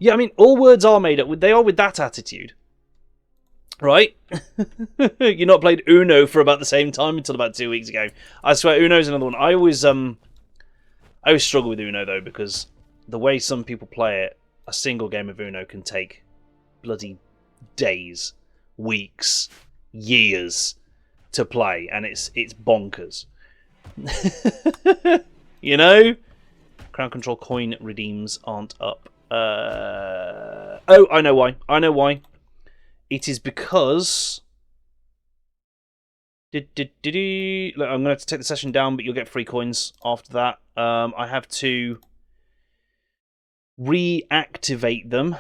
Yeah, I mean, all words are made up. They are with that attitude. Right? You're not played Uno for about the same time until about 2 weeks ago. I swear, Uno's another one. I always struggle with Uno, though, because the way some people play it, a single game of Uno can take bloody days, weeks, years to play, and it's bonkers. You know? Crown Control coin redeems aren't up. Oh, I know why. It is because... Look, I'm going to have to take the session down, but you'll get free coins after that. I have to reactivate them.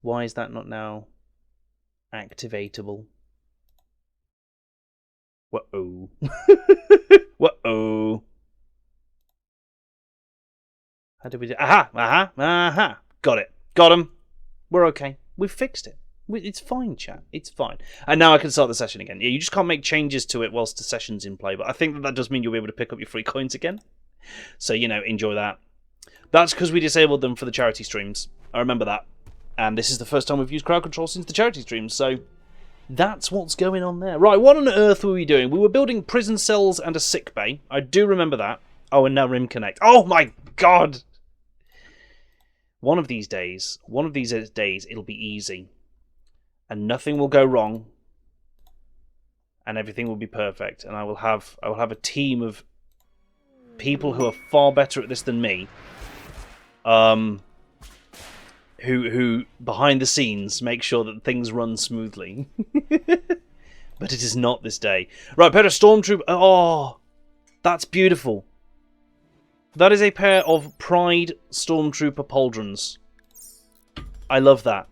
Why is that not now activatable? Whoa. Whoa. How did we do? Aha! Got it. Got him. We're okay. We've fixed it. It's fine, chat. It's fine. And now I can start the session again. Yeah, you just can't make changes to it whilst the session's in play, but I think that does mean you'll be able to pick up your free coins again. So, you know, enjoy that. That's because we disabled them for the charity streams. I remember that. And this is the first time we've used crowd control since the charity streams, so that's what's going on there. Right, what on earth were we doing? We were building prison cells and a sick bay. I do remember that. Oh, and now Rim Connect. Oh my god! One of these days, it'll be easy. And nothing will go wrong. And everything will be perfect. And I will have a team of people who are far better at this than me. Who behind the scenes make sure that things run smoothly. But it is not this day. Right, pair of Stormtrooper. Oh, that's beautiful. That is a pair of Pride Stormtrooper pauldrons. I love that.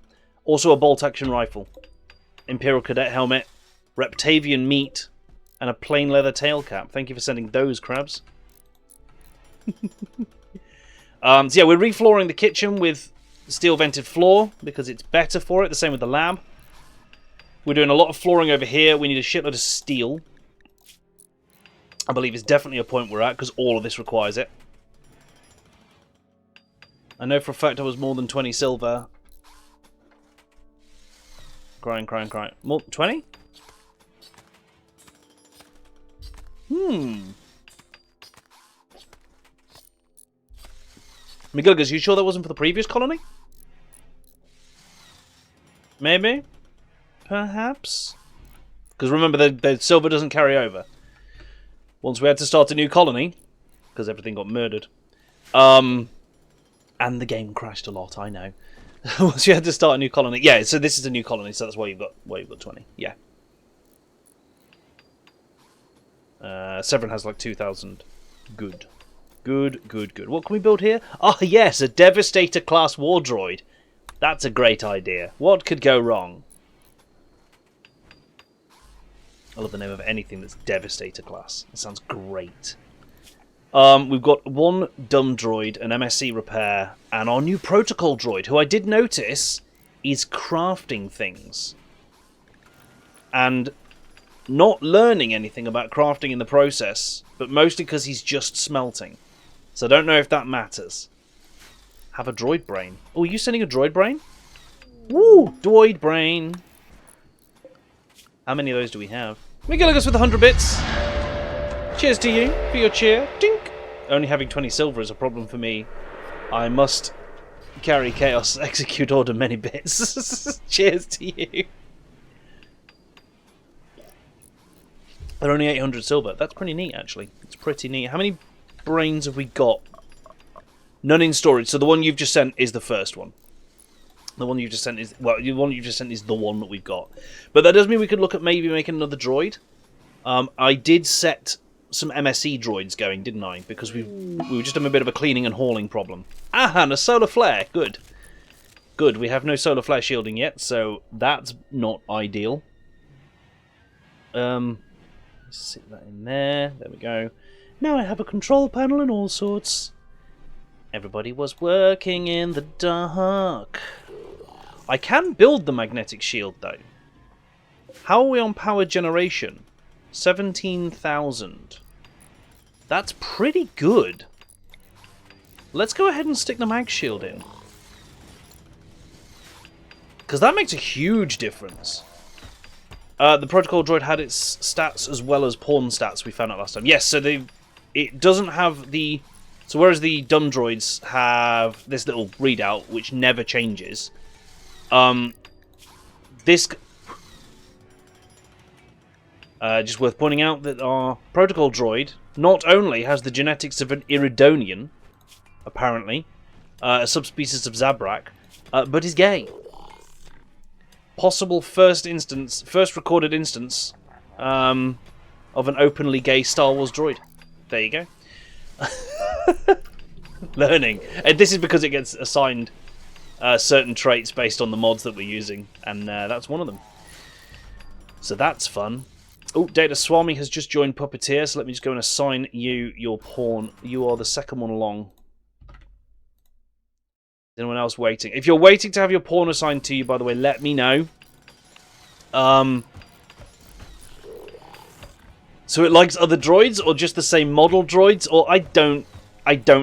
Also a bolt-action rifle. Imperial Cadet helmet. Reptavian meat. And a plain leather tail cap. Thank you for sending those, crabs. So yeah, we're reflooring the kitchen with steel-vented floor because it's better for it. The same with the lab. We're doing a lot of flooring over here. We need a shitload of steel. I believe it's definitely a point we're at because all of this requires it. I know for a fact I was more than 20 silver. Crying. More 20? McGilligas, you sure that wasn't for the previous colony? Maybe? Perhaps? Because remember, the silver doesn't carry over. Once we had to start a new colony, because everything got murdered. And the game crashed a lot, I know. Once you had to start a new colony. Yeah, so this is a new colony, so that's why you've got 20. Yeah. Severin has like 2,000. Good. What can we build here? Ah, yes, a Devastator class war droid. That's a great idea. What could go wrong? I love the name of anything that's Devastator class. It sounds great. We've got one dumb droid, an MSC repair, and our new protocol droid, who I did notice is crafting things. And not learning anything about crafting in the process, but mostly because he's just smelting. So I don't know if that matters. Have a droid brain. Oh, are you sending a droid brain? Woo! Droid brain. How many of those do we have? McGilligas with 100 bits. Cheers to you for your cheer. Dink! Only having 20 silver is a problem for me. I must carry chaos, execute order many bits. Cheers to you. They're only 800 silver. That's pretty neat, actually. It's pretty neat. How many brains have we got? None in storage. So the one you've just sent is the first one. The one you've just sent is... Well, the one you've just sent is the one that we've got. But that does mean we could look at maybe making another droid. I did set some MSE droids going, didn't I? Because we were just having a bit of a cleaning and hauling problem. Ah, and a solar flare. Good. Good. We have no solar flare shielding yet, so that's not ideal. Sit that in there. There we go. Now I have a control panel and all sorts. Everybody was working in the dark. I can build the magnetic shield, though. How are we on power generation? 17,000. That's pretty good. Let's go ahead and stick the mag shield in. Because that makes a huge difference. The protocol droid had its stats as well as pawn stats we found out last time. Yes, so it doesn't have the... So whereas the dumb droids have this little readout, which never changes, this... just worth pointing out that our protocol droid not only has the genetics of an Iridonian, apparently, a subspecies of Zabrak, but is gay. Possible first recorded instance of an openly gay Star Wars droid. There you go. Learning. And this is because it gets assigned certain traits based on the mods that we're using, and that's one of them. So that's fun. Oh, Data Swami has just joined Puppeteer, so let me just go and assign you your pawn. You are the second one along. Is anyone else waiting? If you're waiting to have your pawn assigned to you, by the way, let me know. So it likes other droids, or just the same model droids, or I don't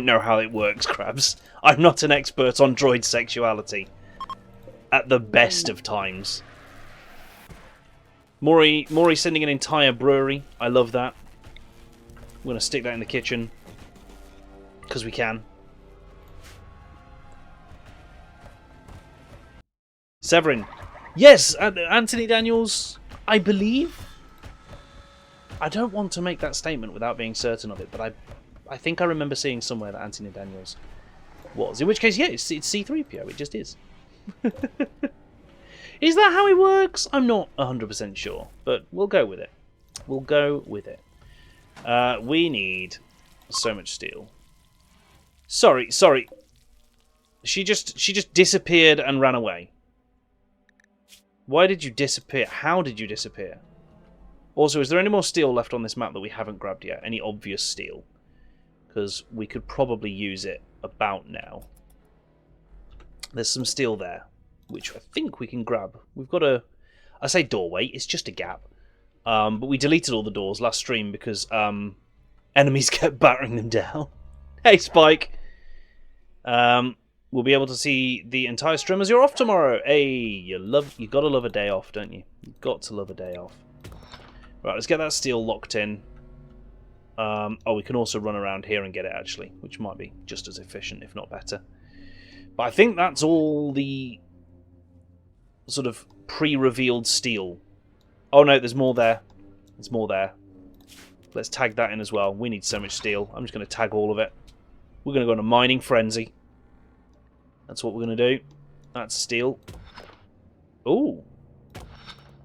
know how it works, Crabs. I'm not an expert on droid sexuality. At the best of times. Maury sending an entire brewery. I love that. We're going to stick that in the kitchen. Because we can. Severin. Yes, Anthony Daniels, I believe. I don't want to make that statement without being certain of it, but I think I remember seeing somewhere that Anthony Daniels was. In which case, yeah, it's C-3PO. It just is. Is that how it works? I'm not 100% sure, but we'll go with it. We'll go with it. We need so much steel. Sorry. She just disappeared and ran away. Why did you disappear? How did you disappear? Also, is there any more steel left on this map that we haven't grabbed yet? Any obvious steel? Because we could probably use it about now. There's some steel there, which I think we can grab. We've got a... I say doorway, it's just a gap. But we deleted all the doors last stream because enemies kept battering them down. Hey, Spike! We'll be able to see the entire stream as you're off tomorrow. Hey, you gotta love a day off, don't you? You've got to love a day off. Right, let's get that steel locked in. Oh, we can also run around here and get it, actually, which might be just as efficient, if not better. But I think that's all the sort of pre-revealed steel. Oh no, there's more there. There's more there. Let's tag that in as well. We need so much steel. I'm just going to tag all of it. We're going to go on a mining frenzy. That's what we're going to do. That's steel. Ooh.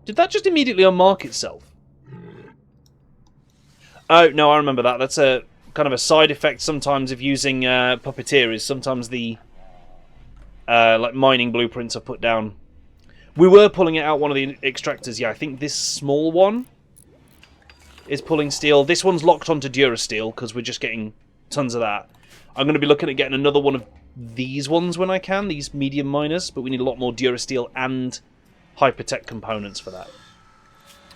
Did that just immediately unmark itself? Oh, no, I remember that. That's a kind of a side effect sometimes of using Puppeteer, is sometimes the like mining blueprints are put down. We were pulling it out one of the extractors. Yeah, I think this small one is pulling steel. This one's locked onto Durasteel because we're just getting tons of that. I'm going to be looking at getting another one of these ones when I can, these medium miners, but we need a lot more Durasteel and Hypertech components for that.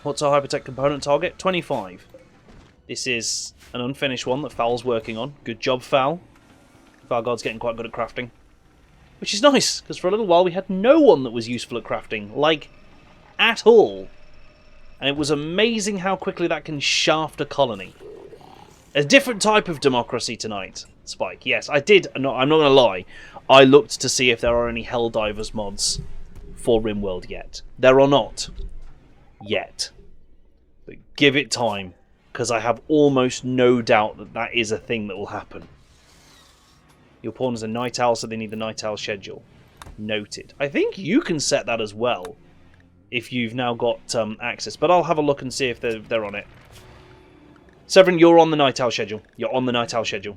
What's our Hypertech component target? 25. This is an unfinished one that Foul's working on. Good job, Foul. Foul God's getting quite good at crafting. Which is nice, because for a little while we had no one that was useful at crafting. Like, at all. And it was amazing how quickly that can shaft a colony. A different type of democracy tonight, Spike. Yes, I did. No, I'm not going to lie. I looked to see if there are any Helldivers mods for RimWorld yet. There are not. Yet. But give it time, because I have almost no doubt that that is a thing that will happen. Your pawn is a night owl, so they need the night owl schedule. Noted. I think you can set that as well, if you've now got access. But I'll have a look and see if they're on it. Severin, you're on the night owl schedule. You're on the night owl schedule.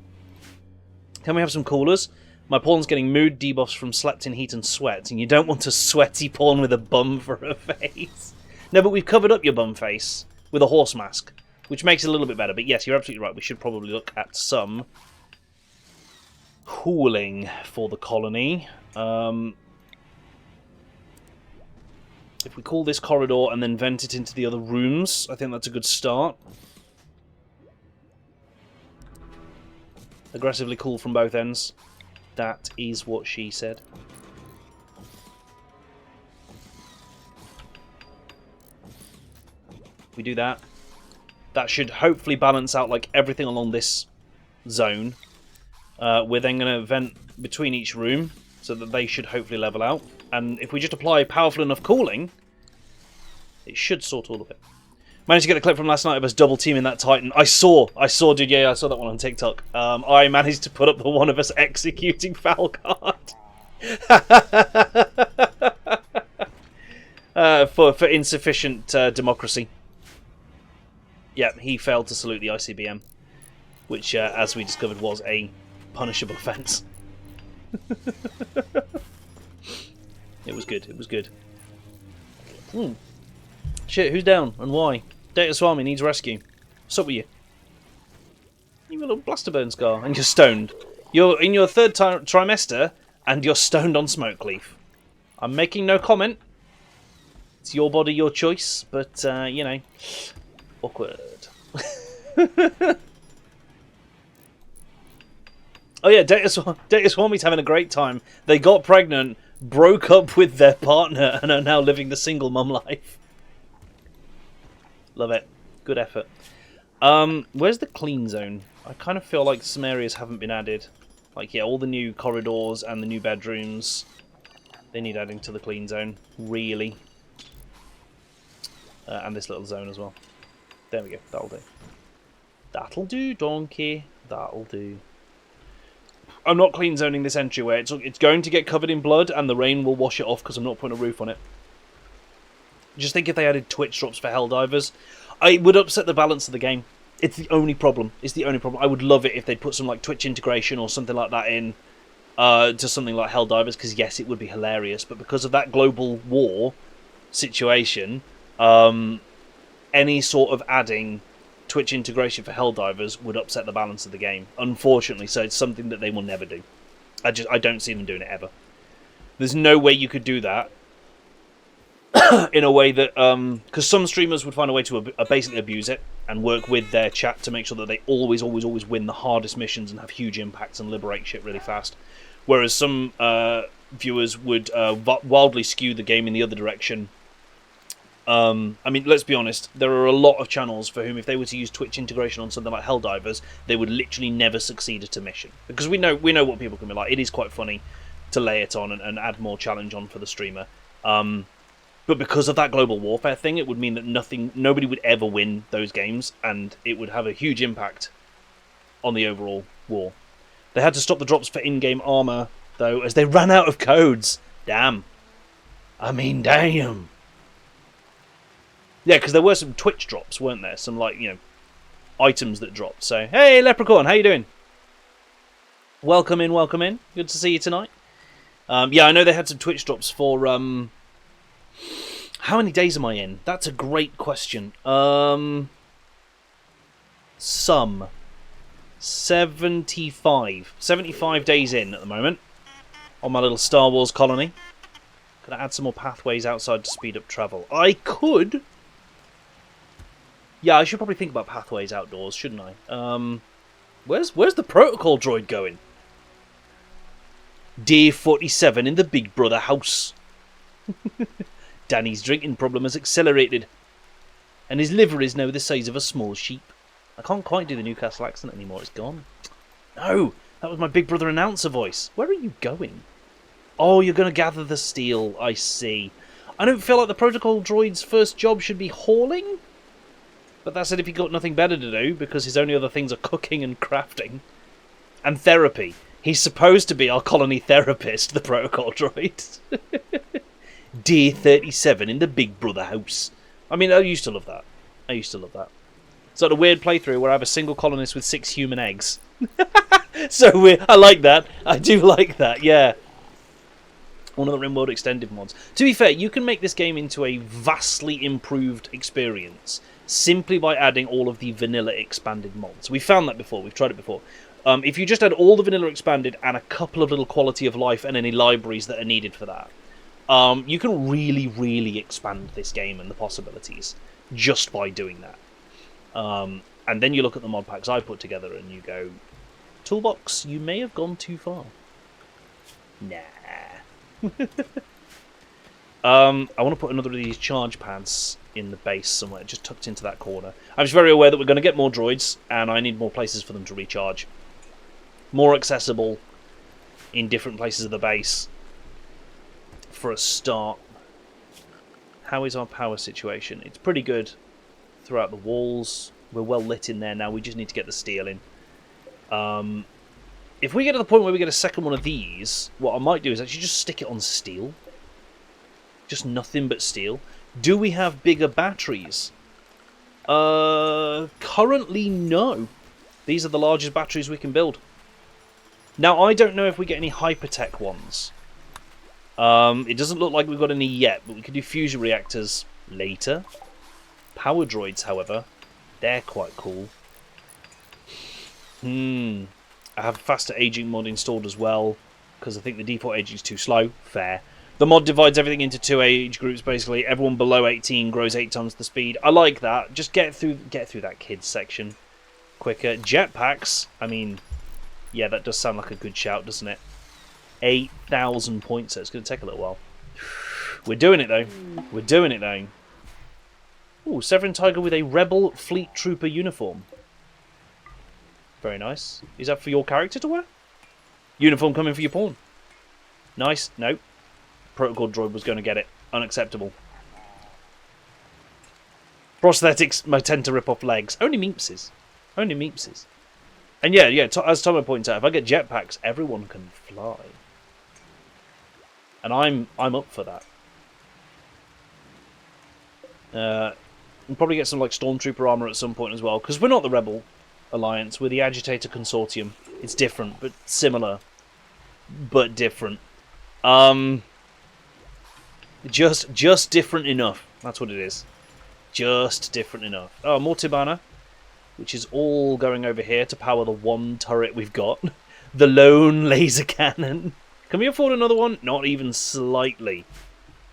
Can we have some coolers? My pawn's getting mood debuffs from slept in heat and sweat, and you don't want a sweaty pawn with a bum for a face. No, but we've covered up your bum face with a horse mask, which makes it a little bit better. But yes, you're absolutely right. We should probably look at some cooling for the colony. If we call this corridor and then vent it into the other rooms, I think that's a good start. Aggressively cool from both ends. That is what she said. We do that. That should hopefully balance out like everything along this zone. We're then going to vent between each room so that they should hopefully level out. And if we just apply powerful enough cooling, it should sort all of it. Managed to get a clip from last night of us double teaming that Titan. I saw, dude, yeah, I saw that one on TikTok. I managed to put up the one of us executing Falcard. For insufficient democracy. Yeah, he failed to salute the ICBM, which, as we discovered, was a punishable offence. It was good, it was good. Shit, who's down and why? Data Swami needs rescue. What's up with you? You've got a little blaster burn scar and you're stoned. You're in your third trimester and you're stoned on smoke leaf. I'm making no comment. It's your body, your choice, but, you know, awkward. Oh yeah, Data Swami's having a great time. They got pregnant, broke up with their partner, and are now living the single mum life. Love it. Good effort. Where's the clean zone? I kind of feel like some areas haven't been added. Like, yeah, all the new corridors and the new bedrooms. They need adding to the clean zone. Really. And this little zone as well. There we go. That'll do. That'll do, donkey. That'll do. I'm not clean zoning this entryway. It's going to get covered in blood and the rain will wash it off because I'm not putting a roof on it. Just think if they added Twitch drops for Helldivers, it would upset the balance of the game. It's the only problem. It's the only problem. I would love it if they'd put some like Twitch integration or something like that in to something like Helldivers, because yes, it would be hilarious. But because of that global war situation, any sort of adding Twitch integration for Helldivers would upset the balance of the game, unfortunately. So it's something that they will never do. I don't see them doing it ever. There's no way you could do that in a way that, because some streamers would find a way to basically abuse it and work with their chat to make sure that they always win the hardest missions and have huge impacts and liberate shit really fast. Whereas some viewers would wildly skew the game in the other direction. I mean, let's be honest, there are a lot of channels for whom if they were to use Twitch integration on something like Helldivers, they would literally never succeed at a mission. Because we know what people can be like. It is quite funny to lay it on and add more challenge on for the streamer. But because of that global warfare thing, it would mean that nobody would ever win those games, and it would have a huge impact on the overall war. They had to stop the drops for in-game armor, though, as they ran out of codes. Damn. I mean, damn. Yeah, because there were some Twitch drops, weren't there? Some, like, you know, items that dropped. So, hey, Leprechaun, how you doing? Welcome in, welcome in. Good to see you tonight. Yeah, I know they had some Twitch drops for, how many days am I in? That's a great question. Some. 75. 75 days in at the moment. On my little Star Wars colony. Could I add some more pathways outside to speed up travel? I could. Yeah, I should probably think about pathways outdoors, shouldn't I? Where's the protocol droid going? Day 47 in the Big Brother house. Danny's drinking problem has accelerated, and his liver is now the size of a small sheep. I can't quite do the Newcastle accent anymore, it's gone. No, that was my Big Brother announcer voice. Where are you going? Oh, you're going to gather the steel, I see. I don't feel like the protocol droid's first job should be hauling, but that said if he got nothing better to do, because his only other things are cooking and crafting. And therapy. He's supposed to be our colony therapist, the protocol droid. Day 37 in the Big Brother house. I mean, I used to love that. It's like a weird playthrough where I have a single colonist with 6 human eggs. So weird. I like that. I do like that, yeah. One of the RimWorld extended mods. To be fair, you can make this game into a vastly improved experience simply by adding all of the vanilla expanded mods. We've found that before. We've tried it before. If you just add all the vanilla expanded and a couple of little quality of life and any libraries that are needed for that, you can really, really expand this game and the possibilities just by doing that. And then you look at the mod packs I put together and you go, Toolbox, you may have gone too far. Nah. I want to put another of these charge pads in the base somewhere, just tucked into that corner. I'm just very aware that we're going to get more droids, and I need more places for them to recharge. More accessible in different places of the base for a start. How is our power situation? It's pretty good throughout the walls. We're well lit in there now. We just need to get the steel in. If we get to the point where we get a second one of these, what I might do is actually just stick it on steel. Just nothing but steel. Do we have bigger batteries? Currently, no. These are the largest batteries we can build. Now, I don't know if we get any hypertech ones. It doesn't look like we've got any yet, but we could do fusion reactors later. Power droids, however, they're quite cool. I have a faster aging mod installed as well, because I think the default aging is too slow. Fair. The mod divides everything into 2 age groups, basically. Everyone below 18 grows 8 times the speed. I like that. Just get through that kids section quicker. Jetpacks, I mean, yeah, that does sound like a good shout, doesn't it? 8,000 points, so it's going to take a little while. We're doing it, though. We're doing it, though. Ooh, Severin Tiger with a Rebel Fleet Trooper uniform. Very nice. Is that for your character to wear? Uniform coming for your pawn. Nice. No. Protocol droid was going to get it. Unacceptable. Prosthetics may tend to rip off legs. Only Meepses. Only Meepses. And yeah, as Tomo points out, if I get jetpacks, everyone can fly. And I'm up for that. We'll probably get some like Stormtrooper armor at some point as well, because we're not the Rebel Alliance, we're the Agitator Consortium. It's different, but similar. But different. Just different enough. That's what it is. Just different enough. Oh, more Tibana, which is all going over here to power the one turret we've got. The lone laser cannon. Can we afford another one? Not even slightly.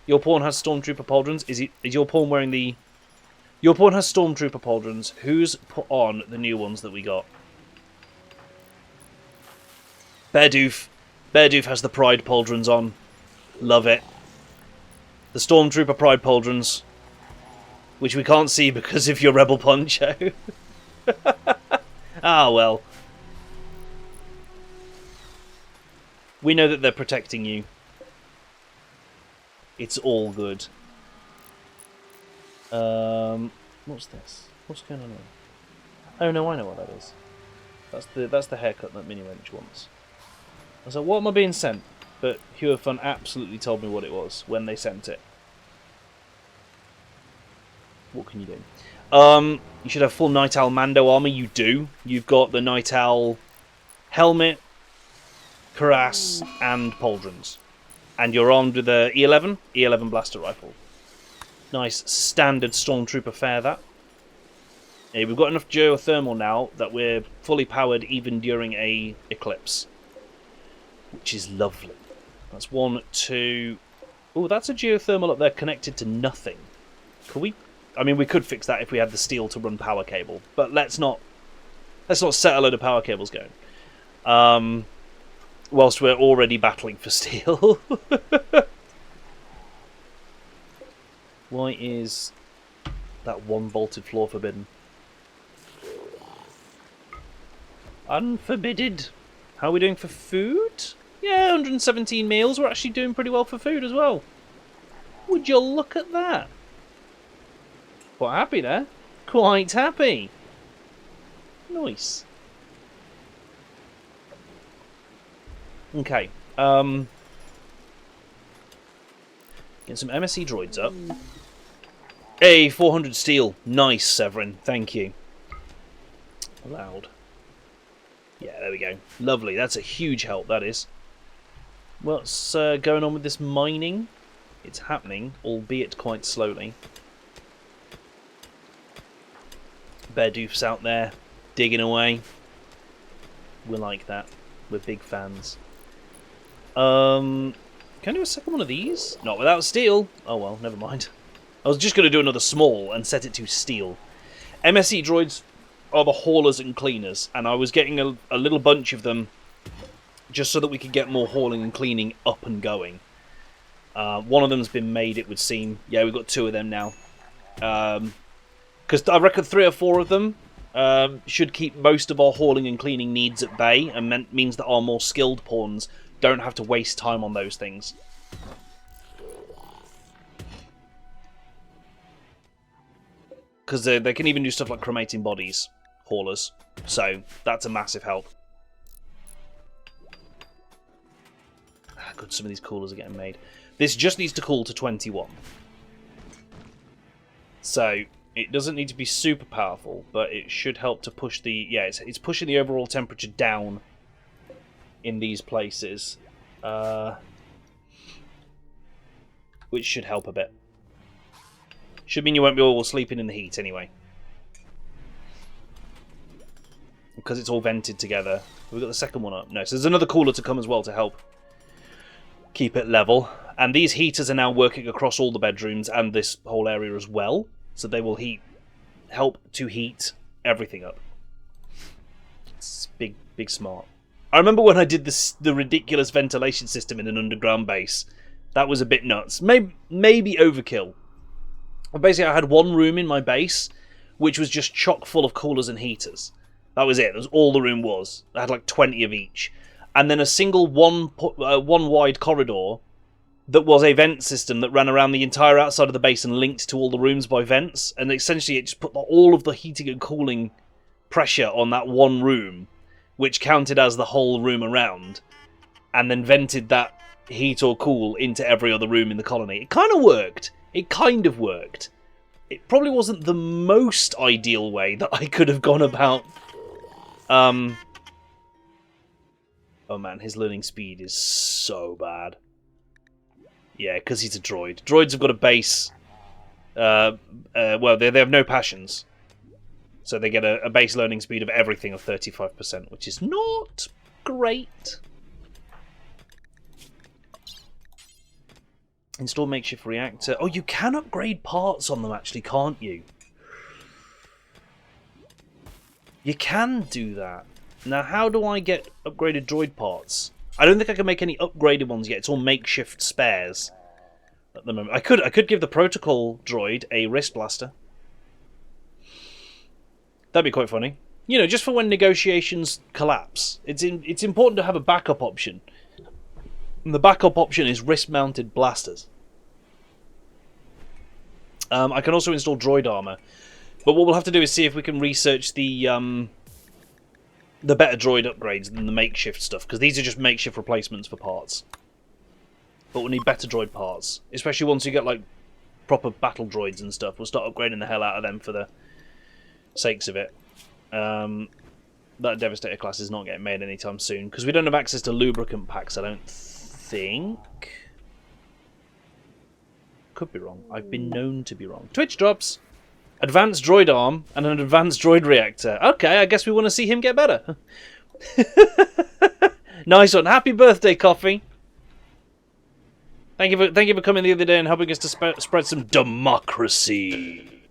Your pawn has Stormtrooper pauldrons. Is your pawn wearing the... Your pawn has Stormtrooper pauldrons. Who's put on the new ones that we got? Beardoof. Beardoof has the Pride pauldrons on. Love it. The Stormtrooper Pride pauldrons, which we can't see because of your Rebel poncho. Ah, well. We know that they're protecting you. It's all good. What's this? What's going on here? Oh no, I know what that is. That's the haircut that Mini Wrench wants. I was like, what am I being sent? But Hue of Fun absolutely told me what it was when they sent it. What can you do? You should have full Night Owl Mando armor. You do. You've got the Night Owl helmet, cuirass, and pauldrons. And you're armed with the E11 blaster rifle. Nice standard Stormtrooper fare, that. Yeah, we've got enough geothermal now that we're fully powered even during a eclipse. Which is lovely. That's 1, 2... Oh, that's a geothermal up there connected to nothing. Could we... I mean, we could fix that if we had the steel to run power cable. But let's not set a load of power cables going. Whilst we're already battling for steel. Why is that one bolted floor forbidden? Unforbidden. How are we doing for food? Yeah, 117 meals. We're actually doing pretty well for food as well. Would you look at that? Quite happy there. Quite happy. Nice. Okay. Get some MSC droids up. Hey, 400 steel. Nice, Severin. Thank you. Allowed. Yeah, there we go. Lovely. That's a huge help, that is. What's going on with this mining? It's happening, albeit quite slowly. Beardoof's out there, digging away. We like that. We're big fans. Can I do a second one of these? Not without steel. Oh well, never mind. I was just going to do another small and set it to steel. MSE droids are the haulers and cleaners, and I was getting a little bunch of them just so that we could get more hauling and cleaning up and going. One of them's been made, it would seem. Yeah, we've got 2 of them now. Because I reckon 3 or 4 of them should keep most of our hauling and cleaning needs at bay, and means that our more skilled pawns don't have to waste time on those things. Because they can even do stuff like cremating bodies, haulers. So that's a massive help. Good, some of these coolers are getting made. This just needs to cool to 21. So it doesn't need to be super powerful, but it should help to push the... Yeah, it's pushing the overall temperature down in these places. Which should help a bit. Should mean you won't be all sleeping in the heat anyway. Because it's all vented together. We've got the second one up. No, so there's another cooler to come as well to help keep it level. And these heaters are now working across all the bedrooms and this whole area as well. So they will help to heat everything up. It's big smart. I remember when I did the ridiculous ventilation system in an underground base. That was a bit nuts. Maybe overkill. Basically, I had one room in my base, which was just chock full of coolers and heaters. That was it. That was all the room was. I had like 20 of each. And then a single one wide corridor that was a vent system that ran around the entire outside of the base and linked to all the rooms by vents. And essentially, it just put all of the heating and cooling pressure on that one room, which counted as the whole room around, and then vented that heat or cool into every other room in the colony. It kind of worked. It kind of worked. It probably wasn't the most ideal way that I could have gone about. Oh man, his learning speed is so bad. Yeah, because he's a droid. Droids have got a base. Well, they have no passions. So they get a base learning speed of everything of 35%, which is not great. Install makeshift reactor. Oh, you can upgrade parts on them actually, can't you? You can do that. Now, how do I get upgraded droid parts? I don't think I can make any upgraded ones yet. It's all makeshift spares at the moment. I could give the protocol droid a wrist blaster. That'd be quite funny. You know, just for when negotiations collapse. It's important to have a backup option. And the backup option is wrist-mounted blasters. I can also install droid armor. But what we'll have to do is see if we can research the better droid upgrades than the makeshift stuff. Because these are just makeshift replacements for parts. But we'll need better droid parts. Especially once you get, like, proper battle droids and stuff. We'll start upgrading the hell out of them for the sakes of it. That Devastator class is not getting made anytime soon. Because we don't have access to lubricant packs, I don't think. Could be wrong. I've been known to be wrong. Twitch drops. Advanced droid arm and an advanced droid reactor. Okay, I guess we want to see him get better. Nice one. Happy birthday, Coffee. Thank you for coming the other day and helping us to spread some democracy.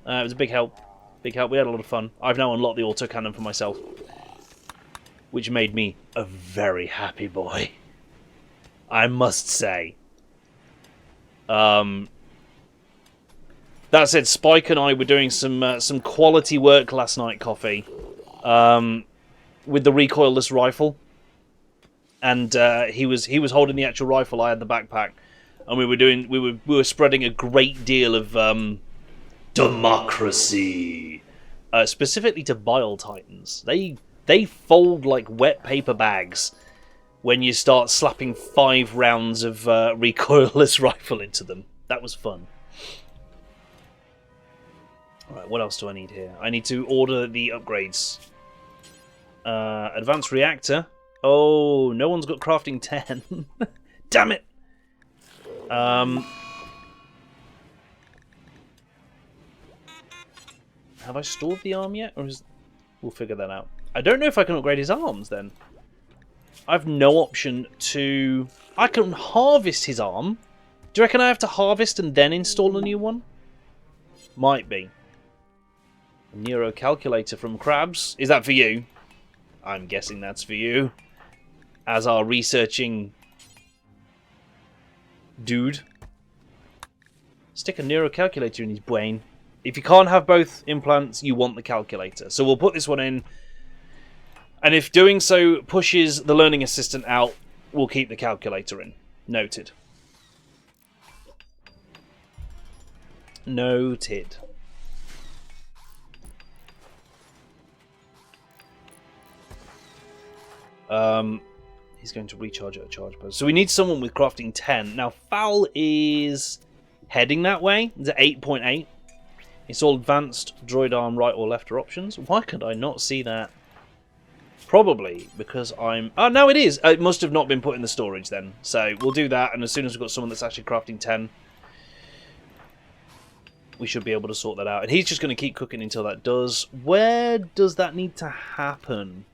It was a big help. Big help. We had a lot of fun. I've now unlocked the autocannon for myself, which made me a very happy boy, I must say. That said, Spike and I were doing some quality work last night, Coffee, with the recoilless rifle, and he was holding the actual rifle. I had the backpack, and we were spreading a great deal of democracy, specifically to Bile Titans. They fold like wet paper bags when you start slapping 5 rounds of recoilless rifle into them. That was fun. Alright, what else do I need here? I need to order the upgrades. Advanced reactor. Oh, no one's got crafting 10. Damn it! Have I stored the arm yet? Or is... We'll figure that out. I don't know if I can upgrade his arms then. I've no option to... I can harvest his arm. Do you reckon I have to harvest and then install a new one? Might be. Nero calculator from Krabs. Is that for you? I'm guessing that's for you. As our researching dude. Stick a Nero calculator in his brain. If you can't have both implants, you want the calculator. So we'll put this one in. And if doing so pushes the learning assistant out, we'll keep the calculator in. Noted. Noted. He's going to recharge at a charge post. So we need someone with crafting 10. Now, Fowl is heading that way. It's at 8.8. It's all advanced droid arm right or left are options. Why could I not see that? Probably because I'm... Oh, no, it is. It must have not been put in the storage then. So we'll do that, and as soon as we've got someone that's actually crafting 10, we should be able to sort that out. And he's just going to keep cooking until that does. Where does that need to happen?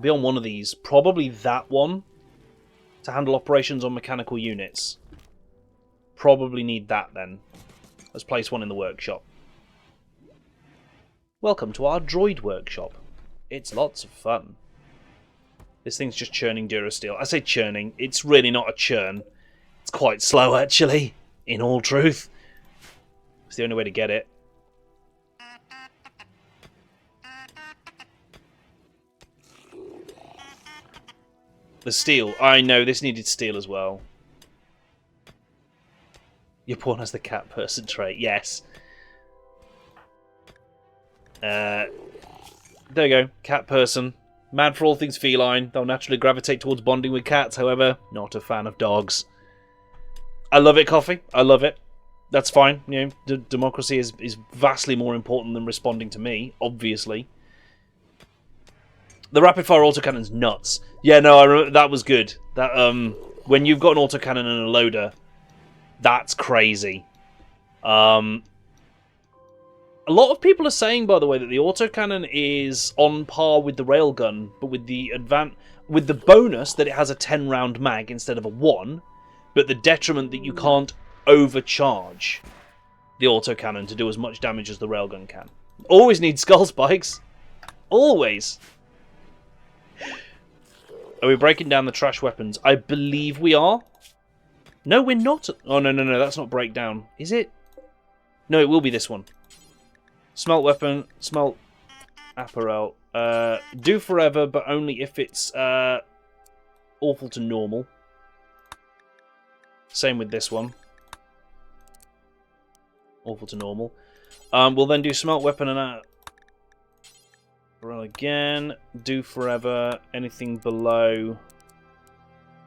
Be on one of these. Probably that one to handle operations on mechanical units. Probably need that then. Let's place one in the workshop. Welcome to our droid workshop. It's lots of fun. This thing's just churning Durasteel. I say churning. It's really not a churn. It's quite slow actually, in all truth. It's the only way to get it. The steel. I know, this needed steel as well. Your pawn has the cat person trait. Yes. There you go. Cat person. Mad for all things feline. They'll naturally gravitate towards bonding with cats. However, not a fan of dogs. I love it, Coffee. I love it. That's fine. You know, democracy is vastly more important than responding to me, obviously. The rapid-fire autocannon's nuts. Yeah, no, I remember, that was good. That when you've got an autocannon and a loader, that's crazy. A lot of people are saying, by the way, that the autocannon is on par with the railgun, but with the bonus that it has a 10-round mag instead of a 1, but the detriment that you can't overcharge the autocannon to do as much damage as the railgun can. Always need skull spikes. Always. Are we breaking down the trash weapons? I believe we are. No, we're not. Oh, no, that's not breakdown. Is it? No, it will be this one. Smelt weapon, smelt apparel. Do forever, but only if it's awful to normal. Same with this one. Awful to normal. We'll then do smelt weapon and apparel again. Do forever. Anything below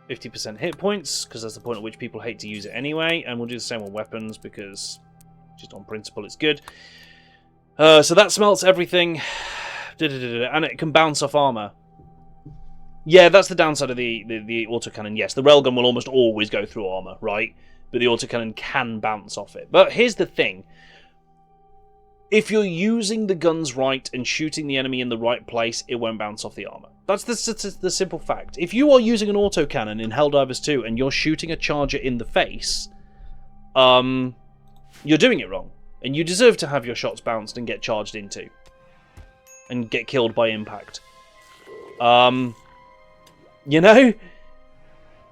50% hit points, because that's the point at which people hate to use it anyway. And we'll do the same on weapons, because just on principle it's good. So that smelts everything. And it can bounce off armor. Yeah, that's the downside of the autocannon. Yes, the railgun will almost always go through armor, right? But the autocannon can bounce off it. But here's the thing. If you're using the guns right and shooting the enemy in the right place, it won't bounce off the armor. That's the simple fact. If you are using an autocannon in Helldivers 2 and you're shooting a charger in the face, you're doing it wrong. And you deserve to have your shots bounced and get charged into. And get killed by impact. You know?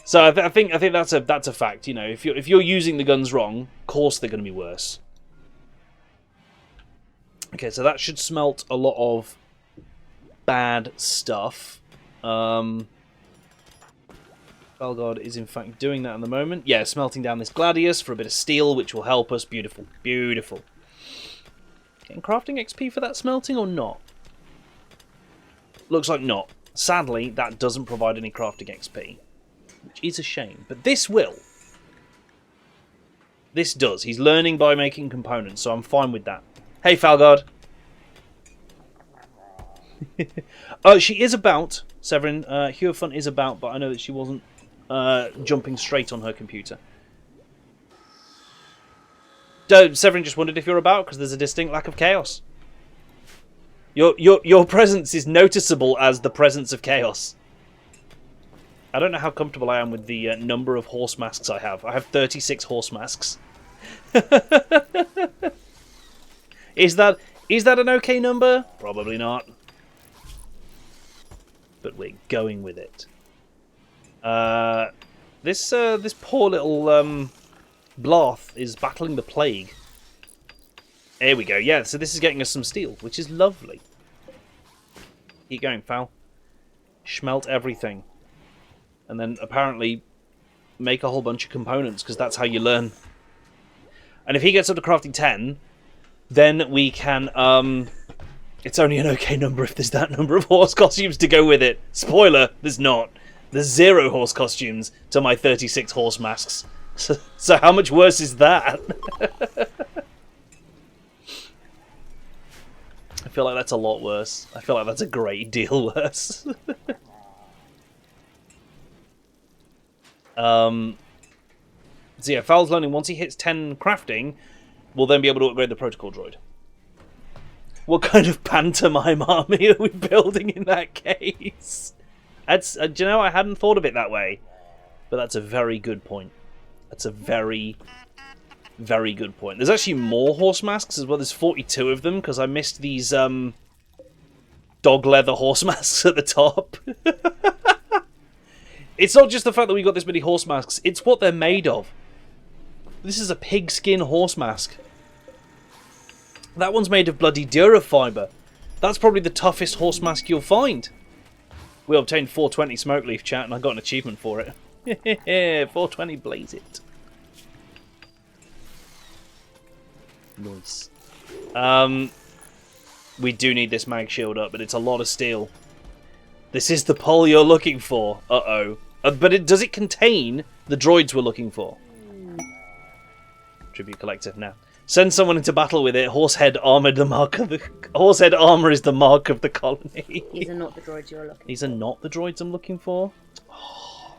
So I think that's a fact. You know, if you're using the guns wrong, of course they're going to be worse. Okay, so that should smelt a lot of bad stuff. Valgard is in fact doing that at the moment. Yeah, smelting down this Gladius for a bit of steel, which will help us. Beautiful, beautiful. Getting crafting XP for that smelting or not? Looks like not. Sadly, that doesn't provide any crafting XP, which is a shame. But this will. This does. He's learning by making components, so I'm fine with that. Hey, Falgard. She is about, Severin. Huefun is about, but I know that she wasn't jumping straight on her computer. Severin just wondered if you're about, because there's a distinct lack of chaos. Your presence is noticeable as the presence of chaos. I don't know how comfortable I am with the number of horse masks I have. I have 36 horse masks. Is that an okay number? Probably not. But we're going with it. This poor little Blarth is battling the plague. There we go. Yeah, so this is getting us some steel, which is lovely. Keep going, Fal. Schmelt everything. And then apparently make a whole bunch of components, because that's how you learn. And if he gets up to crafting 10, then we can... it's only an okay number if there's that number of horse costumes to go with it. Spoiler, there's not. There's 0 horse costumes to my 36 horse masks. So how much worse is that? I feel like that's a lot worse. I feel like that's a great deal worse. So yeah, Fal's learning once he hits 10 crafting, we'll then be able to upgrade the protocol droid. What kind of pantomime army are we building in that case? That's, do you know, I hadn't thought of it that way. But that's a very good point. That's a very, very good point. There's actually more horse masks as well. There's 42 of them, because I missed these dog leather horse masks at the top. It's not just the fact that we got this many horse masks, it's what they're made of. This is a pigskin horse mask. That one's made of bloody Durafiber. That's probably the toughest horse mask you'll find. We obtained 420 smoke leaf, chat, and I got an achievement for it. 420 blaze it. Nice. We do need this mag shield up, but it's a lot of steel. This is the pole you're looking for. Uh-oh. But does it contain the droids we're looking for? Tribute collector. Now, send someone into battle with it. Horsehead armor, the mark of the horsehead armor is the mark of the colony. These are not the droids you're looking for. These are not the droids I'm looking for. Oh,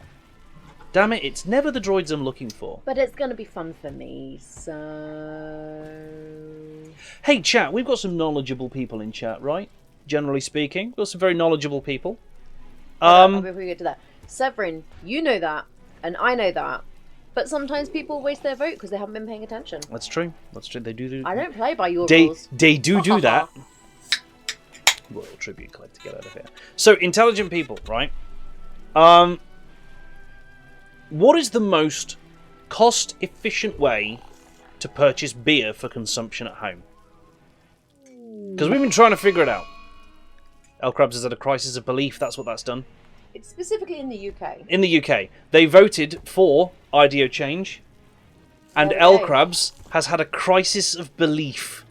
damn it! It's never the droids I'm looking for. But it's going to be fun for me, so... Hey, chat. We've got some knowledgeable people in chat, right? Generally speaking, we've got some very knowledgeable people. Before we get to that, Severin, you know that, and I know that. But sometimes people waste their vote because they haven't been paying attention. That's true. That's true. They do. I don't play by your rules. They do that. Royal tribute collector, get out of here. So, intelligent people, right? What is the most cost-efficient way to purchase beer for consumption at home? Because we've been trying to figure it out. El Krabs is at a crisis of belief. That's what that's done. It's specifically in the UK. In the UK. They voted for IDEO change. And El Krabs has had a crisis of belief.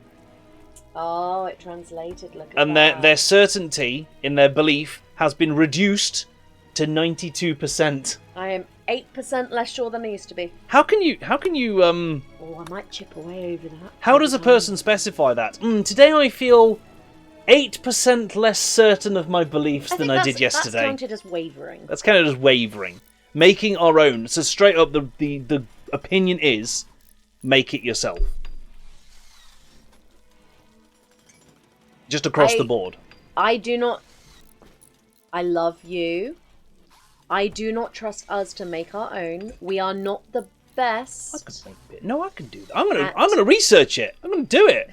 Oh, it translated. Look at and that. their certainty in their belief has been reduced to 92%. I am 8% less sure than I used to be. How can you Oh, I might chip away over that. How does a person specify that? Today I feel 8% less certain of my beliefs than I did yesterday. That's counted as wavering. That's counted as wavering. Making our own. So straight up, the opinion is, make it yourself. Just across the board. I do not... I love you. I do not trust us to make our own. We are not the best. I could make it. No, I can do that. I'm gonna research it. I'm gonna do it.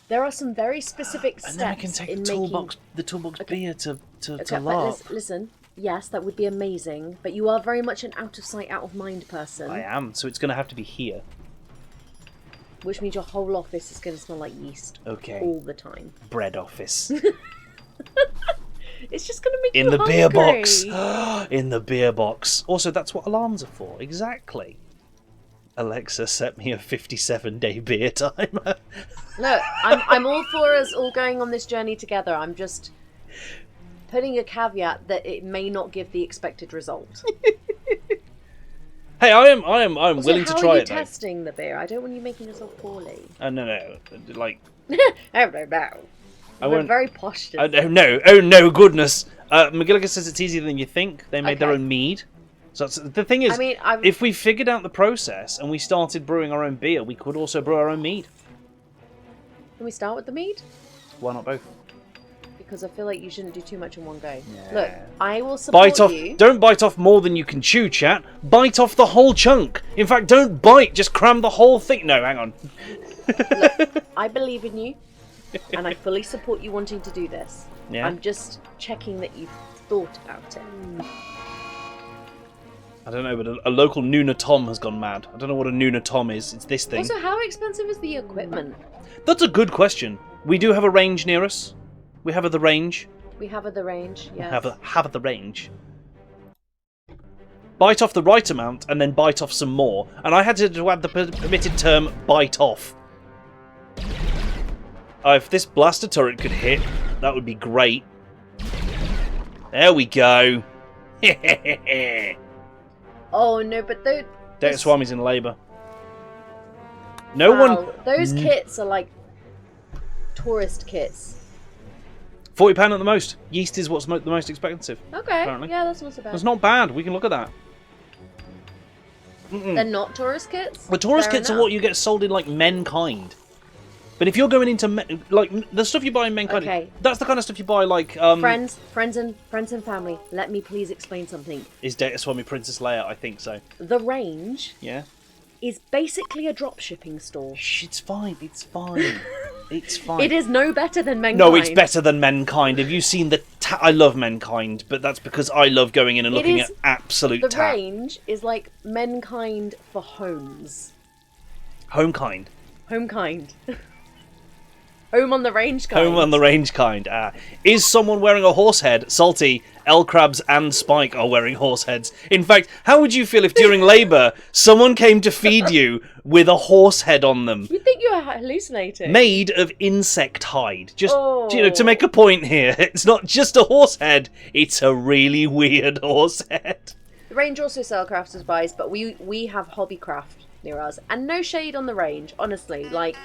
There are some very specific steps. And then I can take the toolbox beer to LARP. Listen, yes, that would be amazing, but you are very much an out of sight, out of mind person. I am, so it's going to have to be here. Which means your whole office is going to smell like yeast. Okay. All the time. Bread office. It's just going to make in you the hungry. beer box. In the beer box. Also, that's what alarms are for. Exactly. Alexa, set me a 57-day beer timer. Look, I'm all for us all going on this journey together. I'm just putting a caveat that it may not give the expected result. Hey, I am also, willing to try it. How are you though. testing the beer? I don't want you making yourself poorly. No, like. I don't know. We're very posh. Oh no, goodness. McGilligan says it's easier than you think. They made their own mead. So the thing is, if we figured out the process and we started brewing our own beer, we could also brew our own mead. Can we start with the mead? Why not both? because I feel like you shouldn't do too much in one go. Yeah. Look, I will support you. Don't bite off more than you can chew, chat. Bite off the whole chunk. In fact, don't bite. Just cram the whole thing. No, hang on. Look, I believe in you, and I fully support you wanting to do this. Yeah. I'm just checking that you've thought about it. I don't know, but a local Nuna Tom has gone mad. I don't know what a Nuna Tom is. It's this thing. Also, how expensive is the equipment? That's a good question. We do have a range near us. We have the range. We have at the range, yes. Have the range. Bite off the right amount and then bite off some more. And I had to add the permitted term bite off. If this blaster turret could hit, that would be great. There we go. Oh no, but those... Data Swami's in labour. No one... Those kits are like tourist kits. £40 at the most. Yeast is what's the most expensive. Okay, apparently. yeah, that's not so bad. It's not bad. We can look at that. They're not tourist kits? The tourist Fair kits are enough. what you get sold in, like, Menkind. But if you're going into, like, the stuff you buy in Menkind, Okay. that's the kind of stuff you buy, like... Friends and family, let me please explain something. Is Data Swami Princess Leia? I think so. The range Yeah? is basically a drop shipping store. Shh, it's fine. It's fine. It's fine. It is no better than Menkind. No, it's better than Menkind. Have you seen the... I love Menkind, but that's because I love going in and looking at absolute The tat. range is like Menkind for homes. Homekind. Homekind. Home on the range kind. Home on the range kind. Is someone wearing a horse head? Salty, L-Crabs and Spike are wearing horse heads. In fact, how would you feel if during labour someone came to feed you with a horse head on them? You think you're hallucinating? Made of insect hide. Just, Oh. to make a point here, it's not just a horse head, it's a really weird horse head. The range also sell crafters buys, but we have hobbycraft near us. And no shade on the range, honestly. Like,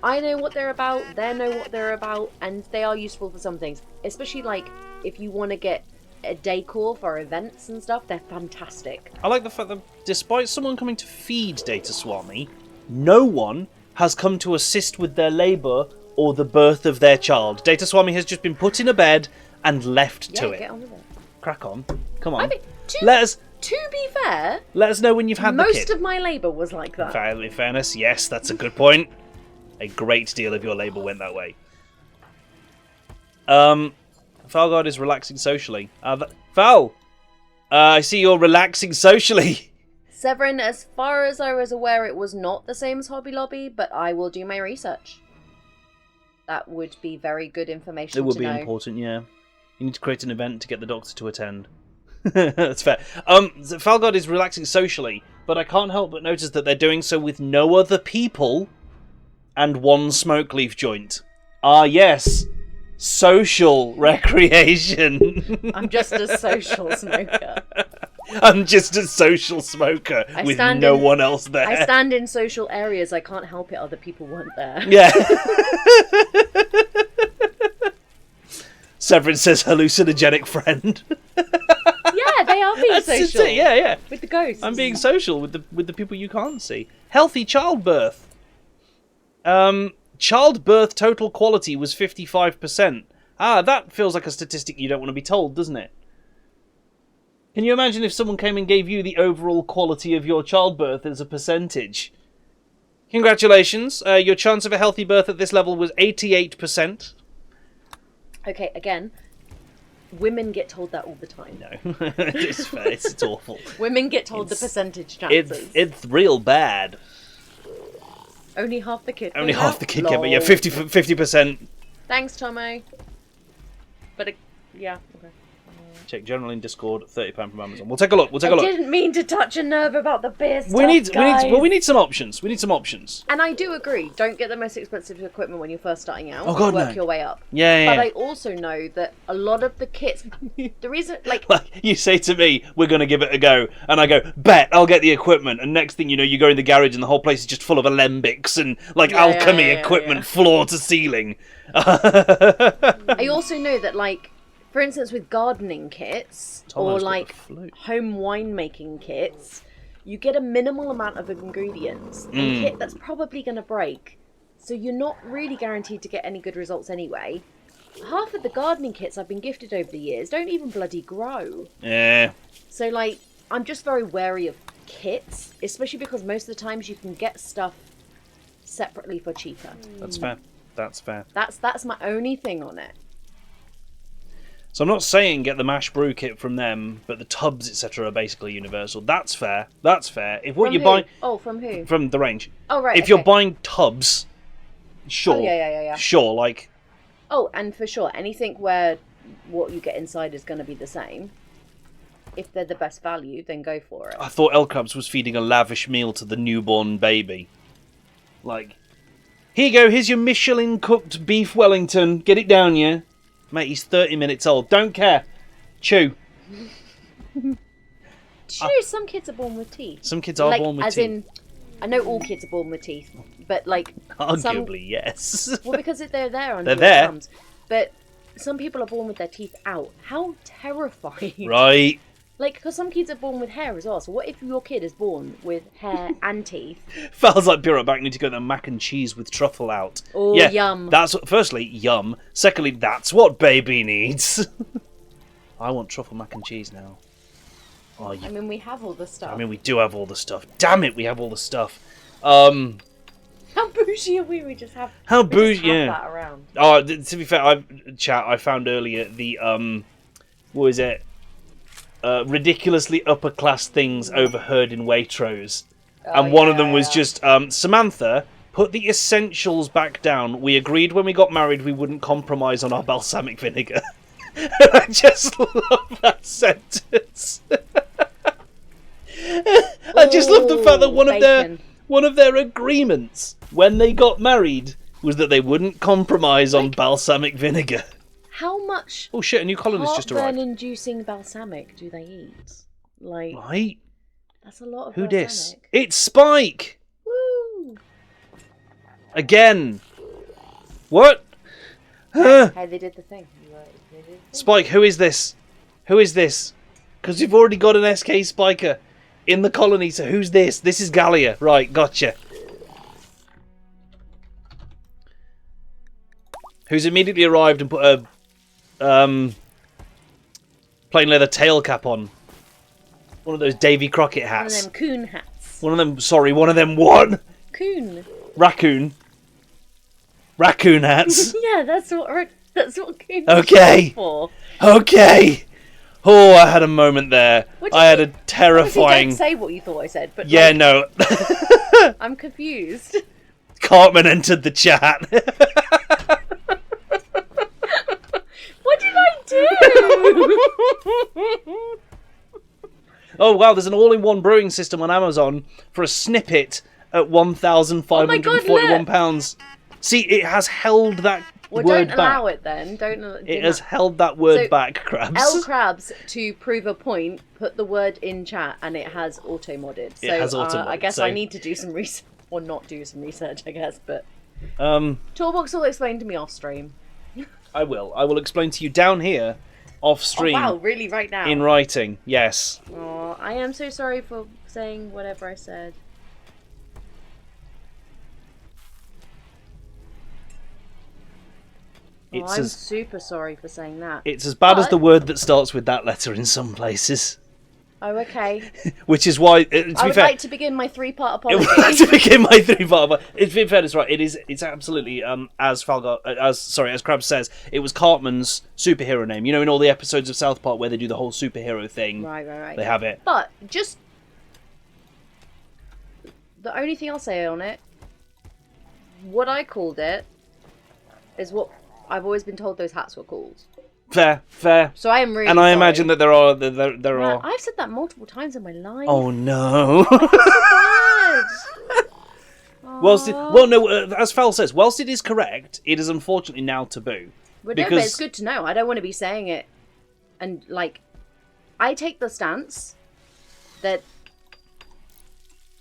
I know what they're about, they know what they're about, and they are useful for some things. Especially, like, if you want to get a decor for events and stuff, they're fantastic. I like the fact that despite someone coming to feed Data Swami, no one has come to assist with their labour or the birth of their child. Data Swami has just been put in a bed and left to it. Get on with it. Crack on. Come on. I mean, to be fair, let us know when you've had the kid. most of my labour was like that. In fairness, yes, that's a good point. A great deal of your labour went that way. Falgard is relaxing socially. Val! I see you're relaxing socially. Severin, as far as I was aware, it was not the same as Hobby Lobby, but I will do my research. That would be very good information It would to be know. important, yeah. You need to create an event to get the doctor to attend. That's fair. Falgard is relaxing socially, but I can't help but notice that they're doing so with no other people and one smoke leaf joint. Ah, yes. Social recreation. I'm just a social smoker. I'm just a social smoker with no one else there. I stand in social areas. I can't help it. Other people weren't there. Yeah. Severin says hallucinogenic friend. Yeah, they are being social. It, yeah. With the ghosts. I'm being social with the people you can't see. Healthy childbirth. Childbirth total quality was 55%. That feels like a statistic you don't want to be told, doesn't it? Can you imagine if someone came and gave you the overall quality of your childbirth as a percentage? Congratulations, your chance of a healthy birth at this level was 88%. Okay, again, women get told that all the time. No, it's fair. It's awful. Women get told the percentage chances. It's real bad. Only half the kid. Only half the kid Lol. came, but yeah, 50%. Thanks, Tomo. But yeah, okay. Check general in Discord, £30 from Amazon. We'll take a look. I didn't mean to touch a nerve about the beer stuff, We need some options. And I do agree. Don't get the most expensive equipment when you're first starting out. Oh, God, work no. your way up. Yeah. But I also know that a lot of the kits, the reason, like you say to me, we're going to give it a go, and I go, bet, I'll get the equipment, and next thing you know, you go in the garage and the whole place is just full of alembics and alchemy equipment, floor to ceiling. I also know that, like, for instance, with gardening kits or like home winemaking kits, you get a minimal amount of ingredients. A kit that's probably going to break, so you're not really guaranteed to get any good results anyway. half of the gardening kits I've been gifted over the years don't even bloody grow. Yeah. So, like, I'm just very wary of kits, especially because most of the times you can get stuff separately for cheaper. That's fair. That's fair. That's my only thing on it. So I'm not saying get the mash brew kit from them, but the tubs, etc., are basically universal. That's fair. That's fair. If what From you're who? buying Oh, from who? from the range. Oh, right. If okay. you're buying tubs, sure. Oh, yeah. Sure, like. Oh, and for sure, anything where what you get inside is going to be the same. If they're the best value, then go for it. I thought El Crabs was feeding a lavish meal to the newborn baby. Like, here you go. Here's your Michelin cooked beef Wellington. Get it down, yeah. Mate, he's 30 minutes old. Don't care. Chew. Did you know some kids are born with teeth? Some kids are like, born with as teeth. in, I know all kids are born with teeth, but like Arguably, yes. Well, because they're there under They're your there. thumbs. But some people are born with their teeth out. How terrifying! Right. Like, because some kids are born with hair as well. So what if your kid is born with hair and teeth? Feels like be right back. Need to go the mac and cheese with truffle out. Oh, yeah, yum. That's what, firstly, yum. Secondly, that's what baby needs. I want truffle mac and cheese now. Oh, I mean, we have all the stuff. I mean, we do have all the stuff. Damn it, we have all the stuff. How bougie are we? We just have. How we just bougie? have Yeah. that around. Oh, to be fair, I found earlier the what was it? Ridiculously upper class things overheard in Waitrose, and one of them was just Samantha. Put the essentials back down. We agreed when we got married we wouldn't compromise on our balsamic vinegar. And I just love that sentence. I just love the fact that one of their agreements when they got married was that they wouldn't compromise on balsamic vinegar. How much? Oh shit! A new colonist just arrived. Heartburn-inducing balsamic do they eat? Like, Right? that's a lot of Who balsamic. dis? It's Spike Woo! again. What? Huh? Hey, they did the thing. They did the thing. Spike, who is this? Who is this? Because you've already got an SK Spiker in the colony, so who's this? This is Gallia. Right, gotcha. Who's immediately arrived and put a plain leather tail cap on. One of those Davy Crockett One of hats. them coon hats. One of them what? Coon. Raccoon hats. Yeah, that's what coon Okay. is for. Okay. Oh, I had a moment there. What do I you had a mean? Obviously, terrifying... don't say what you thought I said, but Yeah, like, no. I'm confused. Cartman entered the chat. What did I do? Oh, wow, there's an all-in-one brewing system on Amazon for a snippet at £1,541. See, it has held that Well, word don't back. allow it then. It has held that word So, back, Krabs. L Krabs, to prove a point, put the word in chat and it has auto-modded. So It has auto-modded, I guess so- I need to do some research. Or not do some research, I guess, but... Um, Toolbox will explain to me off stream. I will. I will explain to you down here, off stream, Oh, wow, really, right now? in writing. Yes. Oh, I am so sorry for saying whatever I said. I'm super sorry for saying that. It's as bad as But- the word that starts with that letter in some places. Oh, okay. Which is why, to I be would fair, like to begin my 3-part it would apology. like to begin my 3-part. But it's been fair, it's right. It's absolutely as Krabs says, it was Cartman's superhero name. You know, in all the episodes of South Park where they do the whole superhero thing, Right. they have it. But just the only thing I'll say on it, what I called it is what I've always been told those hats were called. Fair. So I am really And I sorry. imagine that there are Man, are. I've said that multiple times in my life. Oh no. Bad. Whilst as Fel says, whilst it is correct, it is unfortunately now taboo. But no, but it's good to know. I don't want to be saying it, and like, I take the stance that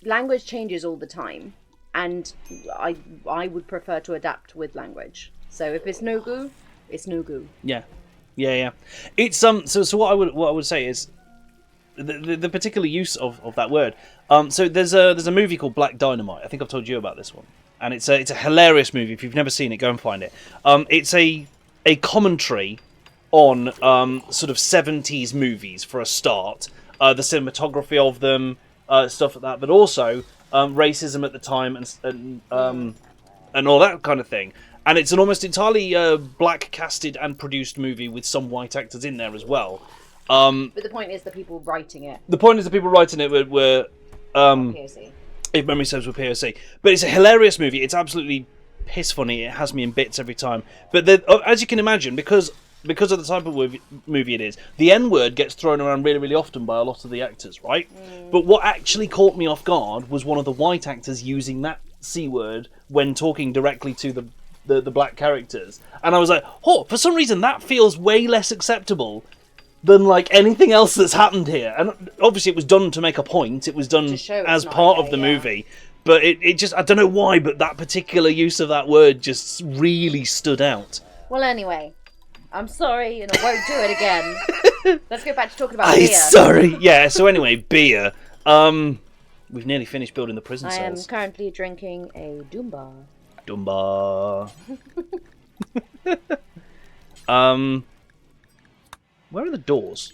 language changes all the time, and I would prefer to adapt with language. So if it's no goo, it's no goo. Yeah. It's so what I would say is the particular use of that word. So there's a movie called Black Dynamite. I think I've told you about this one, and it's a hilarious movie. If you've never seen it, go and find it. It's a a commentary on sort of 70s movies for a start, the cinematography of them, stuff like that, but also racism at the time and all that kind of thing. And it's an almost entirely black casted and produced movie with some white actors in there as well. But the point is the people writing it. The point is the people writing it were POC. if memory serves, were POC. But it's a hilarious movie. It's absolutely piss funny. It has me in bits every time. But as you can imagine, because of the type of movie it is, the N-word gets thrown around really, really often by a lot of the actors, right? But what actually caught me off guard was one of the white actors using that C-word when talking directly to the black characters. And I was like, oh, for some reason that feels way less acceptable than like anything else that's happened here. And obviously it was done to make a point. It was done as part of the movie. But it just, I don't know why, but that particular use of that word just really stood out. Well, anyway, I'm sorry, and I won't do it again. Let's go back to talking about beer. I'm sorry. Yeah, so anyway, beer. We've nearly finished building the prison cells. I am currently drinking a Doombar. Doombar. Where are the doors?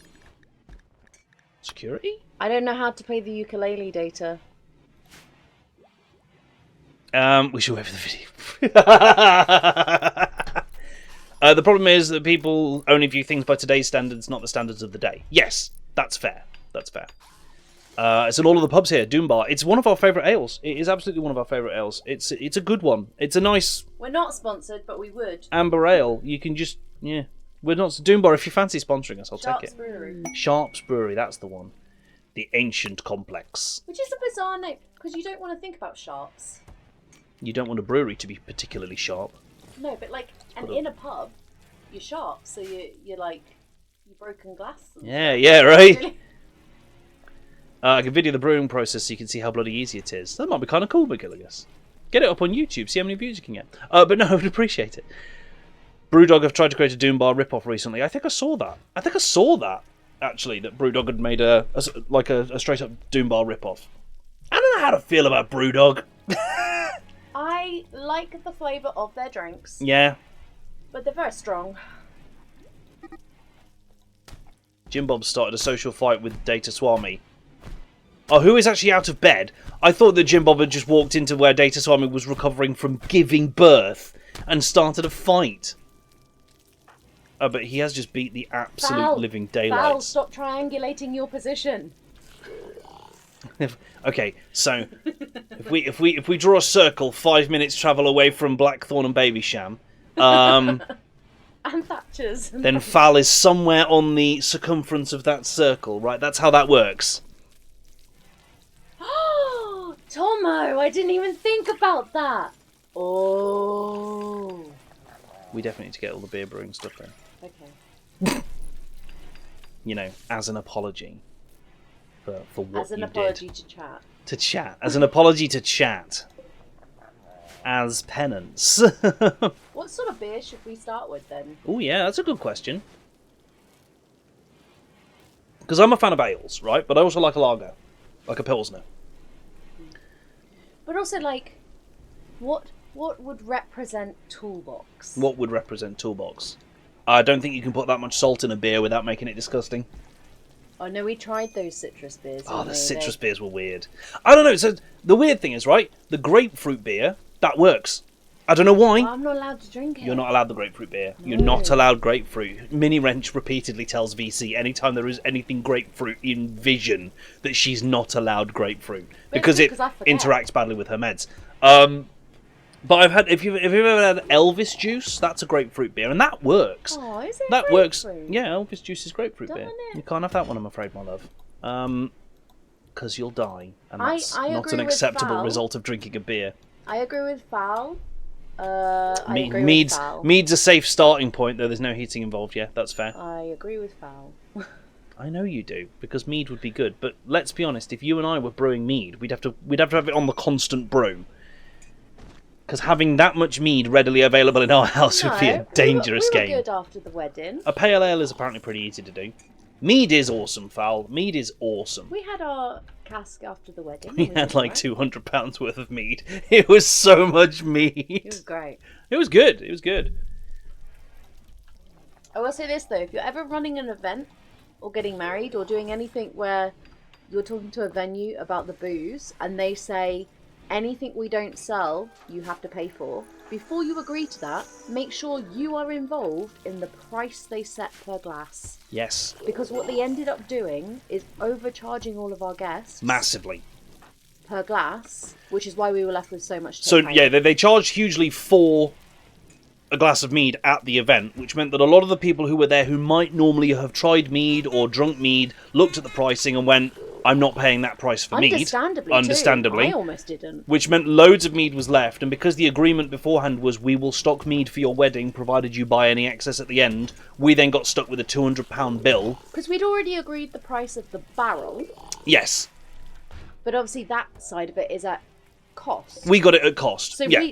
Security? I don't know how to play the ukulele data. We should wait for the video. The problem is that people only view things by today's standards, not the standards of the day. Yes, that's fair. That's fair. It's in all of the pubs here. Doombar. It's one of our favourite ales. It is absolutely one of our favourite ales. It's a good one. It's a nice... We're not sponsored, but we would. Amber ale. You can just... Yeah. We're not... Doombar, if you fancy sponsoring us, I'll take it. Brewery. Sharps Brewery, that's the one. The Ancient Complex. Which is a bizarre name, because you don't want to think about sharps. You don't want a brewery to be particularly sharp. No, but like, and in a pub, you're sharp, so you're like, you broken glass. Yeah, right? I can video the brewing process so you can see how bloody easy it is. That might be kind of cool, Bagilligus. Get it up on YouTube, see how many views you can get. But no, I would appreciate it. Brewdog have tried to create a Doombar ripoff recently. I think I saw that. Actually, that Brewdog had made a straight-up Doombar ripoff. I don't know how to feel about Brewdog. I like the flavour of their drinks. Yeah. But they're very strong. Jim Bob started a social fight with Data Swami. Oh, who is actually out of bed? I thought that Jim Bob had just walked into where Data Swami was recovering from giving birth and started a fight. Oh, but he has just beat the absolute living daylights. Val, stop triangulating your position. Okay, so if we draw a circle 5 minutes travel away from Blackthorn and Babysham, And Thatcher's. then Fal is somewhere on the circumference of that circle, right? That's how that works. Oh, Tomo, I didn't even think about that. Oh. We definitely need to get all the beer brewing stuff in. Okay. You know, as an apology for what As an you apology did. to chat. To chat. As an apology to chat. As penance. What sort of beer should we start with then? Oh yeah, that's a good question. Because I'm a fan of ales, right? But I also like a lager. Like a Pilsner. But also, like, what would represent Toolbox? What would represent Toolbox? I don't think you can put that much salt in a beer without making it disgusting. Oh no, we tried those citrus beers. Oh, the citrus beers were weird. I don't know. So the weird thing is, right? The grapefruit beer, that works. I don't know why. I'm not allowed to drink it. You're not allowed the grapefruit beer. No. You're not allowed grapefruit. Mini Wrench repeatedly tells VC anytime there is anything grapefruit in Vision that she's not allowed grapefruit because it interacts badly with her meds. But I've had if you've ever had Elvis juice, that's a grapefruit beer, and that works. Oh, is it? That works. Grapefruit? Yeah, Elvis juice is grapefruit beer. Darn it. You can't have that one, I'm afraid, my love. Because you'll die, and that's I not agree an with acceptable Val. result of drinking a beer. I agree with Val. I agree Mead's, with Val. Mead's a safe starting point, though there's no heating involved. Yeah, that's fair. I agree with Val. I know you do, because mead would be good. But let's be honest, if you and I were brewing mead, we'd have to have it on the constant brew. Because having that much mead readily available in our house would be a dangerous we were game. good after the wedding. A pale ale is apparently pretty easy to do. Mead is awesome, Fal. Mead is awesome. We had our cask after the wedding. We had like £200 worth of mead. It was so much mead. It was great. It was good. It was good. I will say this though, if you're ever running an event or getting married or doing anything where you're talking to a venue about the booze and they say anything we don't sell you have to pay for, before you agree to that, make sure you are involved in the price they set per glass. Yes. Because what they ended up doing is overcharging all of our guests Massively. per glass, which is why we were left with so much to So, pay. yeah, they charged hugely for a glass of mead at the event, which meant that a lot of the people who were there who might normally have tried mead or drunk mead looked at the pricing and went, I'm not paying that price for mead. Understandably. Too. I almost didn't. Which meant loads of mead was left, and because the agreement beforehand was we will stock mead for your wedding provided you buy any excess at the end, we then got stuck with a £200 bill. Because we'd already agreed the price of the barrel. Yes. But obviously that side of it is at cost. We got it at cost. So yeah.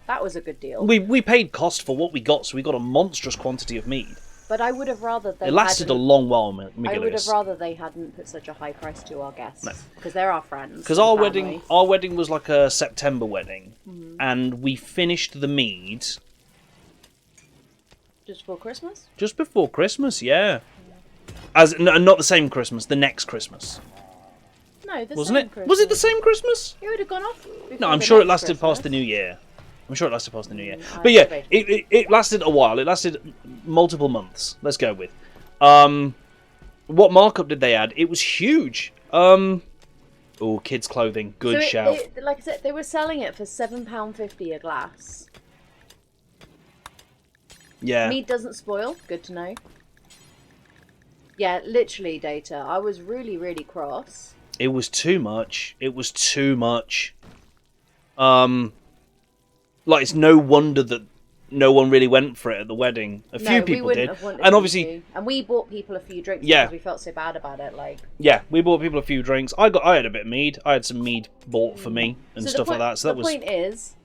That was a good deal. We paid cost for what we got, so we got a monstrous quantity of mead. But I would have rather they It lasted a long while, I would have rather they hadn't put such a high price to our guests. No. Because they're our friends. Because our wedding was like a September wedding, and we finished the mead just before Christmas? Just before Christmas, yeah. Not the same Christmas, the next Christmas. No, the Wasn't same it? Christmas. Was it the same Christmas? It would have gone off. No, I'm sure it lasted past the New Year. But yeah, it lasted a while. It lasted multiple months. Let's go with. What markup did they add? It was huge. Kids' clothing. Good shout. Like I said, they were selling it for £7.50 a glass. Yeah. Meat doesn't spoil. Good to know. Yeah, literally, Data. I was really, really cross. It was too much. Like, it's no wonder that no one really went for it at the wedding. A few people did. And obviously... And we bought people a few drinks because we felt so bad about it. Yeah, we bought people a few drinks. I had a bit of mead. I had some mead bought for me and stuff like that. So that was... The point is,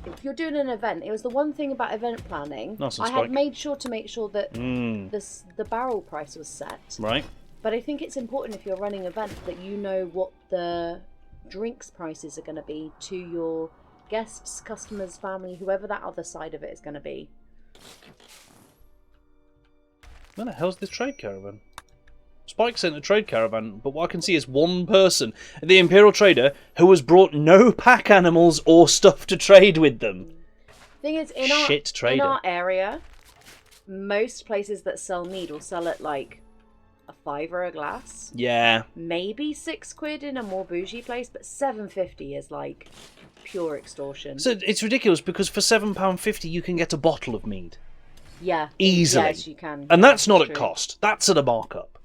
if you're doing an event, it was the one thing about event planning. I had made sure that the barrel price was set. Right. But I think it's important if you're running an event that you know what the drinks prices are going to be to your guests, customers, family, whoever that other side of it is going to be. Where the hell's this trade caravan? Spike sent a trade caravan, but what I can see is one person, the Imperial Trader, who has brought no pack animals or stuff to trade with them. Thing is, in our area, most places that sell mead will sell it like a £5 a glass. Yeah. Maybe £6 in a more bougie place, but £7.50 is like pure extortion. So it's ridiculous because for £7.50 you can get a bottle of mead. Yeah. Easily. Yes, you can. And that's not at cost. That's at a markup.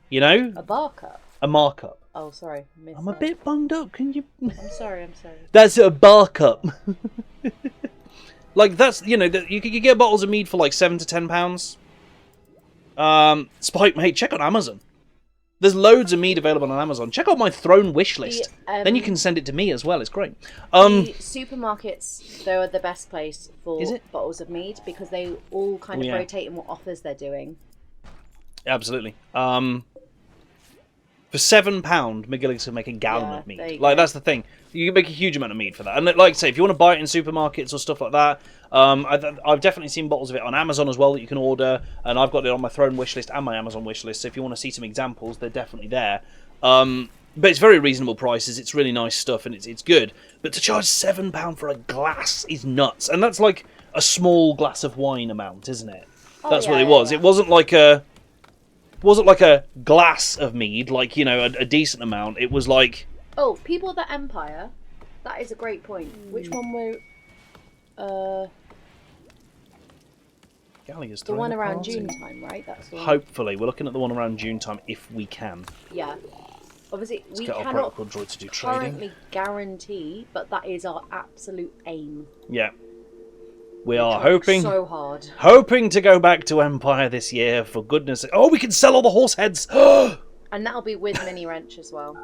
You know? A markup? A markup. Oh, sorry. I'm a bit bunged up. Can you... I'm sorry. That's a markup. Like, that's, you can get bottles of mead for like £7 to £10. Spike, mate, check on Amazon. There's loads of mead available on Amazon. Check out my throne wish list. Then you can send it to me as well. It's great. The supermarkets, though, are the best place for bottles of mead because they all kind of rotate in what offers they're doing. Absolutely. For £7, McGillicuddy can make a gallon of mead. That's the thing. You can make a huge amount of mead for that. And like I say, if you want to buy it in supermarkets or stuff like that, I've definitely seen bottles of it on Amazon as well that you can order. And I've got it on my Throne wish list and my Amazon wish list. So if you want to see some examples, they're definitely there. But it's very reasonable prices. It's really nice stuff and it's good. But to charge £7 for a glass is nuts. And that's like a small glass of wine amount, isn't it? That's what it was. It wasn't like a glass of mead, like, a decent amount. It was like... Oh, people of the Empire. That is a great point. Which one were... Gallia's the one around June time, right? That's the one. Hopefully. We're looking at the one around June time, if we can. Yeah. Obviously, we get our cannot protocol droid to do trading. Currently guarantee, but that is our absolute aim. Yeah. We are hoping so hard. Hoping to go back to Empire this year, for goodness sake. Oh, we can sell all the horse heads! And that'll be with mini wrench as well.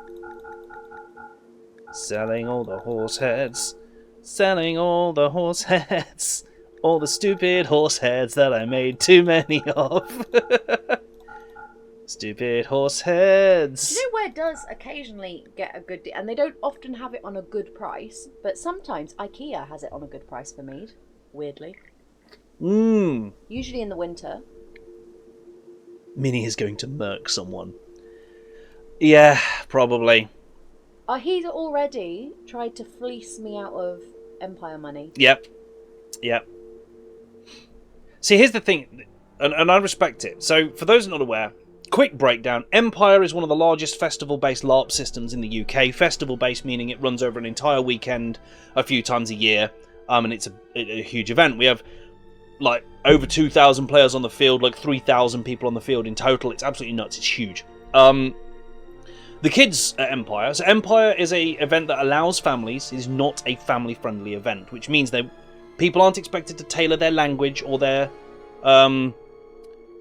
Selling all the horse heads. Selling all the horse heads. All the stupid horse heads that I made too many of. Stupid horse heads. Do you know where it does occasionally get a good deal? And they don't often have it on a good price, but sometimes IKEA has it on a good price for mead. Weirdly. Mmm. Usually in the winter. Minnie is going to murk someone. Yeah, probably. He's already tried to fleece me out of Empire money. Yep. See, here's the thing, and I respect it. So, for those not aware, quick breakdown. Empire is one of the largest festival-based LARP systems in the UK. Festival-based meaning it runs over an entire weekend a few times a year, and it's a huge event. We have like over 2,000 players on the field, like 3,000 people on the field in total. It's absolutely nuts. It's huge. The kids at Empire. So Empire is a event that allows families. It is not a family-friendly event, which means people aren't expected to tailor their language or their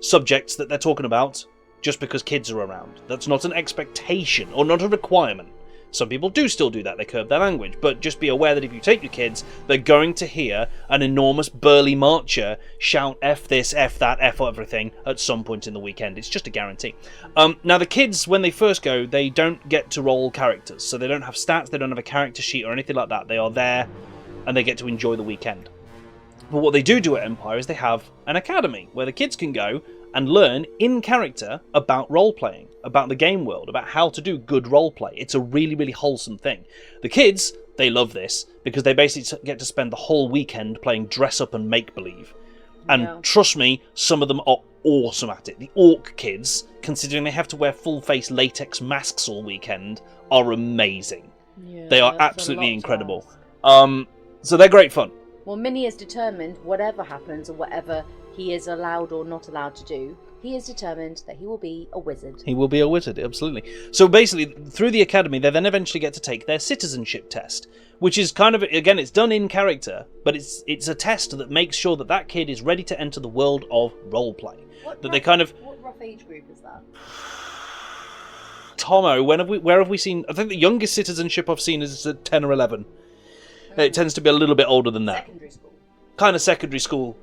subjects that they're talking about just because kids are around. That's not an expectation or not a requirement. Some people do still do that, they curb their language, but just be aware that if you take your kids, they're going to hear an enormous burly marcher shout F this, F that, F everything at some point in the weekend. It's just a guarantee. Now the kids, when they first go, they don't get to roll characters, so they don't have stats, they don't have a character sheet or anything like that. They are there and they get to enjoy the weekend. But what they do at Empire is they have an academy where the kids can go and learn in character about role-playing, about the game world, about how to do good role-play. It's a really, really wholesome thing. The kids, they love this because they basically get to spend the whole weekend playing dress-up and make-believe. And trust me, some of them are awesome at it. The orc kids, considering they have to wear full-face latex masks all weekend, are amazing. Yeah, they are absolutely incredible. So they're great fun. Well, Minnie is determined, whatever happens or whatever he is allowed or not allowed to do, he is determined that he will be a wizard. He will be a wizard, absolutely. So basically, through the academy, they then eventually get to take their citizenship test, which is kind of, again, it's done in character, but it's a test that makes sure that that kid is ready to enter the world of roleplay. What rough age group is that? Tomo, where have we seen? I think the youngest citizenship I've seen is at 10 or 11. It tends to be a little bit older than that. Secondary school. Kind of secondary school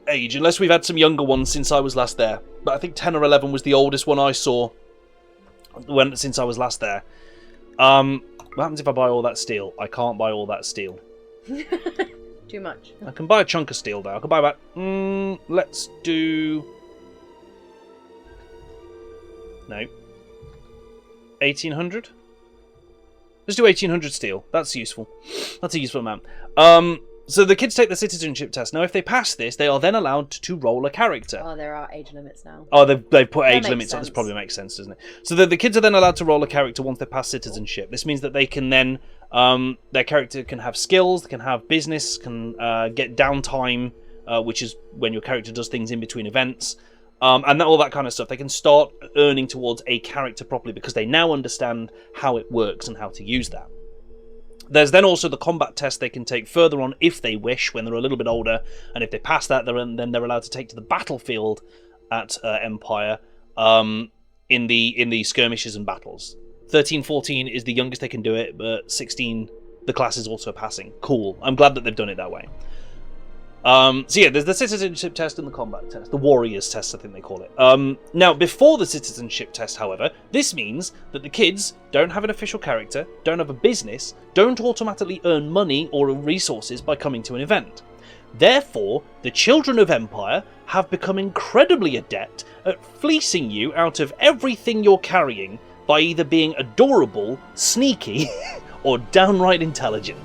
age, unless we've had some younger ones since I was last there. But I think 10 or 11 was the oldest one I saw since I was last there. What happens if I buy all that steel? I can't buy all that steel. Too much. I can buy a chunk of steel though. I can buy about... let's do... No. 1,800? Let's do 1,800 steel. That's useful. That's a useful amount. So the kids take the citizenship test. Now, if they pass this, they are then allowed to roll a character. Oh, there are age limits now. Oh, they've put age limits on. This probably makes sense, doesn't it? So the kids are then allowed to roll a character once they pass citizenship. This means that they can then... their character can have skills, can have business, can get downtime, which is when your character does things in between events. And all that kind of stuff. They can start earning towards a character properly because they now understand how it works and how to use that. There's then also the combat test they can take further on if they wish when they're a little bit older, and if they pass that, then they're allowed to take to the battlefield at Empire in the skirmishes and battles. 13, 14 is the youngest they can do it, but 16, the class is also passing. Cool. I'm glad that they've done it that way. So yeah, there's the citizenship test and the combat test. The warriors test, I think they call it. Now, before the citizenship test, however, this means that the kids don't have an official character, don't have a business, don't automatically earn money or resources by coming to an event. Therefore, the children of Empire have become incredibly adept at fleecing you out of everything you're carrying by either being adorable, sneaky, or downright intelligent.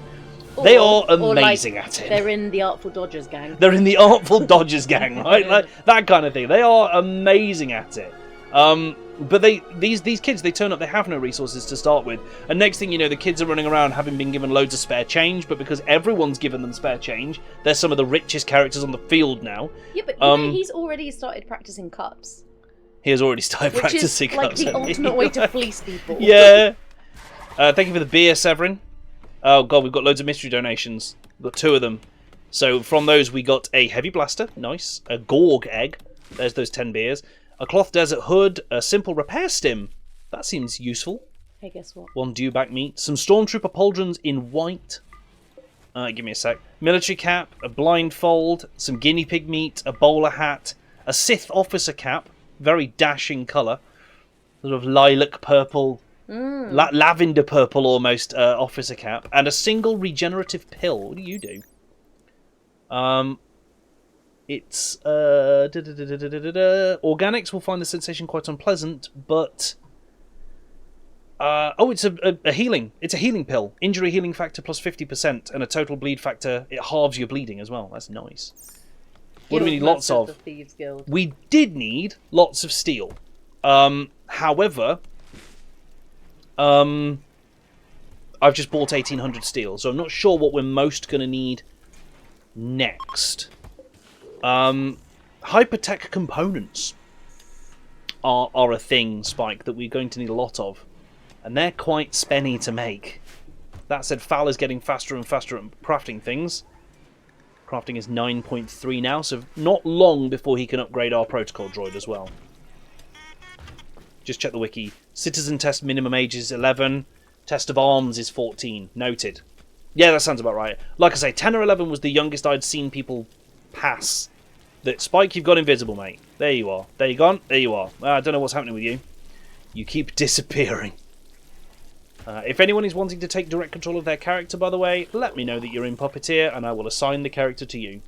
They are amazing at it. They're in the Artful Dodgers gang. They're in the Artful Dodgers gang, right? Like, that kind of thing. They are amazing at it. But these kids, they turn up, they have no resources to start with. And next thing you know, the kids are running around having been given loads of spare change, but because everyone's given them spare change, they're some of the richest characters on the field now. Yeah, but you know, he's already started practicing cups. He has already started practicing cups. Which is like the ultimate way to fleece people. Yeah. Thank you for the beer, Severin. Oh god, we've got loads of mystery donations. We've got 2 of them. So from those we got a heavy blaster, nice. A Gorg egg, there's those 10 beers. A cloth desert hood, a simple repair stim. That seems useful. Hey, guess what? 1 dewback meat. Some stormtrooper pauldrons in white. Give me a sec. Military cap, a blindfold, some guinea pig meat, a bowler hat, a Sith officer cap, very dashing colour. Sort of lilac purple. Lavender purple almost officer cap, and a single regenerative pill. What do you do? It's organics will find the sensation quite unpleasant, but it's a healing. It's a healing pill. Injury healing factor plus 50%, and a total bleed factor. It halves your bleeding as well. That's nice. What do we need lots of? The Thieves Guild. We did need lots of steel. However, I've just bought 1800 steel, so I'm not sure what we're most going to need next. Hypertech components are a thing, Spike, that we're going to need a lot of. And they're quite spenny to make. That said, Fal is getting faster and faster at crafting things. Crafting is 9.3 now, so not long before he can upgrade our protocol droid as well. Just check the wiki. Citizen test minimum age is 11. Test of arms is 14. Noted. Yeah, that sounds about right. Like I say, 10 or 11 was the youngest I'd seen people pass. That Spike, you've gone invisible, mate. There you are. There you gone. There you are. I don't know what's happening with you. You keep disappearing. If anyone is wanting to take direct control of their character, by the way, let me know that you're in Puppeteer, and I will assign the character to you.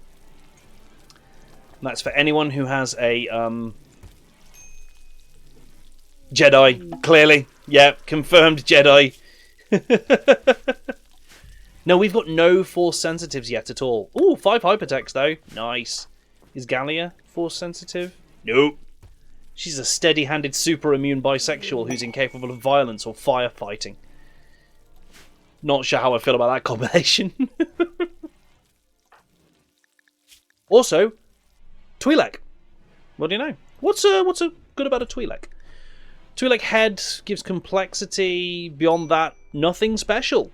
And that's for anyone who has a Jedi, clearly. Yeah, confirmed Jedi. No, we've got no Force sensitives yet at all. Ooh, 5 hypertechs, though. Nice. Is Gallia Force sensitive? Nope. She's a steady-handed, super-immune bisexual who's incapable of violence or firefighting. Not sure how I feel about that combination. Also, Twi'lek. What do you know? What's good about a Twi'lek? Twi'lek head gives complexity. Beyond that, nothing special.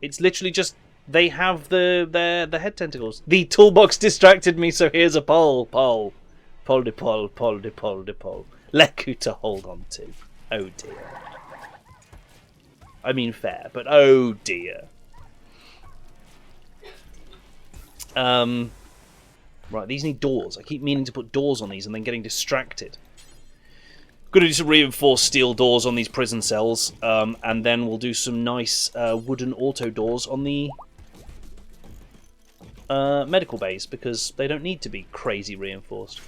It's literally just they have the head tentacles. The toolbox distracted me, so here's a pole. Pole de pole, pole de pole de pole. Leku to hold on to. Oh dear. I mean fair, but oh dear. Right, these need doors. I keep meaning to put doors on these and then getting distracted. Going to do some reinforced steel doors on these prison cells, and then we'll do some nice wooden auto doors on the medical bays, because they don't need to be crazy reinforced.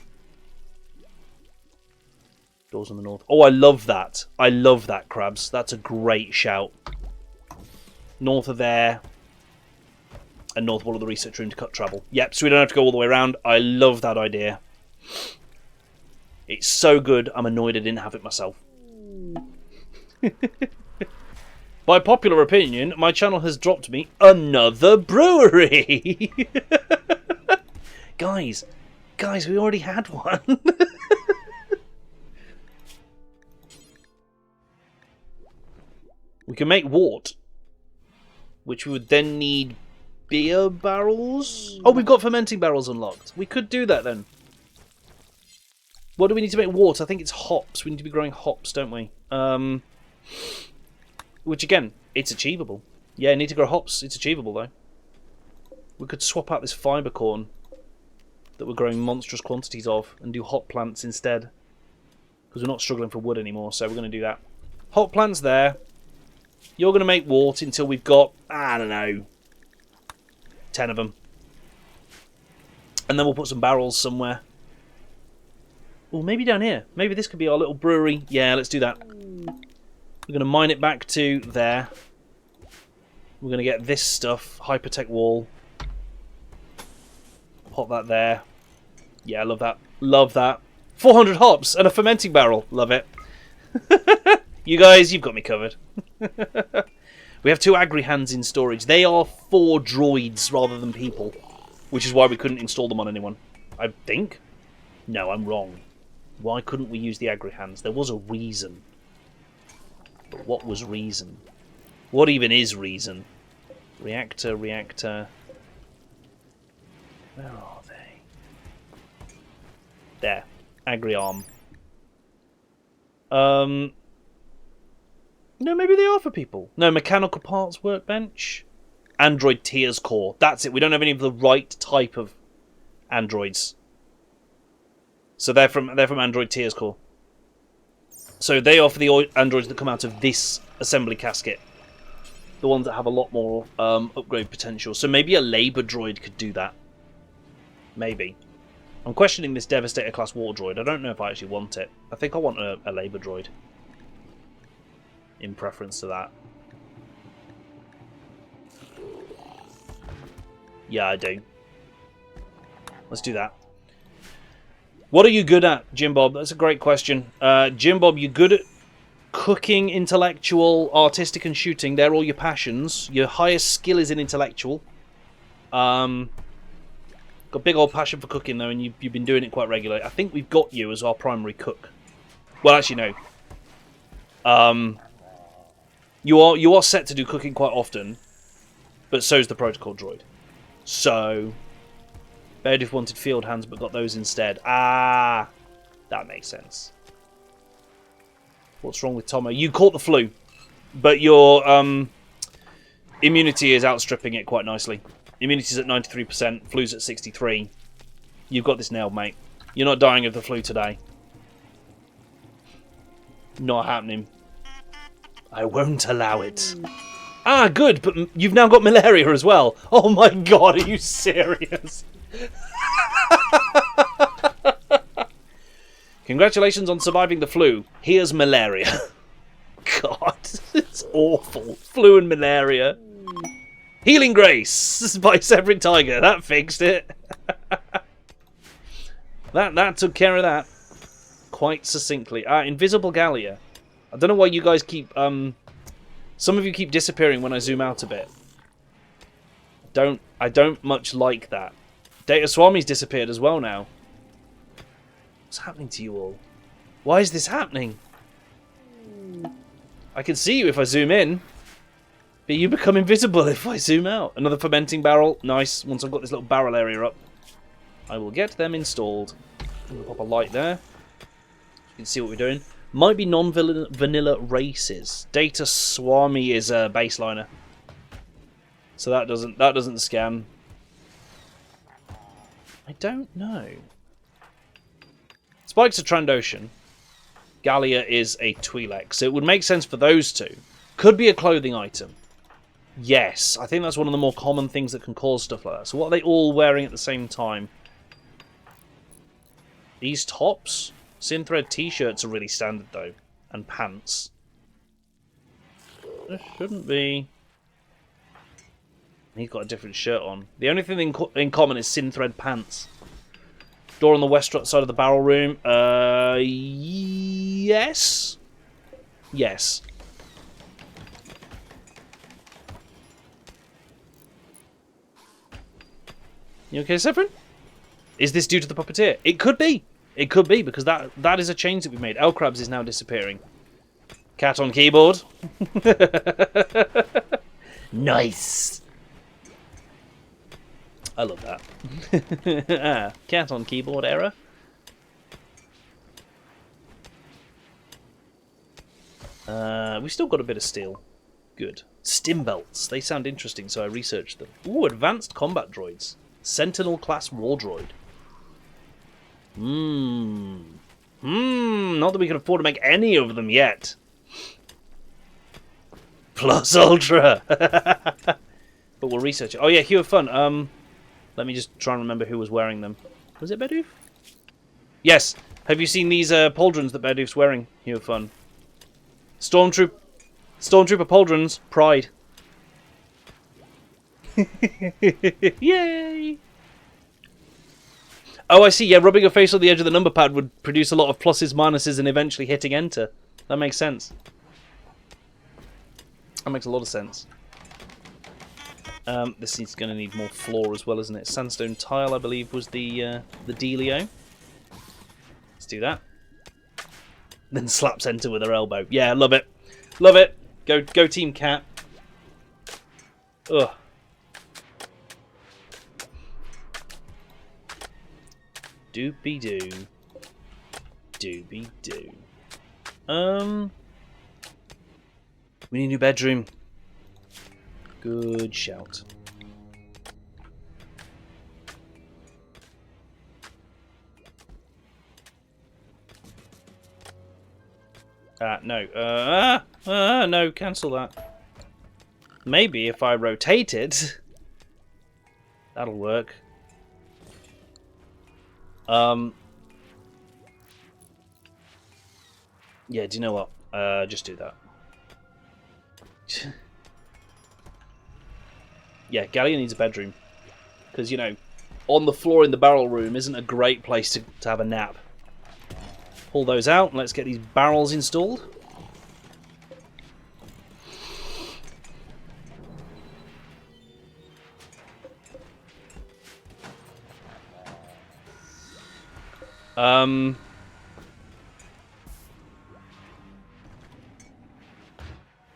Doors on the north. Oh, I love that. I love that, Crabs. That's a great shout. North of there, and north wall of the research room to cut travel. Yep, so we don't have to go all the way around. I love that idea. It's so good, I'm annoyed I didn't have it myself. By popular opinion, my channel has dropped me another brewery! Guys, we already had one. We can make wort, which we would then need beer barrels. Oh, we've got fermenting barrels unlocked. We could do that then. What do we need to make wort? I think it's hops. We need to be growing hops, don't we? Which, again, it's achievable. Yeah, need to grow hops. It's achievable, though. We could swap out this fibre corn that we're growing monstrous quantities of and do hop plants instead. Because we're not struggling for wood anymore, so we're going to do that. Hop plants there. You're going to make wort until we've got, I don't know, 10 of them. And then we'll put some barrels somewhere. Oh, maybe down here. Maybe this could be our little brewery. Yeah, let's do that. We're going to mine it back to there. We're going to get this stuff. Hypertech wall. Pop that there. Yeah, I love that. Love that. 400 hops and a fermenting barrel. Love it. You guys, you've got me covered. We have 2 agri-hands in storage. They are for droids rather than people. Which is why we couldn't install them on anyone. I think. No, I'm wrong. Why couldn't we use the agri-hands? There was a reason. But what was reason? What even is reason? Reactor. Where are they? There. Agri-arm. No, maybe they are for people. No, mechanical parts workbench. Android tiers core. That's it. We don't have any of the right type of androids. So they're from Android Tiers Core. So they are for the androids that come out of this assembly casket. The ones that have a lot more upgrade potential. So maybe a labour droid could do that. Maybe. I'm questioning this Devastator class war droid. I don't know if I actually want it. I think I want a labour droid. In preference to that. Yeah, I do. Let's do that. What are you good at, Jim Bob? That's a great question. Jim Bob, you're good at cooking, intellectual, artistic, and shooting. They're all your passions. Your highest skill is in intellectual. Got big old passion for cooking though, and you've been doing it quite regularly. I think we've got you as our primary cook. Well, actually no. You are set to do cooking quite often, but so's the protocol droid. So, Meredith wanted field hands, but got those instead. Ah, that makes sense. What's wrong with Tomo? You caught the flu, but your immunity is outstripping it quite nicely. Immunity's at 93%, flu's at 63%. You've got this nailed, mate. You're not dying of the flu today. Not happening. I won't allow it. Ah, good, but you've now got malaria as well. Oh my god, are you serious? Congratulations on surviving the flu. Here's malaria. God, it's awful. Flu and malaria. Healing Grace by Severin Tiger. That fixed it. that took care of that quite succinctly. Invisible Gallia. I don't know why you guys keep some of you keep disappearing when I zoom out a bit. I don't much like that. Data Swami's disappeared as well now. What's happening to you all? Why is this happening? I can see you if I zoom in. But you become invisible if I zoom out. Another fermenting barrel. Nice. Once I've got this little barrel area up, I will get them installed. We'll pop a light there. You can see what we're doing. Might be non-vanilla races. Data Swami is a baseliner. So that doesn't scan. I don't know. Spike's a Trandoshan. Gallia is a Twi'lek. So it would make sense for those two. Could be a clothing item. Yes, I think that's one of the more common things that can cause stuff like that. So what are they all wearing at the same time? These tops? Synthread t-shirts are really standard though. And pants. There shouldn't be. He's got a different shirt on. The only thing in common is Synthread pants. Door on the west side of the barrel room. Yes? Yes. You okay, Severin? Is this due to the puppeteer? It could be. It could be, because that is a change that we've made. El Crabs is now disappearing. Cat on keyboard. Nice. I love that. Cat on keyboard error. We've still got a bit of steel. Good. Stim belts. They sound interesting, so I researched them. Ooh, advanced combat droids. Sentinel class war droid. Not that we can afford to make any of them yet. Plus Ultra. But we'll research it. Oh yeah, Hue of Fun. Let me just try and remember who was wearing them. Was it Bedoof? Yes. Have you seen these pauldrons that Bedoof's wearing? Hue of Fun. Stormtrooper pauldrons. Pride. Yay! Oh, I see. Yeah, rubbing your face on the edge of the number pad would produce a lot of pluses, minuses, and eventually hitting enter. That makes sense. That makes a lot of sense. This is going to need more floor as well, isn't it? Sandstone tile, I believe, was the dealio. Let's do that. Then slaps enter with her elbow. Yeah, love it. Love it. Go Team Cat. Ugh. Doopy-doo. Doopy-doo. We need a new bedroom. Good shout. No. No, cancel that. Maybe if I rotate it, that'll work. Yeah, do you know what? Just do that. Yeah, Gallia needs a bedroom. Because, you know, on the floor in the barrel room isn't a great place to have a nap. Pull those out and let's get these barrels installed.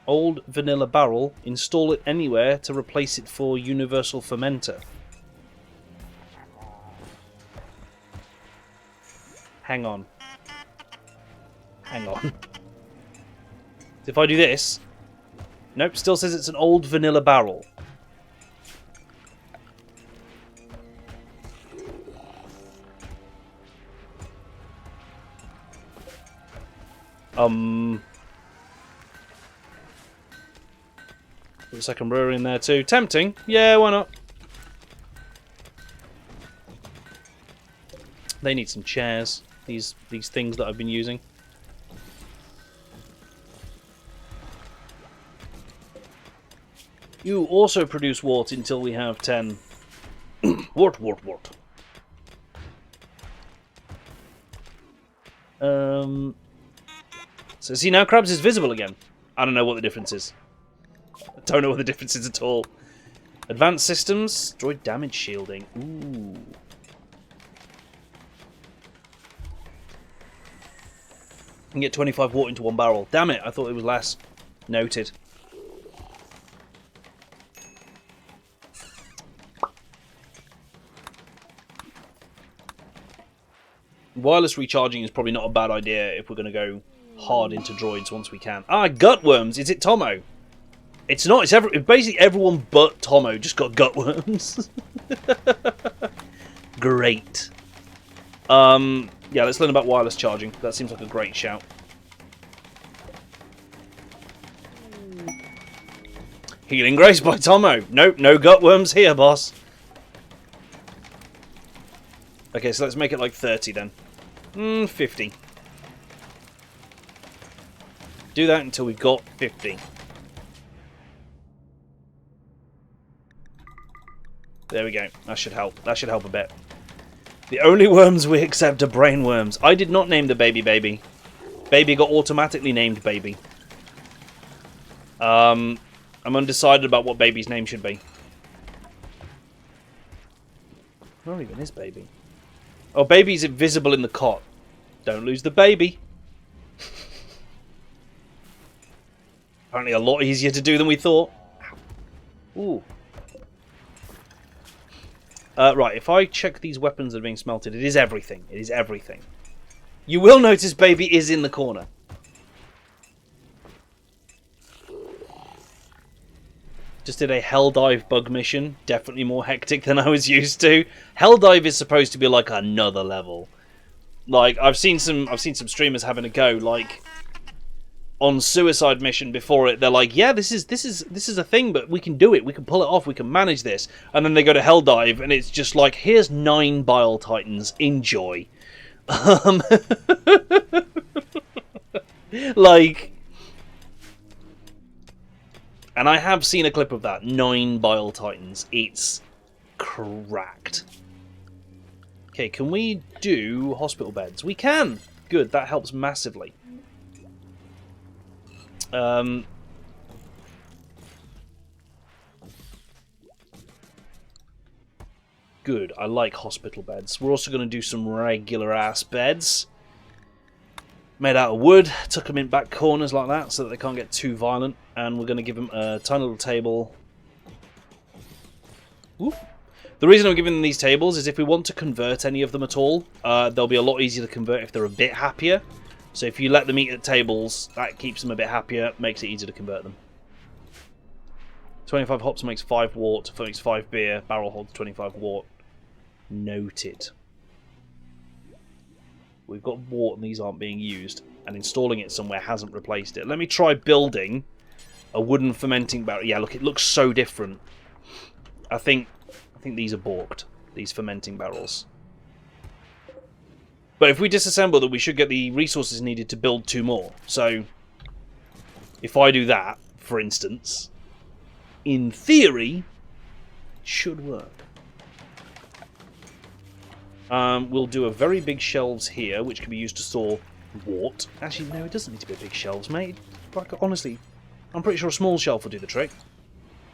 Old vanilla barrel, install it anywhere to replace it for universal fermenter. Hang on. Hang on. If I do this... Nope, still says it's an old vanilla barrel. Put a second brewery in there too. Tempting. Yeah, why not? They need some chairs. These things that I've been using. You also produce wart until we have 10. Wart. So see, now Krabs is visible again. I don't know what the difference is. I don't know what the difference is at all. Advanced systems, droid damage shielding. Ooh. Can get 25 wart into one barrel. Damn it, I thought it was less. Noted. Wireless recharging is probably not a bad idea if we're going to go hard into droids once we can. Ah, gutworms. Is it Tomo? It's not. It's basically everyone but Tomo just got gutworms. Great. Yeah, let's learn about wireless charging. That seems like a great shout. Healing Grace by Tomo. Nope, no gutworms here, boss. Okay, so let's make it like 30 then. 50. Do that until we've got 50. There we go. That should help. That should help a bit. The only worms we accept are brain worms. I did not name the baby. Baby got automatically named baby. I'm undecided about what baby's name should be. Where even is baby? Oh, baby's invisible in the cot. Don't lose the baby. Apparently a lot easier to do than we thought. Ooh. Right, if I check these weapons that are being smelted, it is everything. It is everything. You will notice baby is in the corner. Just did a Helldive bug mission. Definitely more hectic than I was used to. Helldive is supposed to be like another level. Like I've seen some streamers having a go. Like on Suicide Mission before it, they're like, yeah, this is a thing, but we can do it. We can pull it off. We can manage this. And then they go to Helldive, and it's just like, here's 9 Bile Titans. Enjoy. Like. And I have seen a clip of that. 9 Bile Titans. It's cracked. Okay, can we do hospital beds? We can! Good, that helps massively. Good, I like hospital beds. We're also going to do some regular ass beds. Made out of wood, tuck them in back corners like that so that they can't get too violent. And we're going to give them a tiny little table. Whoop. The reason I'm giving them these tables is if we want to convert any of them at all, they'll be a lot easier to convert if they're a bit happier. So if you let them eat at tables, that keeps them a bit happier, makes it easier to convert them. 25 hops makes 5 wart, makes 5 beer, barrel holds 25 wart. Noted. We've got wart and these aren't being used, and installing it somewhere hasn't replaced it. Let me try building a wooden fermenting barrel. Yeah, look, it looks so different. I think these are balked, these fermenting barrels. But if we disassemble them, we should get the resources needed to build 2 more. So, if I do that, for instance, in theory, it should work. We'll do a very big shelves here, which can be used to store wart. Actually, no, it doesn't need to be big shelves, mate. Like, honestly, I'm pretty sure a small shelf will do the trick.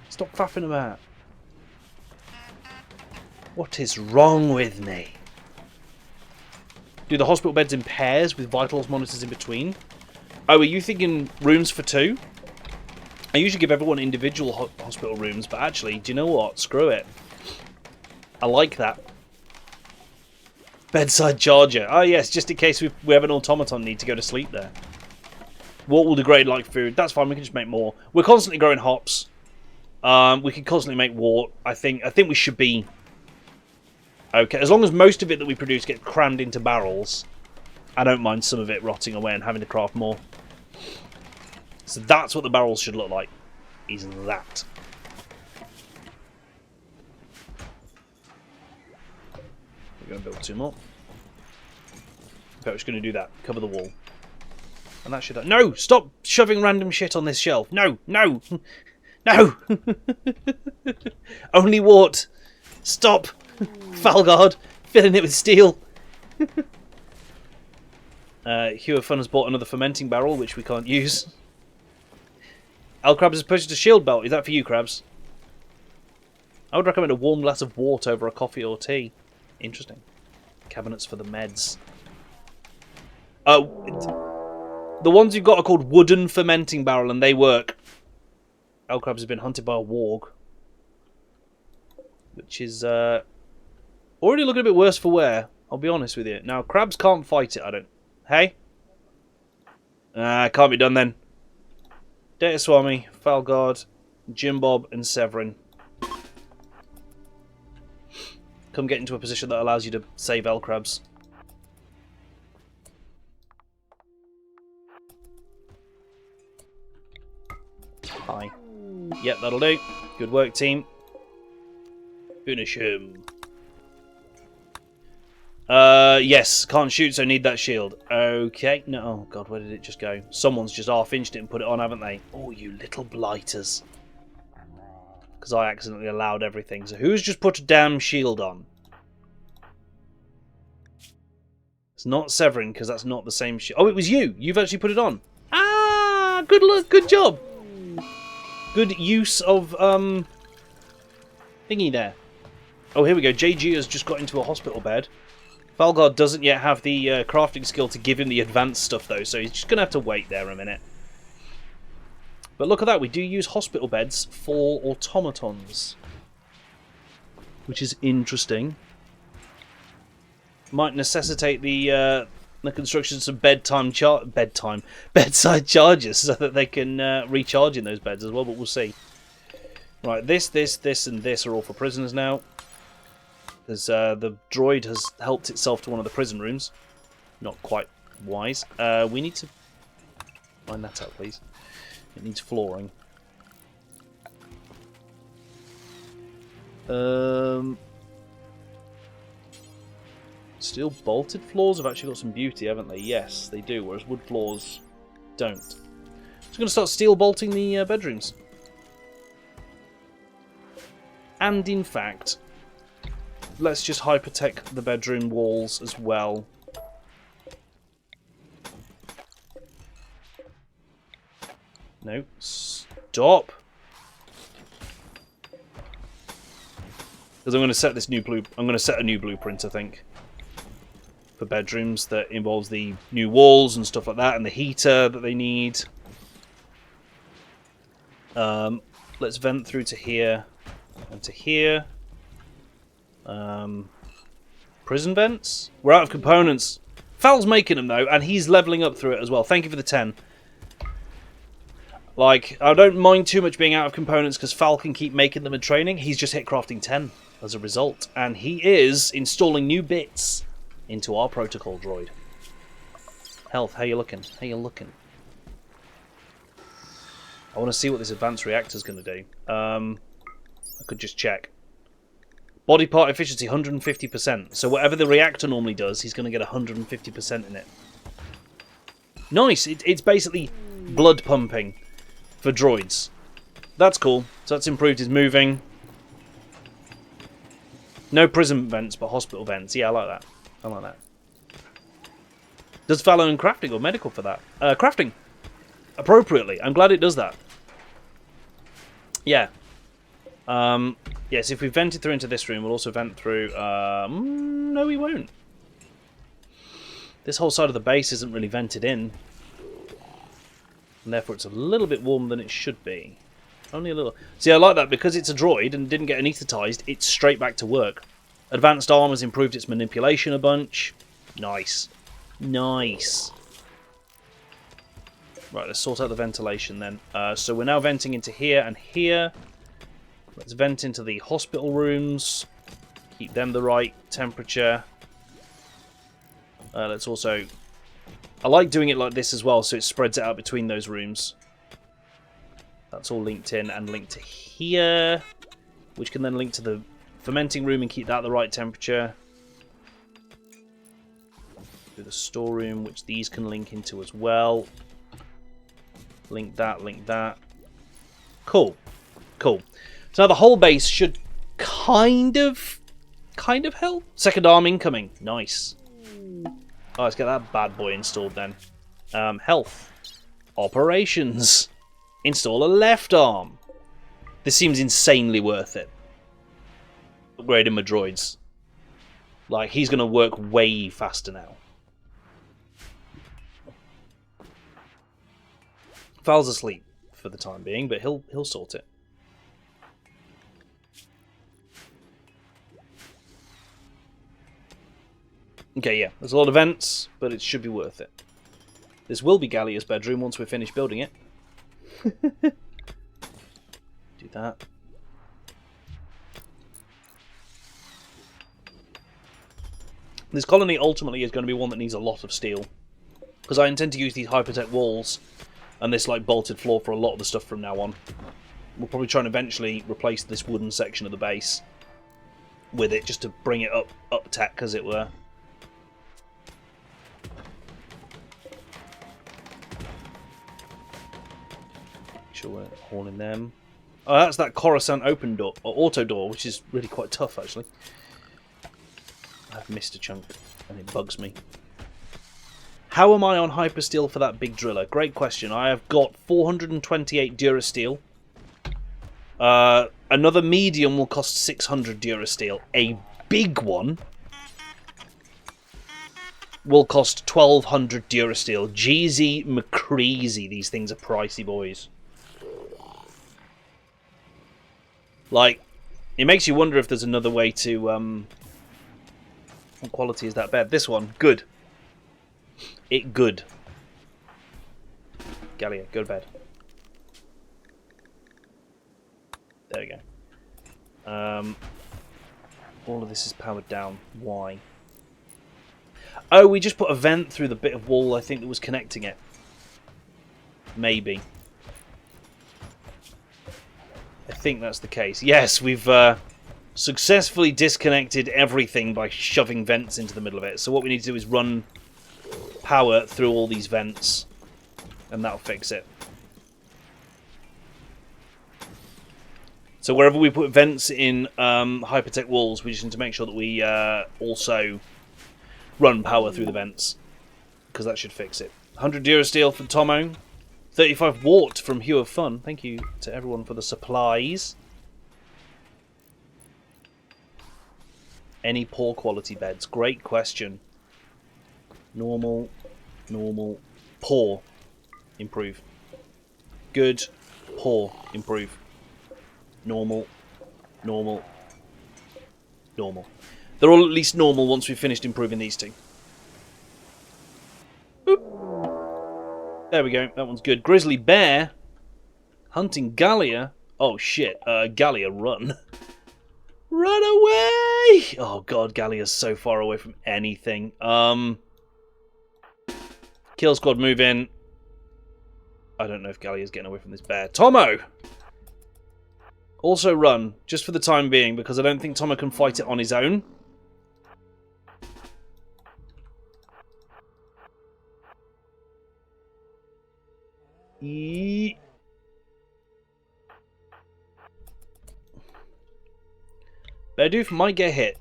Stop faffing about. What is wrong with me? Do the hospital beds in pairs with vitals monitors in between? Oh, are you thinking rooms for 2? I usually give everyone individual hospital rooms, but actually, do you know what? Screw it. I like that. Bedside charger. Oh yes, just in case we have an automaton need to go to sleep there. What will degrade like food? That's fine, we can just make more. We're constantly growing hops. We can constantly make wart. I think we should be okay. As long as most of it that we produce gets crammed into barrels, I don't mind some of it rotting away and having to craft more. So that's what the barrels should look like. Is that. We're going to build 2 more. Okay, we're just going to do that. Cover the wall. And that should... No! Stop shoving random shit on this shelf. No! No! No! Only wart. Stop! Falgard. Filling it with steel. Hugh of Fun has bought another fermenting barrel, which we can't use. L Krabs has purchased a shield belt. Is that for you, Krabs? I would recommend a warm glass of wart over a coffee or tea. Interesting. Cabinets for the meds. The ones you've got are called wooden fermenting barrel, and they work. L Krabs has been hunted by a warg, which is already looking a bit worse for wear. I'll be honest with you. Now, Krabs can't fight it, I don't. Hey? Can't be done then. Data Swami, Falgard, Jim Bob, and Severin. Come get into a position that allows you to save L Krabs. Hi. Yep, that'll do. Good work, team. Finish him. Yes, can't shoot, so need that shield. Okay. No, oh god, where did it just go? Someone's just half-inched it and put it on, haven't they? Oh, you little blighters. Because I accidentally allowed everything. So who's just put a damn shield on? It's not Severin, because that's not the same shield. Oh, it was you. You've actually put it on. Ah, good luck. Good job. Good use of, thingy there. Oh, here we go. JG has just got into a hospital bed. Falgard doesn't yet have the crafting skill to give him the advanced stuff, though, so he's just going to have to wait there a minute. But look at that. We do use hospital beds for automatons, which is interesting. Might necessitate the construction of some bedside chargers so that they can recharge in those beds as well, but we'll see. Right, this, and this are all for prisoners now. Because the droid has helped itself to one of the prison rooms. Not quite wise. We need to line that up, please. It needs flooring. Steel bolted floors have actually got some beauty, haven't they? Yes, they do, whereas wood floors don't. So I'm going to start steel bolting the bedrooms. And in fact, let's just hypertech the bedroom walls as well. No, stop. Because I'm going to set this new I'm going to set a new blueprint, I think, for bedrooms that involves the new walls and stuff like that, and the heater that they need. Let's vent through to here and to here. Prison vents? We're out of components. Fal's making them though, and he's leveling up through it as well. Thank you for the 10. Like, I don't mind too much being out of components because Fal can keep making them and training. He's just hit crafting 10 as a result, and he is installing new bits into our protocol droid. Health, how you looking? How you looking? I want to see what this advanced reactor's going to do. I could just check. Body part efficiency, 150%. So whatever the reactor normally does, he's going to get 150% in it. Nice. It's basically blood pumping for droids. That's cool. So that's improved his moving. No prison vents, but hospital vents. Yeah, I like that. I like that. Does fallow and crafting or medical for that? Crafting. Appropriately. I'm glad it does that. Yeah. Yes, if we vented through into this room, we'll also vent through... no, we won't. This whole side of the base isn't really vented in. And therefore it's a little bit warmer than it should be. Only a little. See, I like that. Because it's a droid and didn't get anaesthetized, it's straight back to work. Advanced armor's improved its manipulation a bunch. Nice. Nice. Right, let's sort out the ventilation then. So we're now venting into here and here. Let's vent into the hospital rooms. Keep them the right temperature. Let's also... I like doing it like this as well, so it spreads it out between those rooms. That's all linked in and linked to here, which can then link to the fermenting room and keep that at the right temperature. Do the storeroom, which these can link into as well. Link that, link that. Cool. Cool. So now the whole base should kind of help. Second arm incoming. Nice. Oh, let's get that bad boy installed then. Health. Operations. Install a left arm. This seems insanely worth it. Upgrading my droids. Like, he's going to work way faster now. Val's asleep for the time being, but he'll sort it. Okay, yeah, there's a lot of vents, but it should be worth it. This will be Gallia's bedroom once we're finished building it. Do that. This colony ultimately is going to be one that needs a lot of steel, because I intend to use these hypertech walls and this like bolted floor for a lot of the stuff from now on. We'll probably try and eventually replace this wooden section of the base with it, just to bring it up tech, as it were. Sure we're hauling them. Oh, that's that Coruscant open door, or auto door, which is really quite tough actually. I've missed a chunk and it bugs me. How am I on hypersteel for that big driller? Great question. I have got 428 Durasteel. Another medium will cost 600 Durasteel. A big one will cost 1200 Durasteel. Jeezy McCreasy. These things are pricey, boys. Like, it makes you wonder if there's another way to... what quality is that bed? This one. Good. It good. Gallia, go to bed. There we go. All of this is powered down. Why? Oh, we just put a vent through the bit of wall, I think, that was connecting it. Maybe. I think that's the case. Yes, we've successfully disconnected everything by shoving vents into the middle of it. So what we need to do is run power through all these vents, and that'll fix it. So wherever we put vents in hypertech walls, we just need to make sure that we also run power through the vents, because that should fix it. 100 Durasteel for Tomo. 35 Wart from Hue of Fun. Thank you to everyone for the supplies. Any poor quality beds? Great question. Normal, normal, poor, improve. Good, poor, improve. Normal, normal, normal. They're all at least normal once we've finished improving these two. Boop. There we go, that one's good. Grizzly Bear. Hunting Gallia. Oh shit, Gallia, run. Run away! Oh god, Gallia's so far away from anything. Kill squad, move in. I don't know if Gallia's getting away from this bear. Tomo! Also run, just for the time being, because I don't think Tomo can fight it on his own. Berdoof might get hit.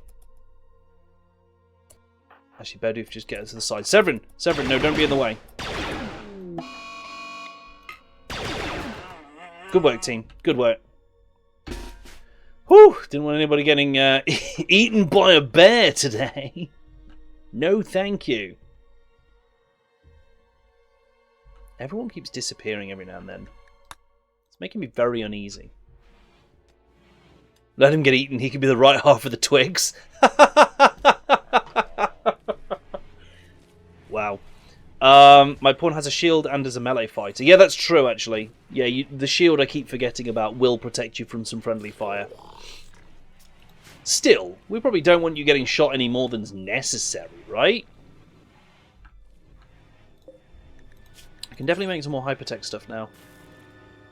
Actually, Berdoof, just get us to the side. Severin! Severin, no, don't be in the way. Good work, team. Good work. Whew! Didn't want anybody getting eaten by a bear today. No, thank you. Everyone keeps disappearing every now and then. It's making me very uneasy. Let him get eaten. He could be the right half of the twigs. Wow. My pawn has a shield and is a melee fighter. Yeah, that's true, actually. Yeah, the shield I keep forgetting about will protect you from some friendly fire. Still, we probably don't want you getting shot any more than's necessary, right? I can definitely make some more hypertech stuff now.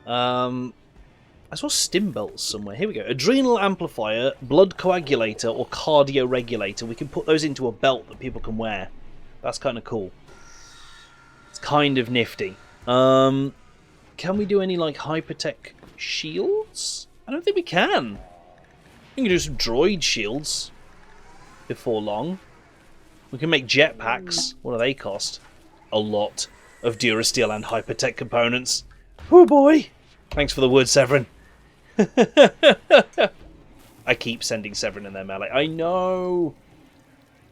I saw stim belts somewhere. Here we go. Adrenal amplifier, blood coagulator, or cardio regulator. We can put those into a belt that people can wear. That's kind of cool. It's kind of nifty. Can we do any like hypertech shields? I don't think we can. We can do some droid shields before long. We can make jetpacks. What do they cost? A lot of Durasteel and hypertech components. Oh boy! Thanks for the word, Severin. I keep sending Severin in their melee. I know!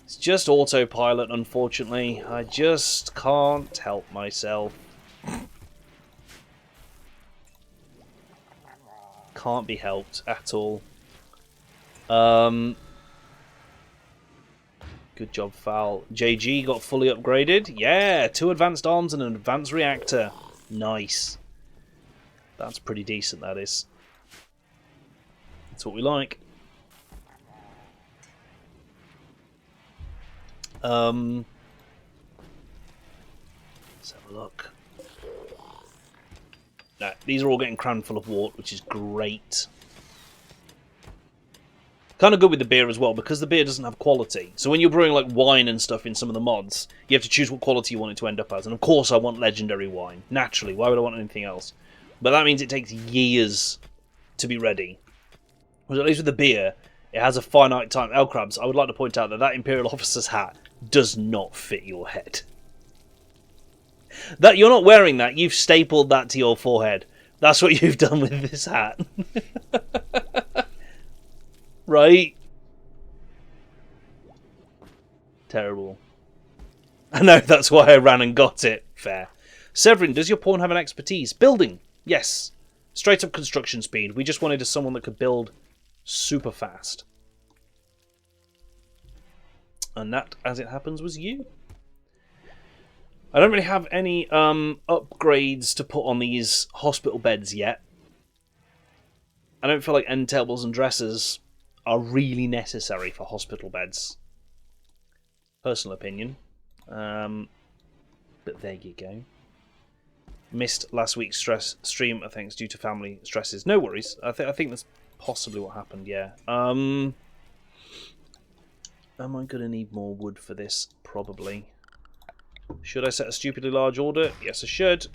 It's just autopilot, unfortunately. I just can't help myself. Can't be helped at all. Good job, Foul. JG got fully upgraded. Yeah, 2 advanced arms and an advanced reactor. Nice. That's pretty decent, that is. That's what we like. Let's have a look. No, these are all getting crammed full of wart, which is great. Kind of good with the beer as well, because the beer doesn't have quality. So when you're brewing like wine and stuff in some of the mods, you have to choose what quality you want it to end up as. And of course I want legendary wine. Naturally, why would I want anything else? But that means it takes years to be ready. Whereas at least with the beer, it has a finite time. Elkrabs, I would like to point out that that Imperial Officer's hat does not fit your head. That you're not wearing that, you've stapled that to your forehead. That's what you've done with this hat. Right? Terrible. I know, that's why I ran and got it. Fair. Severin, does your pawn have an expertise? Building. Yes. Straight up construction speed. We just wanted someone that could build super fast. And that, as it happens, was you. I don't really have any upgrades to put on these hospital beds yet. I don't feel like end tables and dressers are really necessary for hospital beds. Personal opinion. But there you go. Missed last week's stream, I think, due to family stresses. No worries. I think that's possibly what happened, yeah. Am I going to need more wood for this? Probably. Should I set a stupidly large order? Yes, I should.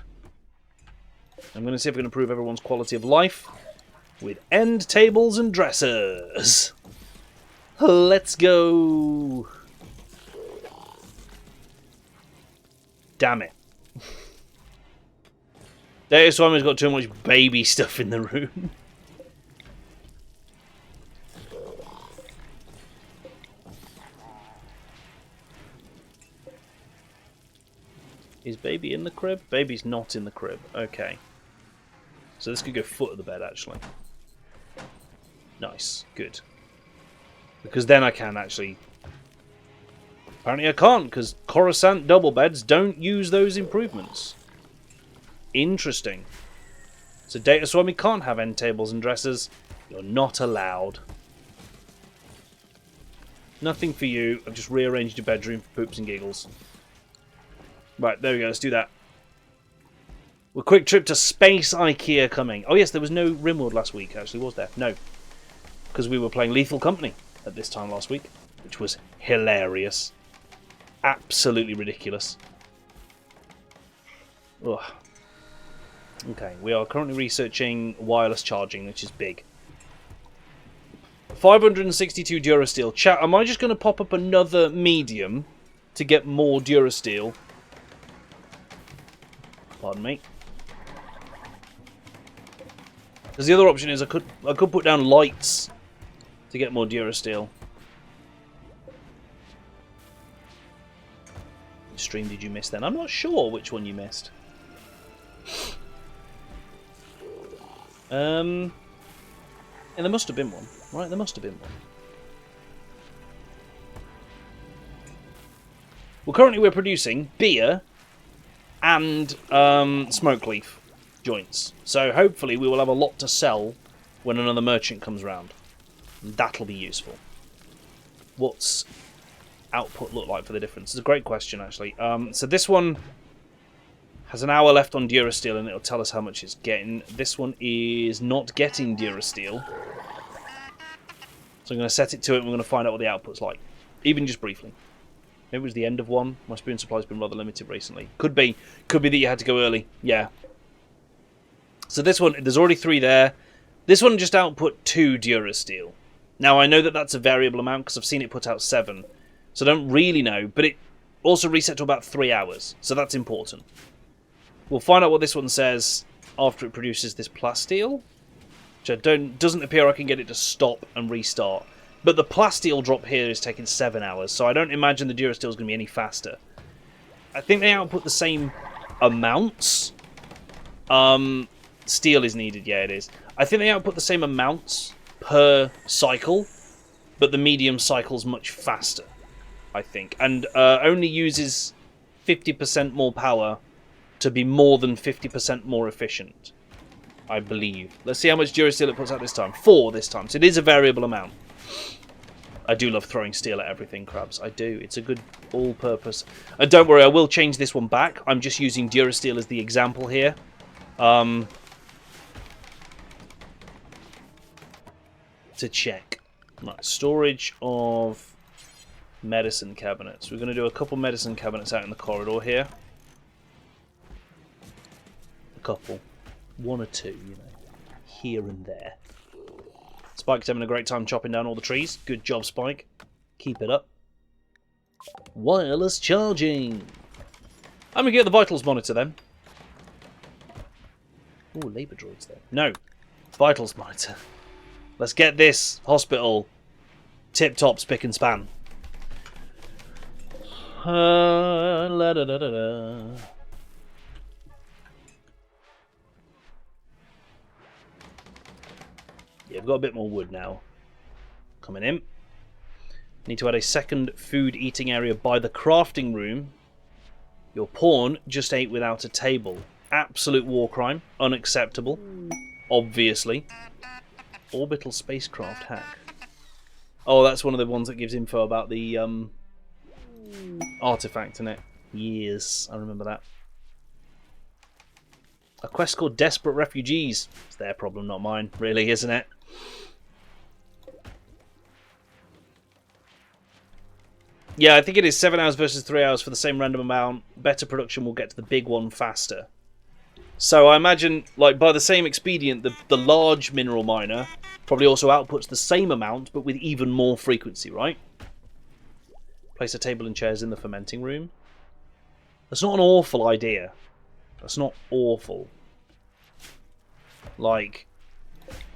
I'm going to see if I can improve everyone's quality of life with end tables and dressers. Let's go. Damn it. Data Swimmer's got too much baby stuff in the room. Is baby in the crib? Baby's not in the crib. Okay. So this could go foot of the bed, actually. Nice. Good. Because then I can actually... Apparently I can't, because Coruscant double beds don't use those improvements. Interesting. So Data Swami can't have end tables and dressers. You're not allowed. Nothing for you. I've just rearranged your bedroom for poops and giggles. Right, there we go. Let's do that. A quick trip to Space IKEA coming. Oh yes, there was no RimWorld last week, actually, was there? No. Because we were playing Lethal Company at this time last week, which was hilarious. Absolutely ridiculous. Ugh. Okay, we are currently researching wireless charging, which is big. 562 Durasteel. Chat, am I just going to pop up another medium to get more Durasteel? Pardon me. Because the other option is I could put down lights to get more Durasteel. Which stream did you miss then? I'm not sure which one you missed. And there must have been one, right? There must have been one. Well, currently we're producing beer and smoke leaf joints. So hopefully we will have a lot to sell when another merchant comes round. That'll be useful. What's output look like for the difference? It's a great question, actually. So this one has an hour left on Durasteel, and it'll tell us how much it's getting. This one is not getting Durasteel. So I'm going to set it to it, and we're going to find out what the output's like. Even just briefly. Maybe it was the end of one. My spoon supply's been rather limited recently. Could be. Could be that you had to go early. Yeah. So this one, there's already 3 there. This one just output 2 Durasteel. Now, I know that that's a variable amount, because I've seen it put out 7. So I don't really know, but it also reset to about 3 hours. So that's important. We'll find out what this one says after it produces this plasteel, which doesn't appear I can get it to stop and restart. But the plasteel drop here is taking 7 hours, so I don't imagine the Durasteel is going to be any faster. I think they output the same amounts. Steel is needed, yeah, it is. I think they output the same amounts per cycle, but the medium cycle's much faster, I think, and only uses 50% more power to be more than 50% more efficient, I believe. Let's see how much Durasteel it puts out this time. 4 this time, so it is a variable amount. I do love throwing steel at everything, Crabs. I do. It's a good all-purpose. And don't worry, I will change this one back. I'm just using Durasteel as the example here. To check. Right, storage of medicine cabinets. We're going to do a couple medicine cabinets out in the corridor here. A couple. 1 or 2, you know. Here and there. Spike's having a great time chopping down all the trees. Good job, Spike. Keep it up. Wireless charging. I'm going to get the vitals monitor then. Oh, labour droids there. No. Vitals monitor. Let's get this hospital tip-top spick and span. La da da da da. Yeah, we've got a bit more wood now coming in. Need to add a second food eating area by the crafting room. Your pawn just ate without a table. Absolute war crime. Unacceptable. Obviously. Orbital spacecraft hack. Oh, that's one of the ones that gives info about the artifact in it. Yes, I remember that. A quest called Desperate Refugees. It's their problem, not mine, really, isn't it? Yeah, I think it is 7 hours versus 3 hours for the same random amount. Better production will get to the big one faster. So I imagine, like, by the same expedient, the large mineral miner probably also outputs the same amount, but with even more frequency, right? Place a table and chairs in the fermenting room. That's not an awful idea. That's not awful. Like,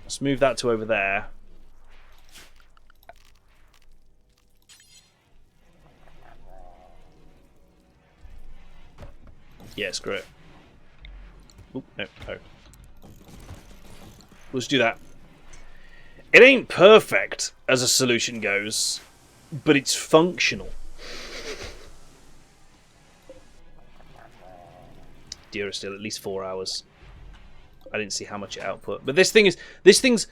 let's move that to over there. Yeah, screw it. Oop, no, no. Let's do that. It ain't perfect as a solution goes, but it's functional. Durasteel, at least 4 hours. I didn't see how much it output, but this thing's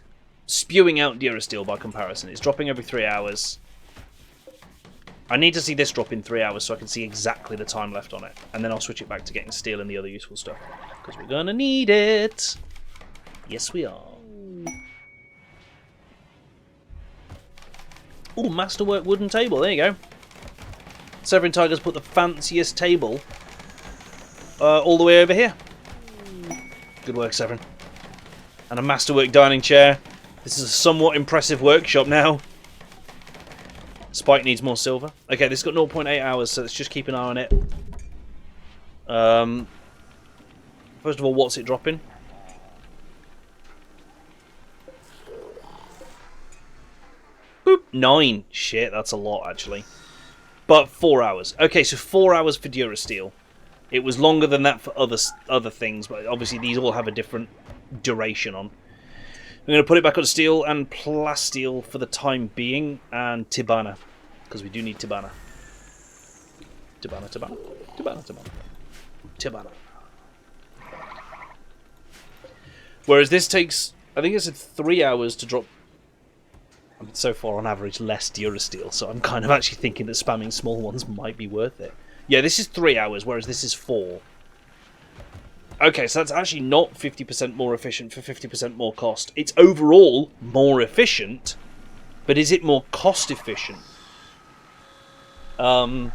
spewing out Durasteel by comparison. It's dropping every 3 hours. I need to see this drop in 3 hours so I can see exactly the time left on it. And then I'll switch it back to getting steel and the other useful stuff. Because we're going to need it. Yes, we are. Oh, Masterwork wooden table. There you go. Severin Tiger's put the fanciest table all the way over here. Good work, Severin. And a Masterwork dining chair. This is a somewhat impressive workshop now. Spike needs more silver. Okay, this has got 0.8 hours, so let's just keep an eye on it. First of all, what's it dropping? Boop, 9. Shit, that's a lot, actually. But 4 hours. Okay, so 4 hours for Durasteel. It was longer than that for other things, but obviously these all have a different duration on. I'm going to put it back on steel and plasteel for the time being, and Tibana, because we do need Tibana. Tibana. Whereas this takes, I think it's 3 hours to drop. I mean, so far on average less Durasteel, so I'm kind of actually thinking that spamming small ones might be worth it. Yeah, this is 3 hours, whereas this is 4. Okay, so that's actually not 50% more efficient for 50% more cost. It's overall more efficient, but is it more cost efficient? That's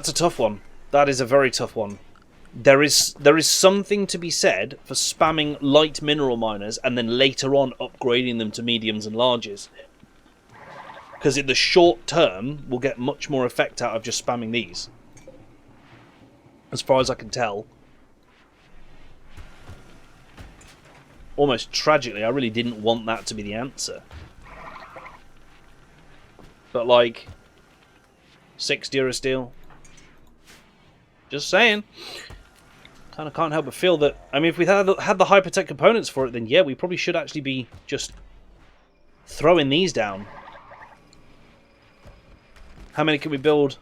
a tough one. That is a very tough one. There is something to be said for spamming light mineral miners and then later on upgrading them to mediums and larges. Because in the short term, we'll get much more effect out of just spamming these. As far as I can tell. Almost tragically, I really didn't want that to be the answer. But like, 6 Durasteel. Just saying. Kind of can't help but feel that, I mean, if we had the Hypertech components for it, then yeah, we probably should actually be just throwing these down. How many can we build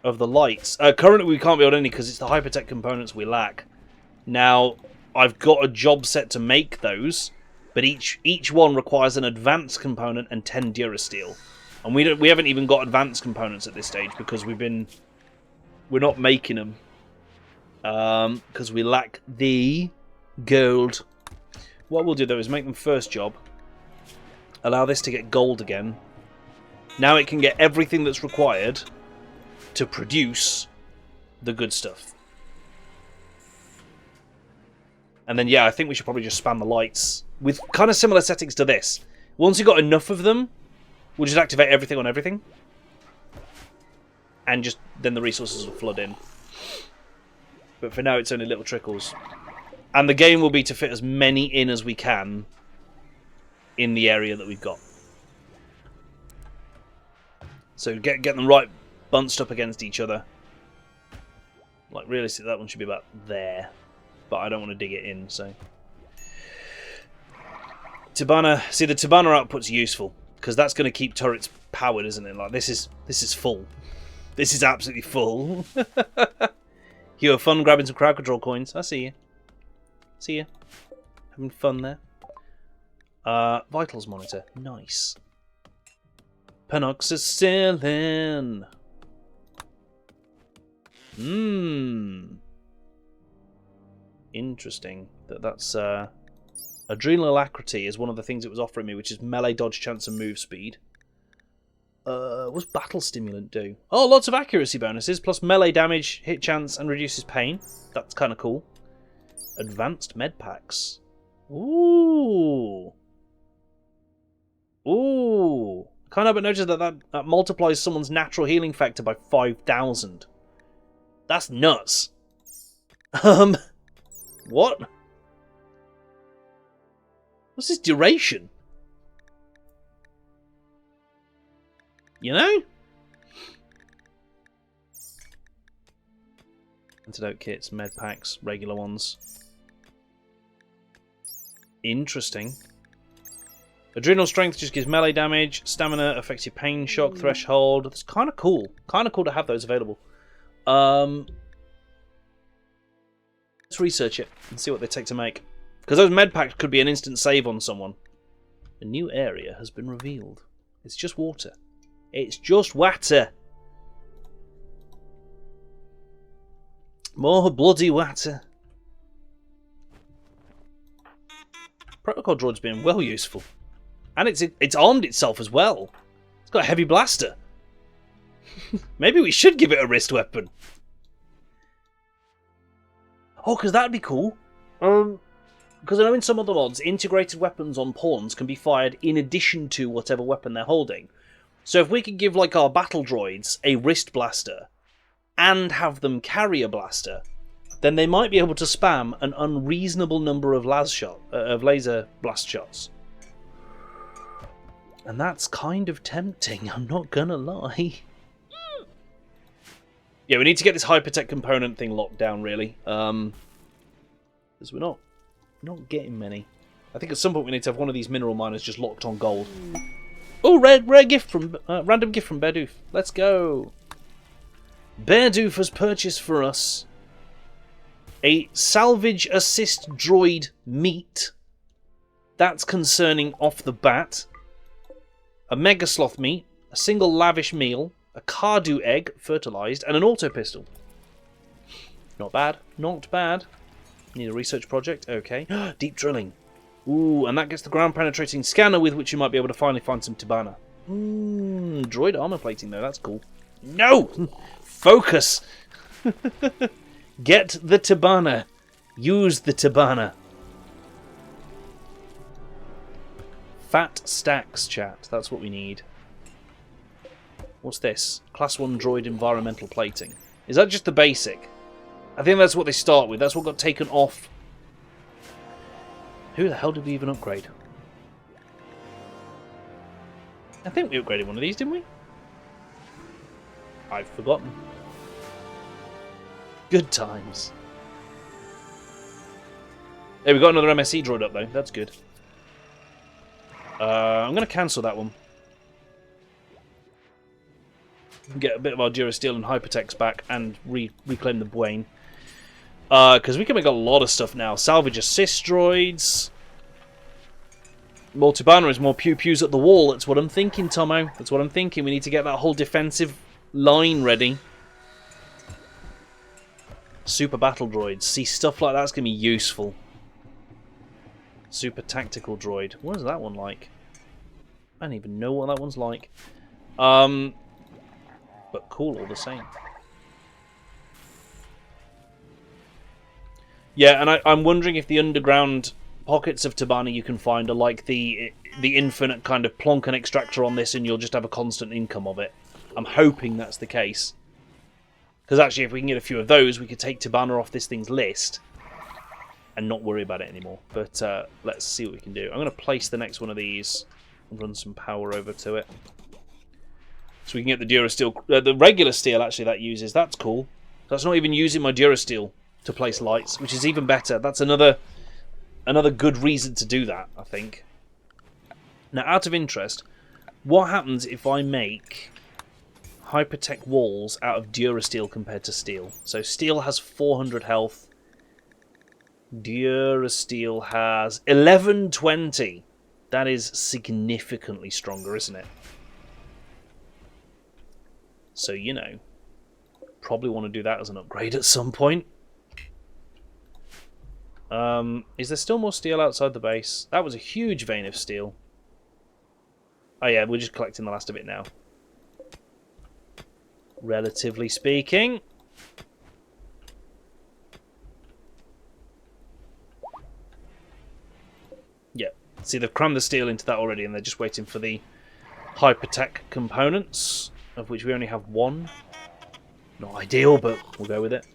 of the lights? Currently we can't build any because it's the Hypertech components we lack. Now, I've got a job set to make those, but each one requires an advanced component and 10 Durasteel. And we haven't even got advanced components at this stage because we're not making them. Because we lack the gold. What we'll do though is make them first job. Allow this to get gold again. Now it can get everything that's required to produce the good stuff. And then yeah, I think we should probably just spam the lights with kind of similar settings to this. Once you've got enough of them, we'll just activate everything on everything. And just then the resources will flood in. But for now it's only little trickles. And the game will be to fit as many in as we can in the area that we've got. So get them right bunched up against each other. Like realistically that one should be about there. But I don't want to dig it in, so. Tibana, see the Tibana output's useful. Because that's going to keep turrets powered, isn't it? Like this is full. This is absolutely full. You have fun grabbing some crowd control coins. I see you. See you. Having fun there. Vitals monitor. Nice. Penoxycillin. Interesting. That's adrenal alacrity is one of the things it was offering me, which is melee dodge chance and move speed. What's battle stimulant do? Oh, lots of accuracy bonuses, plus melee damage, hit chance, and reduces pain. That's kind of cool. Advanced med packs. Ooh. Ooh. Can't help but notice that multiplies someone's natural healing factor by 5,000. That's nuts. What? What's his duration? You know? Antidote kits, med packs, regular ones. Interesting. Adrenal strength just gives melee damage. Stamina affects your pain shock threshold. That's kind of cool. Kind of cool to have those available. Let's research it and see what they take to make. Because those med packs could be an instant save on someone. A new area has been revealed. It's just water. It's just water. More bloody water. Protocol droid's been well useful. And it's armed itself as well. It's got a heavy blaster. Maybe we should give it a wrist weapon. Oh, because that'd be cool. Because I know in some other mods, integrated weapons on pawns can be fired in addition to whatever weapon they're holding. So if we could give like our battle droids a wrist blaster and have them carry a blaster, then they might be able to spam an unreasonable number of laser blast shots. And that's kind of tempting, I'm not gonna lie. Yeah, we need to get this hypertech component thing locked down, really. Because we're not getting many. I think at some point we need to have one of these mineral miners just locked on gold. Oh, rare gift from random gift from Beardoof. Let's go. Beardoof has purchased for us a salvage assist droid meat. That's concerning off the bat. A mega sloth meat, a single lavish meal, a Cardu egg, fertilized, and an auto pistol. Not bad, not bad. Need a research project, okay. Deep drilling. Ooh, and that gets the ground penetrating scanner with which you might be able to finally find some Tabana. Droid armor plating though, that's cool. No! Focus! Get the Tabana. Use the Tabana. Fat stacks, chat. That's what we need. What's this? Class 1 droid environmental plating. Is that just the basic? I think that's what they start with. That's what got taken off. Who the hell did we even upgrade? I think we upgraded one of these, didn't we? I've forgotten. Good times. Hey, we got another MSE droid up though. That's good. I'm going to cancel that one. Get a bit of our Durasteel and Hypertex back and reclaim the Bwain. Because we can make a lot of stuff now. Salvage assist droids. More Tabana is more pew-pews at the wall. That's what I'm thinking, Tomo. That's what I'm thinking. We need to get that whole defensive line ready. Super battle droids. See, stuff like that's going to be useful. Super tactical droid. What is that one like? I don't even know what that one's like. But cool all the same. Yeah, and I'm wondering if the underground pockets of Tabana you can find are like the infinite kind of plonk and extractor on this, and you'll just have a constant income of it. I'm hoping that's the case. Because actually, if we can get a few of those, we could take Tabana off this thing's list and not worry about it anymore. But let's see what we can do. I'm going to place the next one of these and run some power over to it. So we can get the Durasteel, the regular steel actually that uses. That's cool. That's not even using my Durasteel to place lights, which is even better. That's another good reason to do that, I think. Now, out of interest, what happens if I make Hypertech walls out of Durasteel compared to steel? So steel has 400 health. Durasteel has 1120. That is significantly stronger, isn't it? So, you know, probably want to do that as an upgrade at some point. Is there still more steel outside the base? That was a huge vein of steel. Oh yeah, we're just collecting the last of it now. Relatively speaking. Yeah, see they've crammed the steel into that already and they're just waiting for the Hypertech components, of which we only have one. Not ideal, but we'll go with it.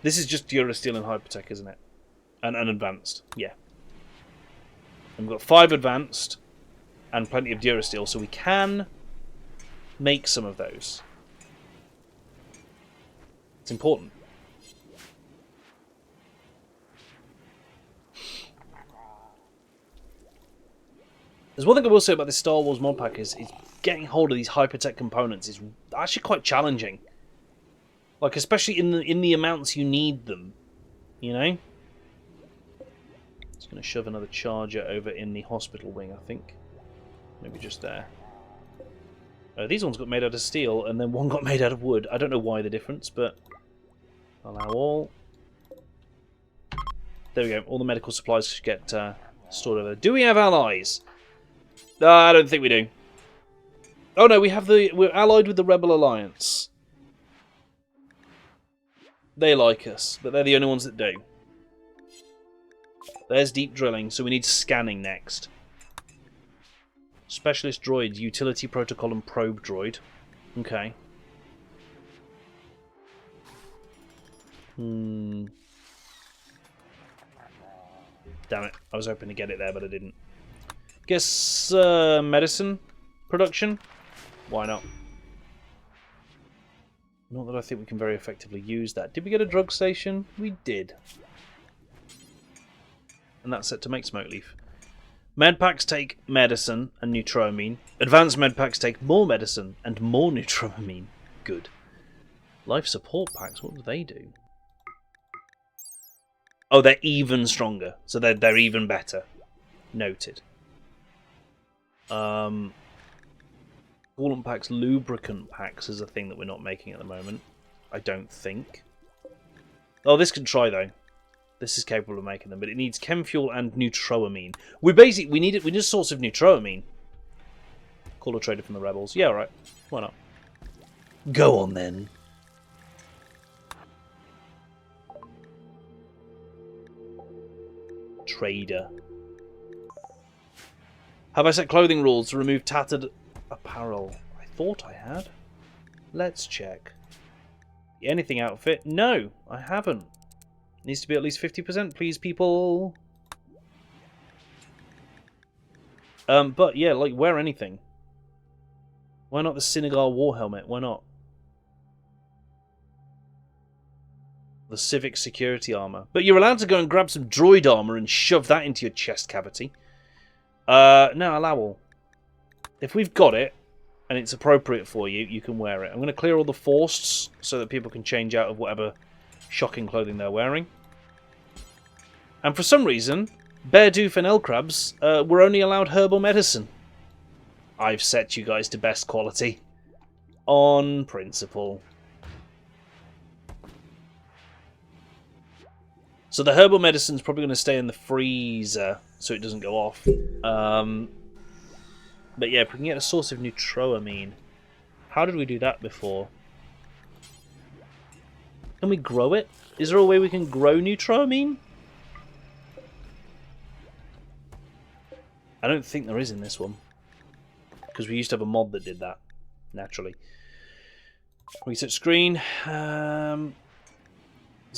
This is just Durasteel and Hypertech, isn't it? And advanced, yeah. And we've got 5 advanced and plenty of Durasteel, so we can make some of those. It's important. There's one thing I will say about this Star Wars mod pack is getting hold of these Hypertech components is actually quite challenging. Like, especially in the amounts you need them, you know? It's going to shove another charger over in the hospital wing, I think. Maybe just there. These ones got made out of steel, and then one got made out of wood. I don't know why the difference, but allow all. There we go. All the medical supplies should get stored over there. Do we have allies? I don't think we do. Oh no, we're allied with the Rebel Alliance. They like us, but they're the only ones that do. There's deep drilling, so we need scanning next. Specialist droids, utility protocol and probe droid. Okay. Damn it. I was hoping to get it there, but I didn't. Guess medicine production? Why not? Not that I think we can very effectively use that. Did we get a drug station? We did. And that's set to make smoke leaf. Medpacks take medicine and neutroamine. Advanced medpacks take more medicine and more neutroamine. Good. Life support packs, what do they do? Oh, they're even stronger. So they're even better. Noted. Coolant packs, lubricant packs is a thing that we're not making at the moment. I don't think. Oh, this can try though. This is capable of making them, but it needs chem fuel and neutroamine. We need a source of neutroamine. Call a trader from the rebels. Yeah, alright. Why not? Go on then. Trader. Have I set clothing rules to remove tattered apparel? I thought I had. Let's check. Anything outfit? No, I haven't. Needs to be at least 50%, please, people. But yeah, like, wear anything. Why not the Senegal war helmet? Why not? The civic security armor. But you're allowed to go and grab some droid armor and shove that into your chest cavity. No, allow all. If we've got it, and it's appropriate for you, you can wear it. I'm going to clear all the forceds so that people can change out of whatever shocking clothing they're wearing. And for some reason, Bear Doof and Elkrabs were only allowed herbal medicine. I've set you guys to best quality. On principle. So the herbal medicine's probably going to stay in the freezer so it doesn't go off. But yeah, if we can get a source of neutroamine. How did we do that before? Can we grow it? Is there a way we can grow neutroamine? I don't think there is in this one. Because we used to have a mod that did that. Naturally. Reset screen. So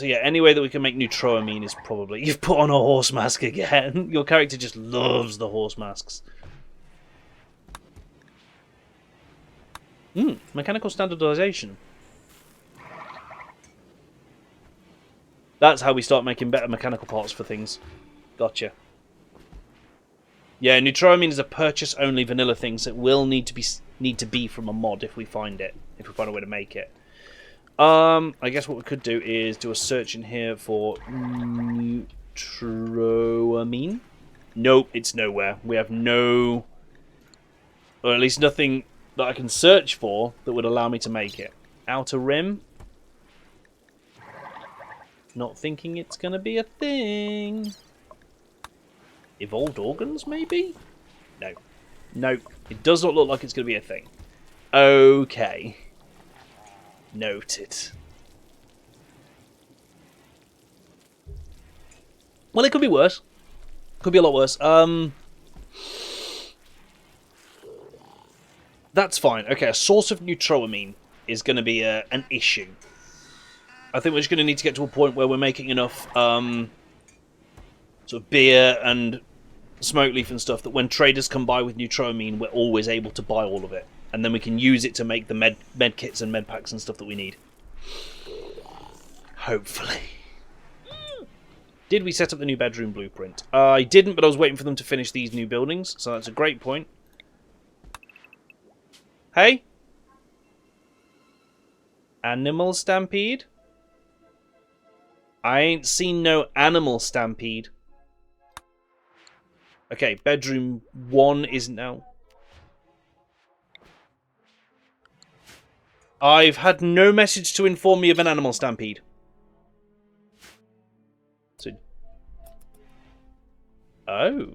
yeah, any way that we can make neutroamine is probably... You've put on a horse mask again. Your character just loves the horse masks. Mechanical standardization. That's how we start making better mechanical parts for things. Gotcha. Yeah, neutroamine is a purchase-only vanilla thing, so it will need to be from a mod if we find it. If we find a way to make it. I guess what we could do is do a search in here for neutroamine. Nope, it's nowhere. We have no... Or at least nothing that I can search for that would allow me to make it. Outer rim. Not thinking it's going to be a thing. Evolved organs, maybe? No. Nope. It does not look like it's going to be a thing. Okay. Noted. Well, it could be worse. Could be a lot worse. That's fine. Okay, a source of neutroamine is going to be an issue. I think we're just going to need to get to a point where we're making enough sort of beer and smoke leaf and stuff that when traders come by with neutroamine, we're always able to buy all of it. And then we can use it to make the med kits and med packs and stuff that we need. Hopefully. Did we set up the new bedroom blueprint? I didn't, but I was waiting for them to finish these new buildings, so that's a great point. Hey? Animal stampede? I ain't seen no animal stampede. Okay, bedroom 1 isn't now. I've had no message to inform me of an animal stampede. So... Oh.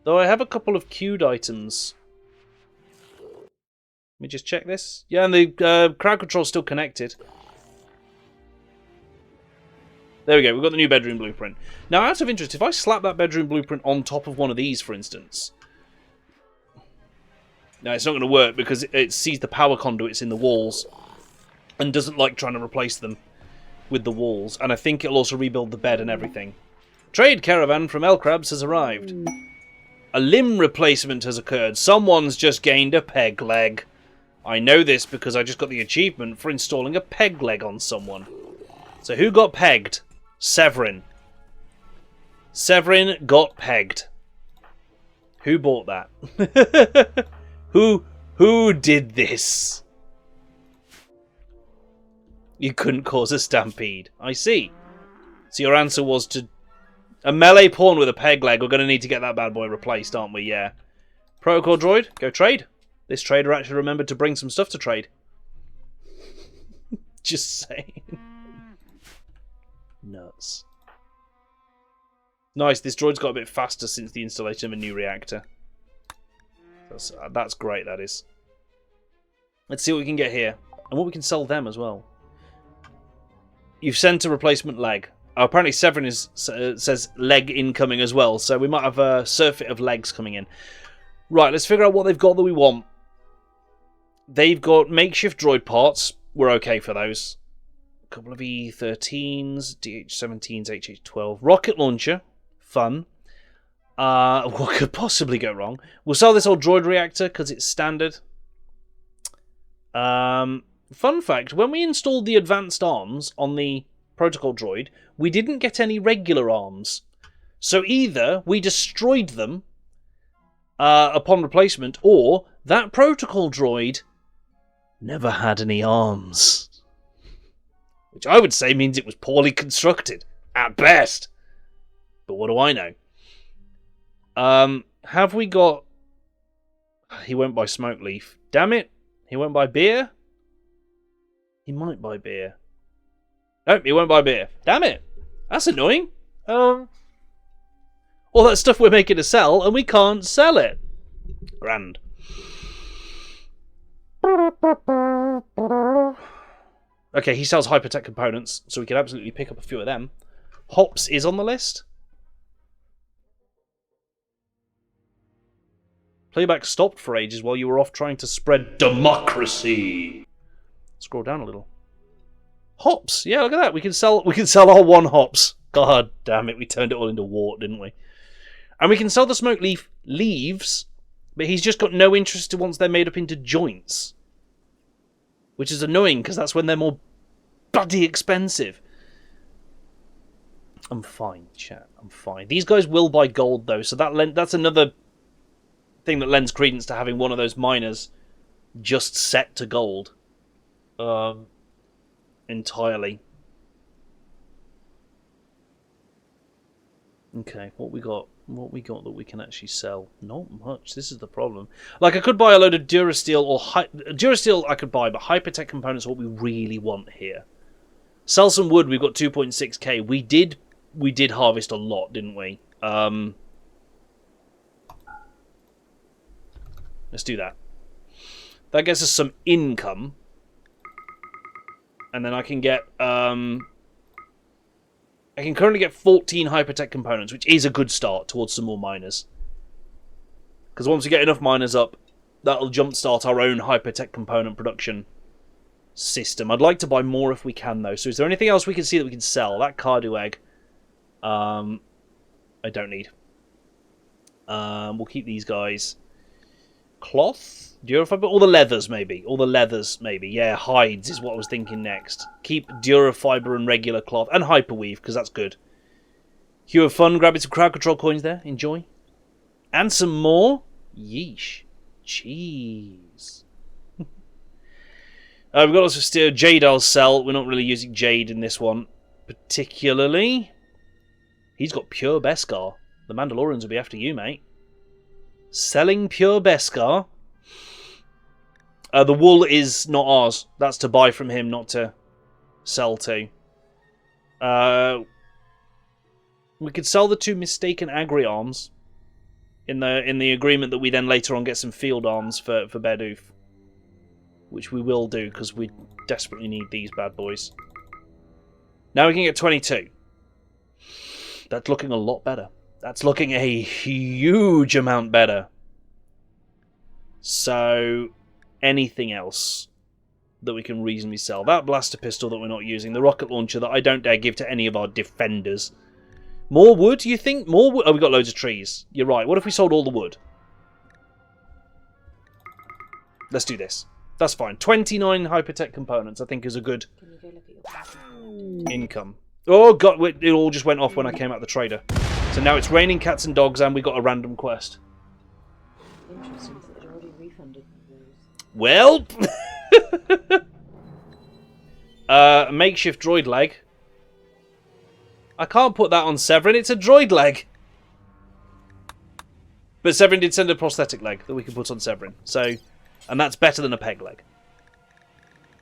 Though I have a couple of queued items. Let me just check this. Yeah, and the crowd control's still connected. There we go, we've got the new bedroom blueprint. Now, out of interest, if I slap that bedroom blueprint on top of one of these, for instance... No, it's not going to work because it sees the power conduits in the walls and doesn't like trying to replace them with the walls. And I think it'll also rebuild the bed and everything. Trade caravan from El Crabs has arrived. A limb replacement has occurred. Someone's just gained a peg leg. I know this because I just got the achievement for installing a peg leg on someone. So who got pegged? Severin. Severin got pegged. Who bought that? Who did this? You couldn't cause a stampede. I see. So your answer was to... A melee pawn with a peg leg. We're going to need to get that bad boy replaced, aren't we? Yeah. Protocol droid, go trade. This trader actually remembered to bring some stuff to trade. Just saying. Nuts. Nice, this droid's got a bit faster since the installation of a new reactor. That's great, that is. Let's see what we can get here. And what we can sell them as well. You've sent a replacement leg. Oh, apparently Severin says leg incoming as well. So we might have a surfeit of legs coming in. Right, let's figure out what they've got that we want. They've got makeshift droid parts. We're okay for those. A couple of E13s, DH17s, HH12. Rocket launcher. Fun. What could possibly go wrong? We'll sell this old droid reactor because it's standard. Fun fact, when we installed the advanced arms on the protocol droid, we didn't get any regular arms. So either we destroyed them upon replacement, or that protocol droid never had any arms. Which I would say means it was poorly constructed, at best. But what do I know? Have we got... He won't buy smoke leaf. Damn it. He won't buy beer? He might buy beer. Nope, he won't buy beer. Damn it. That's annoying. All that stuff we're making to sell, and we can't sell it. Grand. Okay, he sells hypertech components, so we can absolutely pick up a few of them. Hops is on the list. Playback stopped for ages while you were off trying to spread democracy. Scroll down a little. Hops, yeah, look at that. We can sell our one hops. God damn it, we turned it all into wart, didn't we? And we can sell the smoke leaf leaves, but he's just got no interest once they're made up into joints. Which is annoying, because that's when they're more bloody expensive. I'm fine, chat. I'm fine. These guys will buy gold, though, so that's another thing that lends credence to having one of those miners just set to gold. Entirely. Okay, what we got that we can actually sell? Not much. This is the problem. Like, I could buy a load of Durasteel or Durasteel I could buy, but Hypertech components are what we really want here. Sell some wood. We've got 2.6k. We did harvest a lot, didn't we? Let's do that. That gets us some income. And then I can get... I can currently get 14 hypertech components, which is a good start towards some more miners. Because once we get enough miners up, that'll jumpstart our own hypertech component production system. I'd like to buy more if we can, though. So is there anything else we can see that we can sell? That Cardu egg, I don't need. We'll keep these guys. Cloth? Durafiber? All the leathers, maybe. All the leathers, maybe. Yeah, hides is what I was thinking next. Keep Durafiber and regular cloth. And Hyperweave, because that's good. Hue of fun, grabbing some crowd control coins there. Enjoy. And some more. Yeesh. Cheese. We've got lots of steel. Jade I'll sell. We're not really using Jade in this one particularly. He's got pure Beskar. The Mandalorians will be after you, mate. Selling pure Beskar. The wool is not ours. That's to buy from him, not to sell to. We could sell the 2 mistaken Agri arms in the agreement that we then later on get some field arms for Berdoof. Which we will do, because we desperately need these bad boys. Now we can get 22. That's looking a lot better. That's looking a huge amount better. So, anything else that we can reasonably sell? That blaster pistol that we're not using. The rocket launcher that I don't dare give to any of our defenders. More wood, you think? More wood? Oh, we've got loads of trees. You're right. What if we sold all the wood? Let's do this. That's fine. 29 hypertech components, I think, is a good income. Oh, God. It all just went off when I came out the trader. So now it's raining cats and dogs, and we got a random quest. Interesting, so they'd already refunded those. Well... makeshift droid leg. I can't put that on Severin. It's a droid leg. But Severin did send a prosthetic leg that we can put on Severin. So... And that's better than a peg leg.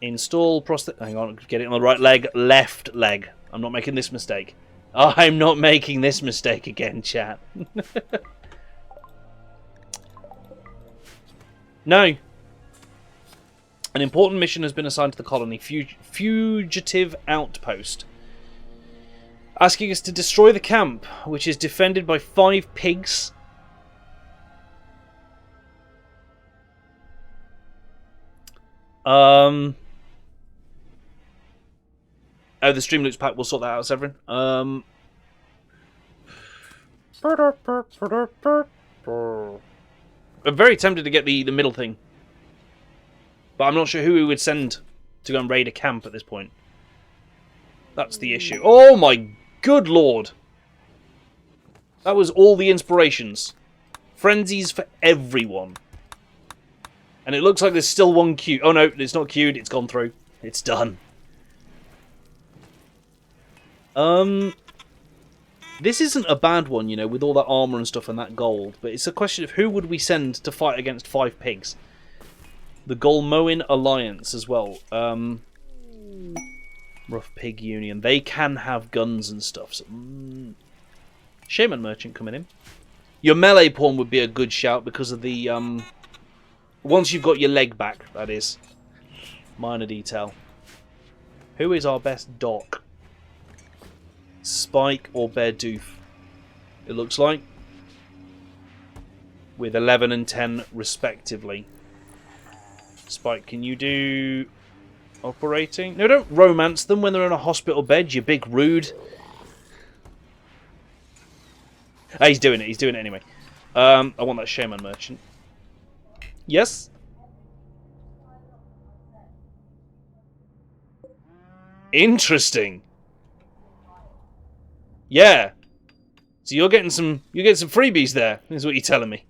Install prosthetic... Hang on, get it on the right leg. Left leg. I'm not making this mistake. I'm not making this mistake again, chat. No. An important mission has been assigned to the colony. Fugitive outpost. Asking us to destroy the camp, which is defended by 5 pigs... Oh, the Streamloops pack, we'll sort that out, Severin. I'm very tempted to get the middle thing. But I'm not sure who we would send to go and raid a camp at this point. That's the issue. Oh my good lord! That was all the inspirations. Frenzies for everyone. And it looks like there's still one queue. Oh no, it's not queued. It's gone through. It's done. This isn't a bad one, you know, with all that armor and stuff and that gold. But it's a question of who would we send to fight against 5 pigs. The Golmoan Alliance as well. Rough Pig Union. They can have guns and stuff. So, Shaman Merchant coming in. Your melee pawn would be a good shout because of the... Once you've got your leg back, that is. Minor detail. Who is our best doc? Spike or Berdoof? It looks like. With 11 and 10 respectively. Spike, can you do operating? No, don't romance them when they're in a hospital bed, you big rude. Ah, he's doing it. He's doing it anyway. I want that Shaman Merchant. Yes? Interesting. Yeah. So you're getting some freebies there, is what you're telling me.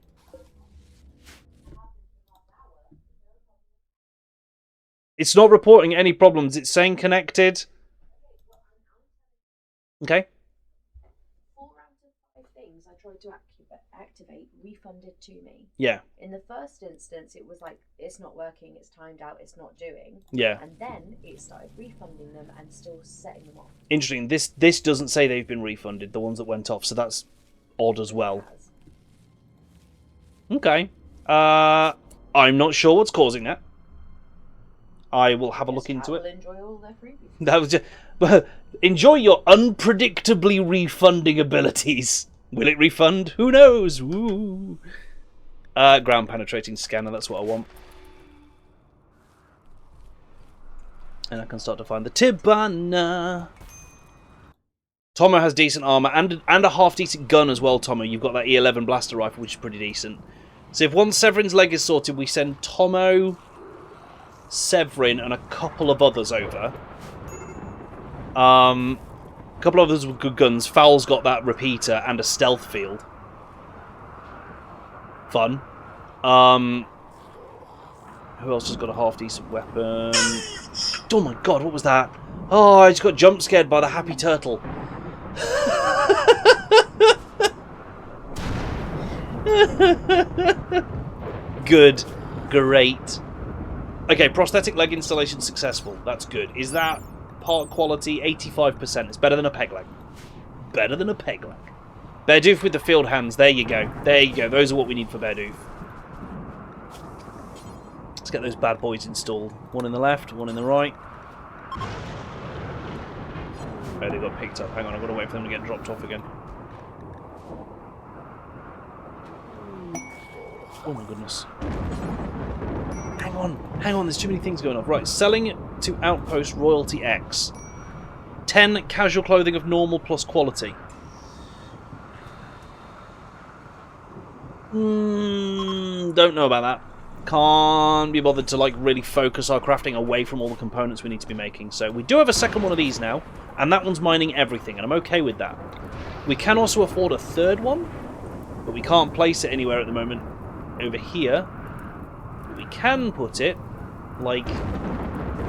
It's not reporting any problems. It's saying connected. Okay. 4 out of 5 things I tried to activate refunded to me. Yeah. In the first instance, it was like, it's not working, it's timed out, it's not doing. Yeah. And then it started refunding them and still setting them off. Interesting. This doesn't say they've been refunded, the ones that went off, so that's odd as well. Okay. I'm not sure what's causing that. I will have a look into it. Enjoy all their freebies. That was just, enjoy your unpredictably refunding abilities. Will it refund? Who knows? Woo. Ground penetrating scanner, that's what I want. And I can start to find the Tibanna. Tomo has decent armor and a half decent gun as well, Tomo. You've got that E11 blaster rifle, which is pretty decent. So if once Severin's leg is sorted, we send Tomo, Severin, and a couple of others over. A couple of others with good guns. Foul's got that repeater and a stealth field. Fun. Who else has got a half-decent weapon? Oh my god, what was that? Oh, I just got jump scared by the happy turtle. Good. Great. Okay, prosthetic leg installation successful. That's good. Is that part quality? 85%. It's better than a peg leg. Better than a peg leg. Berdoof with the field hands. There you go. There you go. Those are what we need for Berdoof. Let's get those bad boys installed. One in the left, one in the right. Oh, they got picked up. Hang on, I've got to wait for them to get dropped off again. Oh my goodness. Hang on, there's too many things going on. Right, selling to Outpost Royalty X. 10 casual clothing of normal plus quality. Don't know about that. Can't be bothered to like really focus our crafting away from all the components we need to be making. So we do have a second one of these now, and that one's mining everything, and I'm okay with that. We can also afford a third one, but we can't place it anywhere at the moment over here. We can put it like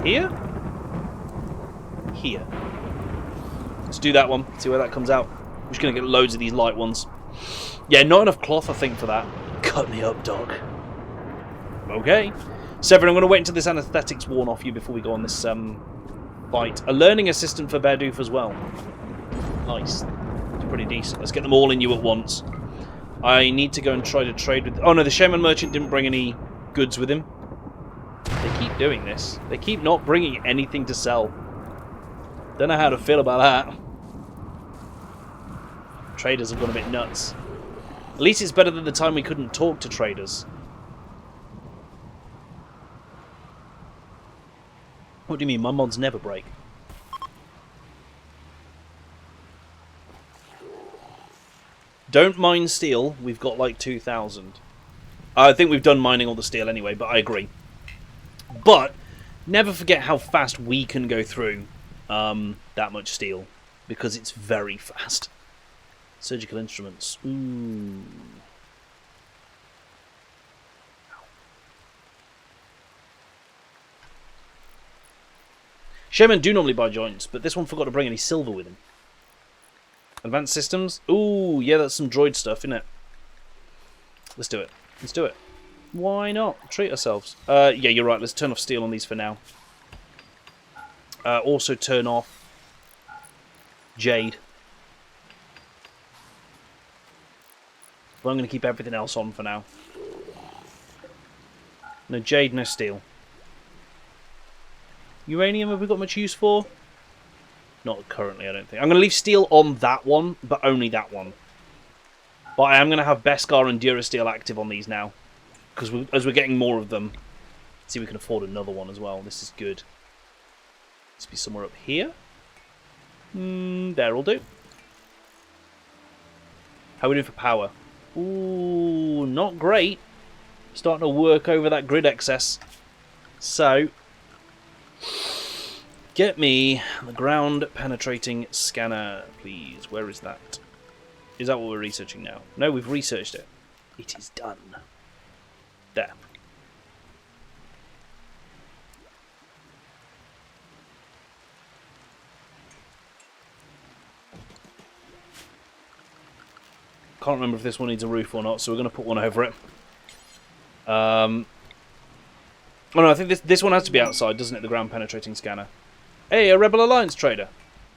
here. Here. Let's do that one. See where that comes out. I'm just going to get loads of these light ones. Yeah, not enough cloth, I think, for that. Cut me up, dog. Okay. Severin, I'm going to wait until this anaesthetic's worn off you before we go on this fight. A learning assistant for Berdoof as well. Nice. It's pretty decent. Let's get them all in you at once. I need to go and try to trade with... Oh no, the Shaman Merchant didn't bring any goods with him. They keep doing this. They keep not bringing anything to sell. Don't know how to feel about that. Traders have gone a bit nuts. At least it's better than the time we couldn't talk to traders. What do you mean? My mods never break. Don't mine steel. We've got like 2,000. I think we've done mining all the steel anyway, but I agree. But never forget how fast we can go through that much steel, because it's very fast. Surgical instruments. Ooh. Shaman do normally buy joints, but this one forgot to bring any silver with him. Advanced systems. Ooh, yeah, that's some droid stuff, isn't it? Let's do it. Let's do it. Why not? Treat ourselves. Yeah, you're right. Let's turn off steel on these for now. Also turn off jade. But I'm going to keep everything else on for now. No jade, no steel. Uranium, have we got much use for? Not currently, I don't think. I'm going to leave steel on that one, but only that one. But I am going to have Beskar and Durasteel active on these now. Because as we're getting more of them, let's see if we can afford another one as well. This is good. Let's be somewhere up here. There'll do. How are we doing for power? Ooh, not great. Starting to work over that grid excess. So, get me the ground penetrating scanner, please. Where is that? Is that what we're researching now? No, we've researched it. It is done. There. Can't remember if this one needs a roof or not, so we're going to put one over it. Oh no, I think this one has to be outside, doesn't it? The ground penetrating scanner. Hey, a Rebel Alliance trader.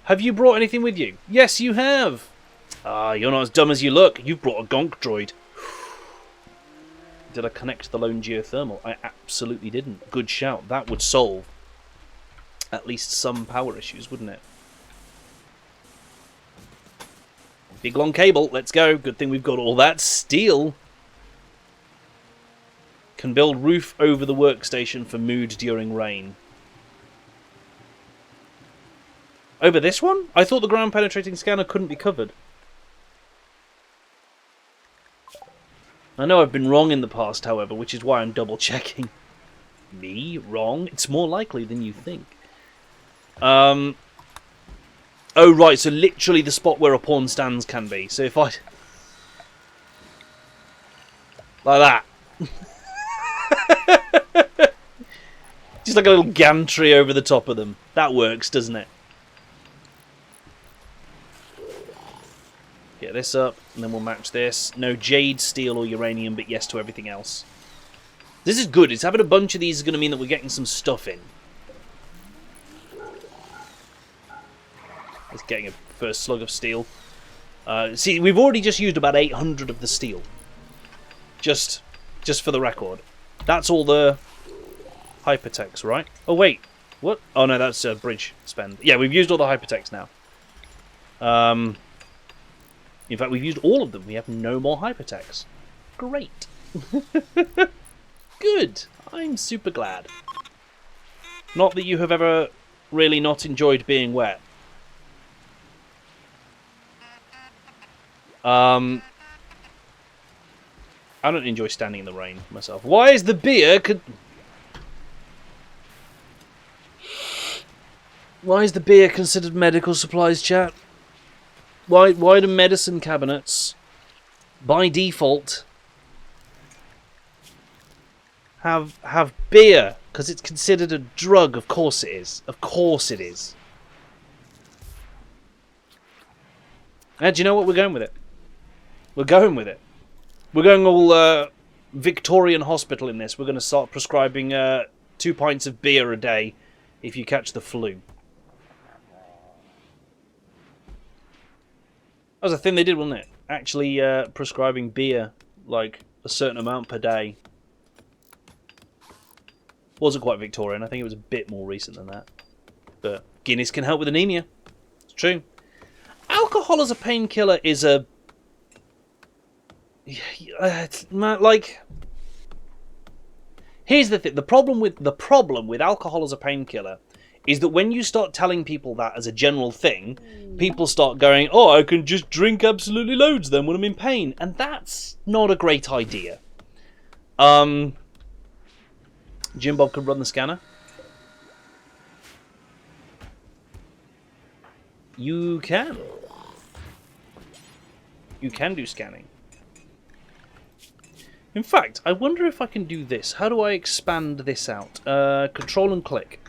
Have you brought anything with you? Yes, you have. Ah, you're not as dumb as you look. You've brought a gonk droid. Did I connect the lone geothermal? I absolutely didn't. Good shout. That would solve at least some power issues, wouldn't it? Big long cable. Let's go. Good thing we've got all that steel. Can build roof over the workstation for mood during rain. Over this one? I thought the ground penetrating scanner couldn't be covered. I know I've been wrong in the past, however, which is why I'm double checking. Me? Wrong? It's more likely than you think. Oh, right, so literally the spot where a pawn stands can be. So if I... like that. Just like a little gantry over the top of them. That works, doesn't it? Get get this up, and then we'll match this. No jade, steel, or uranium, but yes to everything else. This is good. It's having a bunch of these is going to mean that we're getting some stuff in. It's getting a first slug of steel. See, we've already just used about 800 of the steel. Just for the record. That's all the hypertext, right? Oh, wait. What? Oh, no, that's a bridge spend. Yeah, we've used all the hypertext now. In fact, we've used all of them. We have no more hypertext. Great. Good. I'm super glad. Not that you have ever really not enjoyed being wet. I don't enjoy standing in the rain myself. Why is the beer... Why is the beer considered medical supplies, chat? Why do medicine cabinets, by default, have beer? Because it's considered a drug. Of course it is. Of course it is. And do you know what? We're going with it. We're going with it. We're going all Victorian hospital in this. We're going to start prescribing 2 pints of beer a day if you catch the flu. That was a thing they did, wasn't it? Actually prescribing beer, like, a certain amount per day. Wasn't quite Victorian. I think it was a bit more recent than that. But Guinness can help with anemia. It's true. Alcohol as a painkiller is a... like... Here's the thing. The problem with alcohol as a painkiller is that when you start telling people that as a general thing, people start going, oh, I can just drink absolutely loads then when I'm in pain. And that's not a great idea. Jim Bob could run the scanner. You can. You can do scanning. In fact, I wonder if I can do this. How do I expand this out? Control and click.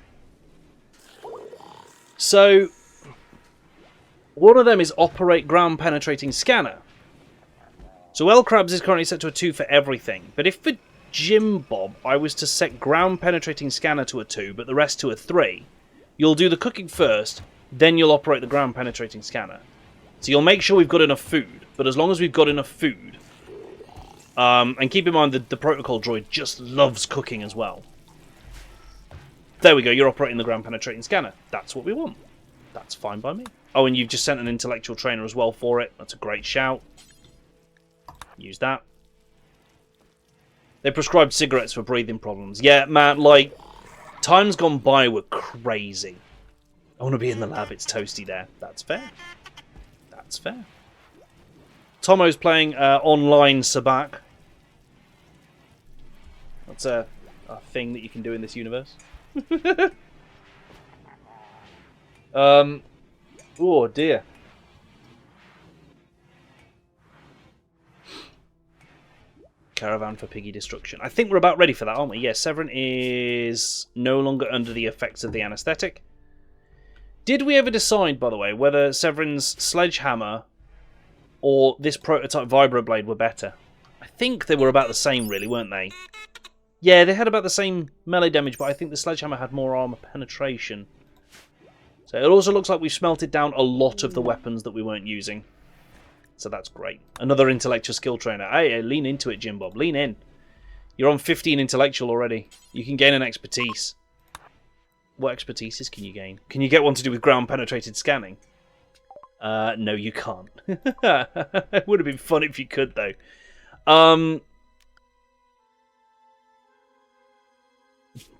So, one of them is operate ground penetrating scanner. So L-Crabs is currently set to a 2 for everything. But if for Jim Bob I was to set ground penetrating scanner to a 2, but the rest to a 3, you'll do the cooking first, then you'll operate the ground penetrating scanner. So you'll make sure we've got enough food. But as long as we've got enough food... and keep in mind that the protocol droid just loves cooking as well. There we go, you're operating the ground penetrating scanner. That's what we want. That's fine by me. Oh, and you've just sent an intellectual trainer as well for it. That's a great shout. Use that. They prescribed cigarettes for breathing problems. Yeah, man, like, times gone by were crazy. I want to be in the lab, it's toasty there. That's fair. That's fair. Tomo's playing online Sabak. That's a thing that you can do in this universe. Oh dear. Caravan for piggy destruction. I think we're about ready for that, aren't we? Yes, Severin is no longer under the effects of the anesthetic. Did we ever decide, by the way, whether Severin's sledgehammer or this prototype vibroblade were better? I think they were about the same, really, weren't they? Yeah, they had about the same melee damage, but I think the sledgehammer had more armor penetration. So it also looks like we've smelted down a lot of the weapons that we weren't using. So that's great. Another intellectual skill trainer. Hey, lean into it, Jim Bob. Lean in. You're on 15 intellectual already. You can gain an expertise. What expertises can you gain? Can you get one to do with ground penetrated scanning? No, you can't. It would have been fun if you could, though.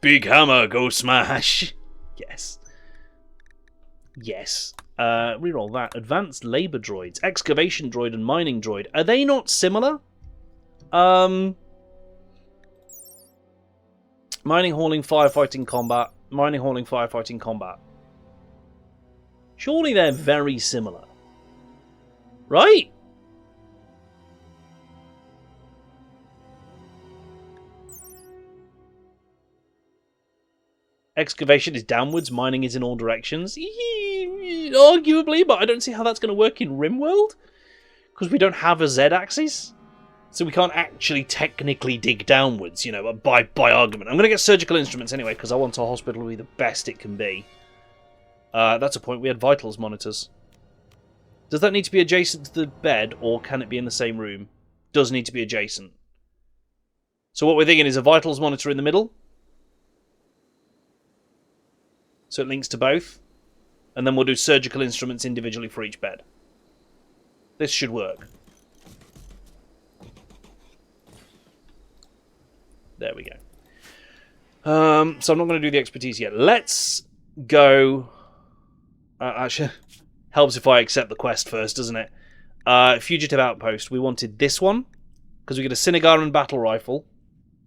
Big hammer, go smash. Yes. Yes. Reroll that. Advanced labor droids. Excavation droid and mining droid. Are they not similar? Mining, hauling, firefighting, combat. Mining, hauling, firefighting, combat. Surely they're very similar. Right? Excavation is downwards, mining is in all directions. Arguably, but I don't see how that's going to work in RimWorld. Because we don't have a Z-axis. So we can't actually technically dig downwards, you know, by argument. I'm going to get surgical instruments anyway, because I want our hospital to be the best it can be. That's a point. We had vitals monitors. Does that need to be adjacent to the bed, or can it be in the same room? Does need to be adjacent. So what we're thinking is a vitals monitor in the middle. So it links to both. And then we'll do surgical instruments individually for each bed. This should work. There we go. So I'm not going to do the expertise yet. Let's go... actually, helps if I accept the quest first, doesn't it? Fugitive Outpost. We wanted this one, because we get a Cinegar battle rifle,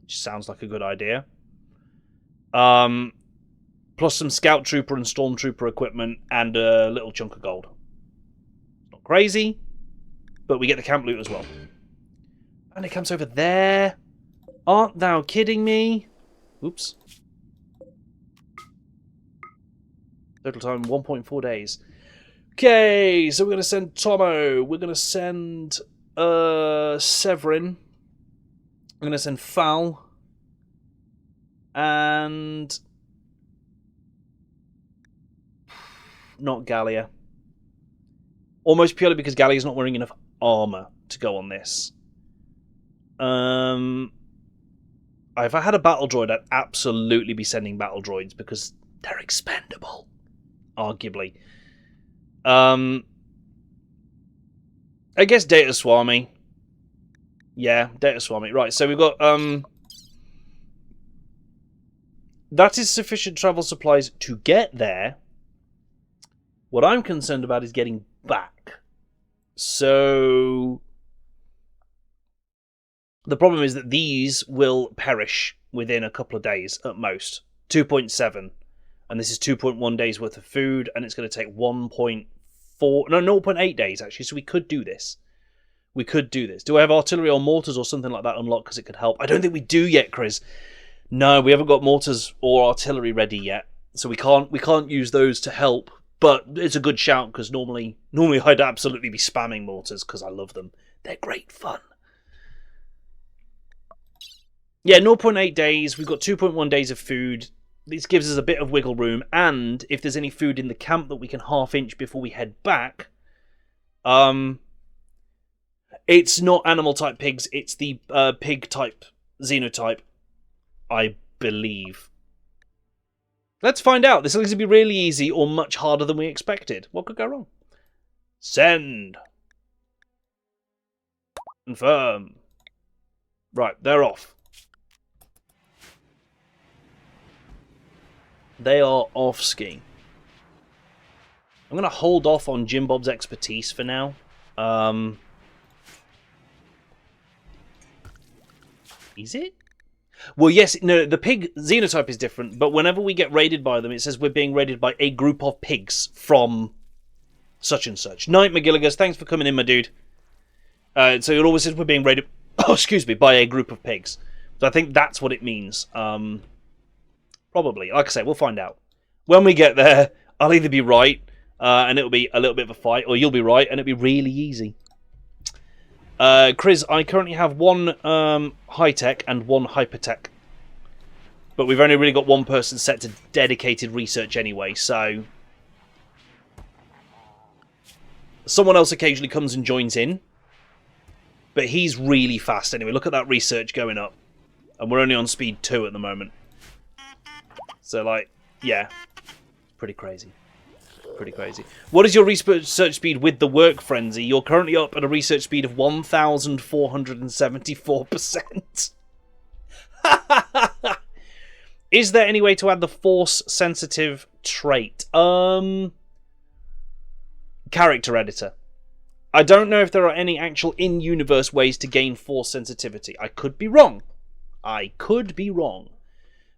which sounds like a good idea. Plus some Scout Trooper and Stormtrooper equipment, and a little chunk of gold. Not crazy, but we get the camp loot as well. And it comes over there. Aren't thou kidding me? Oops. Total time 1.4 days. Okay, so we're going to send Tomo. We're going to send Severin. We're going to send Fal. And... not Gallia. Almost purely because Gallia's not wearing enough armour to go on this. If I had a battle droid, I'd absolutely be sending battle droids because they're expendable. Arguably. I guess Data Swami. Yeah, Data Swami. Right, so we've got... that is sufficient travel supplies to get there. What I'm concerned about is getting back. So... the problem is that these will perish within a couple of days at most. 2.7. And this is 2.1 days worth of food, and it's going to take 0.8 days actually, so we could do this. We could do this. Do I have artillery or mortars or something like that unlocked because it could help? I don't think we do yet, Chris. No, we haven't got mortars or artillery ready yet, so we can't use those to help. But it's a good shout because normally I'd absolutely be spamming mortars because I love them. They're great fun. Yeah, 0.8 days. We've got 2.1 days of food. This gives us a bit of wiggle room, and if there's any food in the camp that we can half-inch before we head back, it's not animal-type pigs, it's the pig-type xenotype, I believe. Let's find out. This looks to be really easy or much harder than we expected. What could go wrong? Send. Confirm. Right, they're off. They are off ski. I'm going to hold off on Jim Bob's expertise for now. Is it? Well, yes. No, the pig xenotype is different, but whenever we get raided by them, it says we're being raided by a group of pigs from such and such. Night McGilligas, thanks for coming in, my dude. So it always says we're being raided, oh, excuse me, by a group of pigs. So I think that's what it means. Probably. Like I say, we'll find out. When we get there, I'll either be right, and it'll be a little bit of a fight, or you'll be right, and it'll be really easy. Chris, I currently have one high-tech and one hyper-tech. But we've only really got one person set to dedicated research anyway, so... someone else occasionally comes and joins in. But he's really fast anyway. Look at that research going up. And we're only on speed 2 at the moment. So, like, yeah. Pretty crazy. Pretty crazy. What is your research speed with the work frenzy? You're currently up at a research speed of 1,474%. Is there any way to add the force-sensitive trait? Character editor. I don't know if there are any actual in-universe ways to gain force sensitivity. I could be wrong. I could be wrong.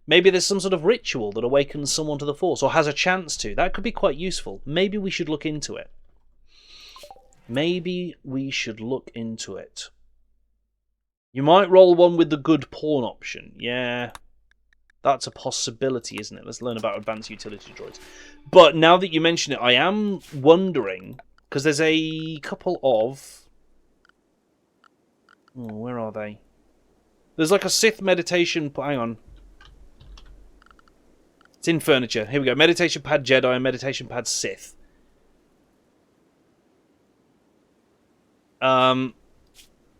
Maybe there's some sort of ritual that awakens someone to the Force, or has a chance to. That could be quite useful. Maybe we should look into it. Maybe we should look into it. You might roll one with the good pawn option. Yeah, that's a possibility, isn't it? Let's learn about advanced utility droids. But now that you mention it, I am wondering, because there's a couple of Oh, where are they? There's like a Sith meditation... Hang on. It's in furniture. Here we go. Meditation pad Jedi and meditation pad Sith. Run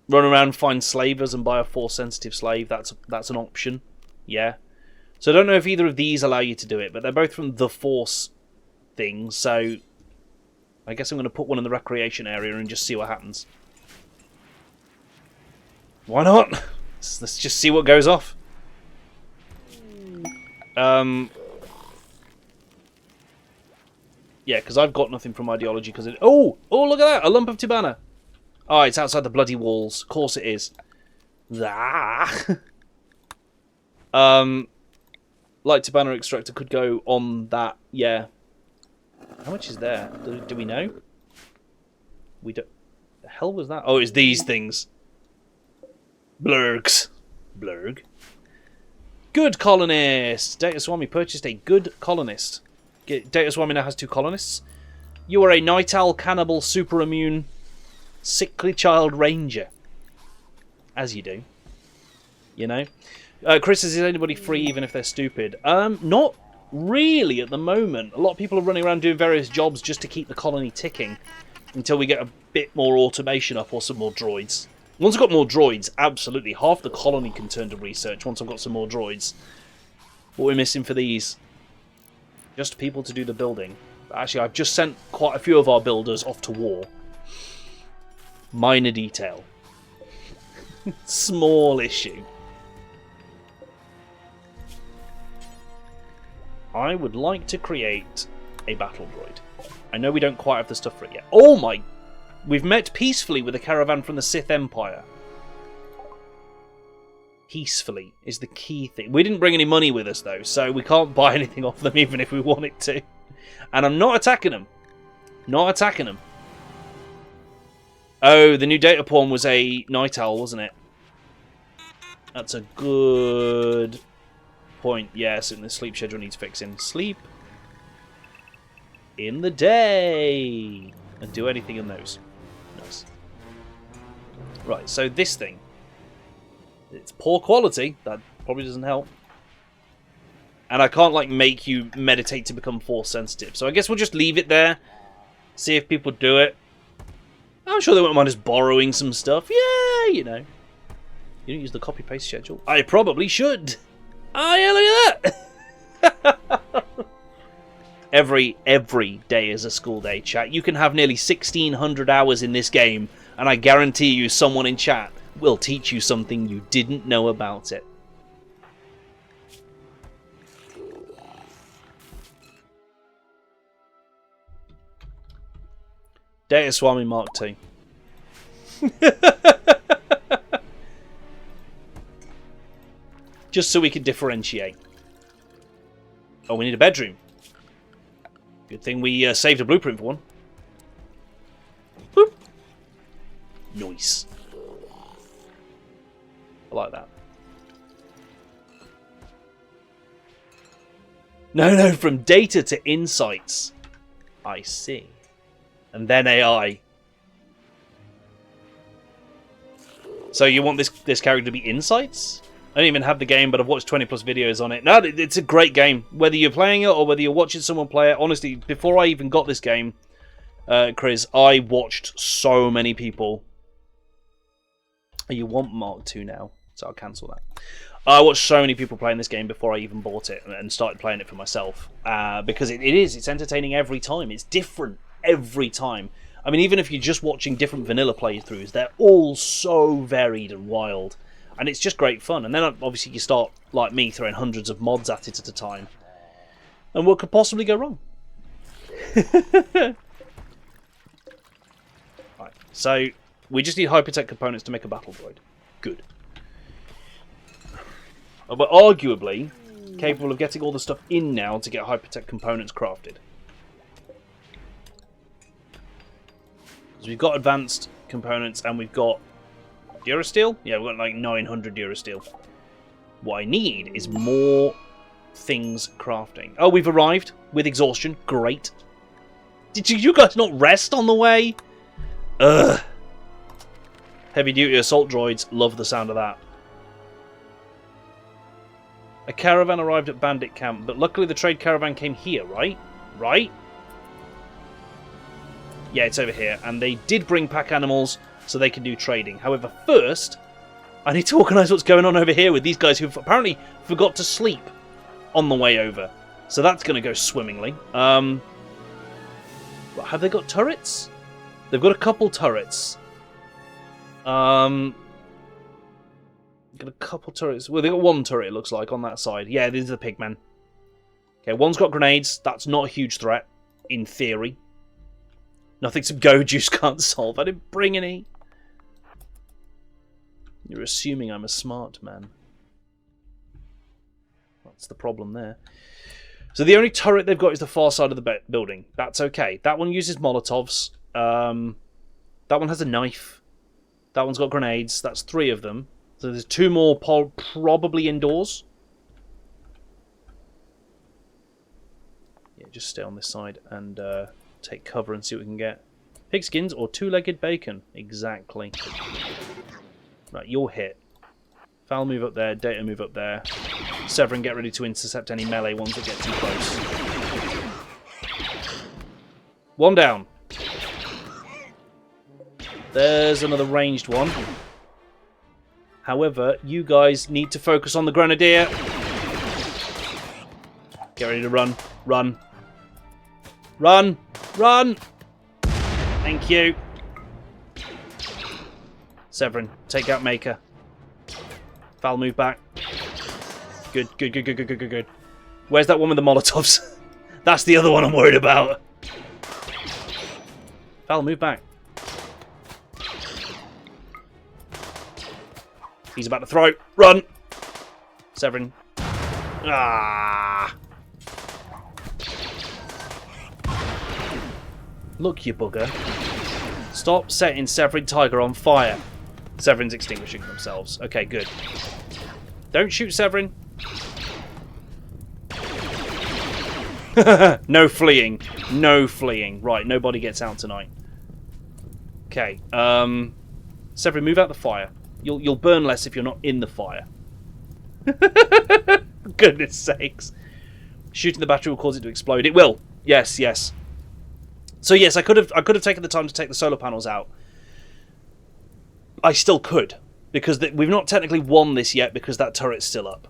around, find slavers and buy a Force-sensitive slave. That's an option. Yeah. So I don't know if either of these allow you to do it, but they're both from the Force thing, so I guess I'm going to put one in the recreation area and just see what happens. Why not? Let's just see what goes off. Yeah, because I've got nothing from ideology. Because oh, look at that! A lump of Tibanna. Oh, it's outside the bloody walls. Of course it is. Ah. Light Tibanna extractor could go on that. Yeah. How much is there? Do we know? We don't. The hell was that? Oh, it's these things. Blurgs. Blurg. Good colonist. Data Swami purchased a good colonist. Data Swami now has 2 colonists. You are a night owl, cannibal, super immune, sickly child ranger. As you do. You know? Chris says, is anybody free even if they're stupid? Not really at the moment. A lot of people are running around doing various jobs just to keep the colony ticking until we get a bit more automation up or some more droids. Once I've got more droids, absolutely. Half the colony can turn to research once I've got some more droids. What we're missing for these? Just people to do the building. Actually, I've just sent quite a few of our builders off to war. Minor detail. Small issue. I would like to create a battle droid. I know we don't quite have the stuff for it yet. Oh my... We've met peacefully with a caravan from the Sith Empire. Peacefully is the key thing. We didn't bring any money with us, though, so we can't buy anything off them even if we wanted to. And I'm not attacking them. Not attacking them. Oh, the new data pawn was a night owl, wasn't it? That's a good point. Yes, and the sleep schedule needs fixing. Sleep in the day. And do anything in those. Nice. Right, so this thing. It's poor quality. That probably doesn't help. And I can't, like, make you meditate to become Force sensitive. So I guess we'll just leave it there. See if people do it. I'm sure they won't mind us borrowing some stuff. Yeah, you know. You don't use the copy-paste schedule. I probably should. Oh, yeah, look at that. Every day is a school day, chat. You can have nearly 1,600 hours in this game, and I guarantee you someone in chat will teach you something you didn't know about it. Data Swami Mark II. Just so we can differentiate. Oh, we need a bedroom. Good thing we saved a blueprint for one. Boop. Nice. I like that. No, from data to insights. I see. And then AI. So you want this character to be insights? I don't even have the game, but I've watched 20 plus videos on it. No, it's a great game. Whether you're playing it or whether you're watching someone play it. Honestly, before I even got this game, Chris, I watched so many people. You want Mark II now, so I'll cancel that. I watched so many people playing this game before I even bought it and started playing it for myself. Because it's entertaining every time. It's different every time. I mean, even if you're just watching different vanilla playthroughs, they're all so varied and wild. And it's just great fun. And then obviously you start, like me, throwing hundreds of mods at it at a time. And what could possibly go wrong? Right, so we just need hypertech components to make a battle droid. Good. But arguably capable of getting all the stuff in now to get hypertech components crafted. Because we've got advanced components and we've got Durasteel? Yeah, we've got like 900 Durasteel. What I need is more things crafting. Oh, we've arrived with exhaustion. Great. Did you guys not rest on the way? Ugh. Heavy-duty assault droids. Love the sound of that. A caravan arrived at bandit camp, but luckily the trade caravan came here, right? Right? Yeah, it's over here. And they did bring pack animals so they can do trading. However, first, I need to organise what's going on over here with these guys who've apparently forgot to sleep on the way over. So that's going to go swimmingly. Have they got turrets? They've got a couple turrets. Got a couple turrets. Well, they got one turret, it looks like, on that side. Yeah, these are the pigmen. Okay, one's got grenades. That's not a huge threat, in theory. Nothing some go juice can't solve. I didn't bring any. You're assuming I'm a smart man. That's the problem there. So the only turret they've got is the far side of the building. That's okay. That one uses Molotovs. That one has a knife. That one's got grenades. That's 3 of them. So there's 2 more probably indoors. Yeah, just stay on this side and take cover and see what we can get. Pigskins or 2-legged bacon. Exactly. Right, you're hit. Foul move up there. Data move up there. Severin, get ready to intercept any melee ones that get too close. 1 down. There's another ranged one. However, you guys need to focus on the grenadier. Get ready to run. Run. Run. Run. Thank you. Severin, take out Maker. Foul move back. Good, good, good, good, good, good, good, good. Where's that one with the Molotovs? That's the other one I'm worried about. Foul move back. He's about to throw. Run! Severin. Ah! Look, you bugger. Stop setting Severin Tiger on fire. Severin's extinguishing themselves. Okay, good. Don't shoot Severin. No fleeing. No fleeing. Right, nobody gets out tonight. Okay. Severin, move out the fire. You'll burn less if you're not in the fire. Goodness sakes. Shooting the battery will cause it to explode. It will. Yes, yes. So yes, I could have taken the time to take the solar panels out. I still could, because we've not technically won this yet because that turret's still up.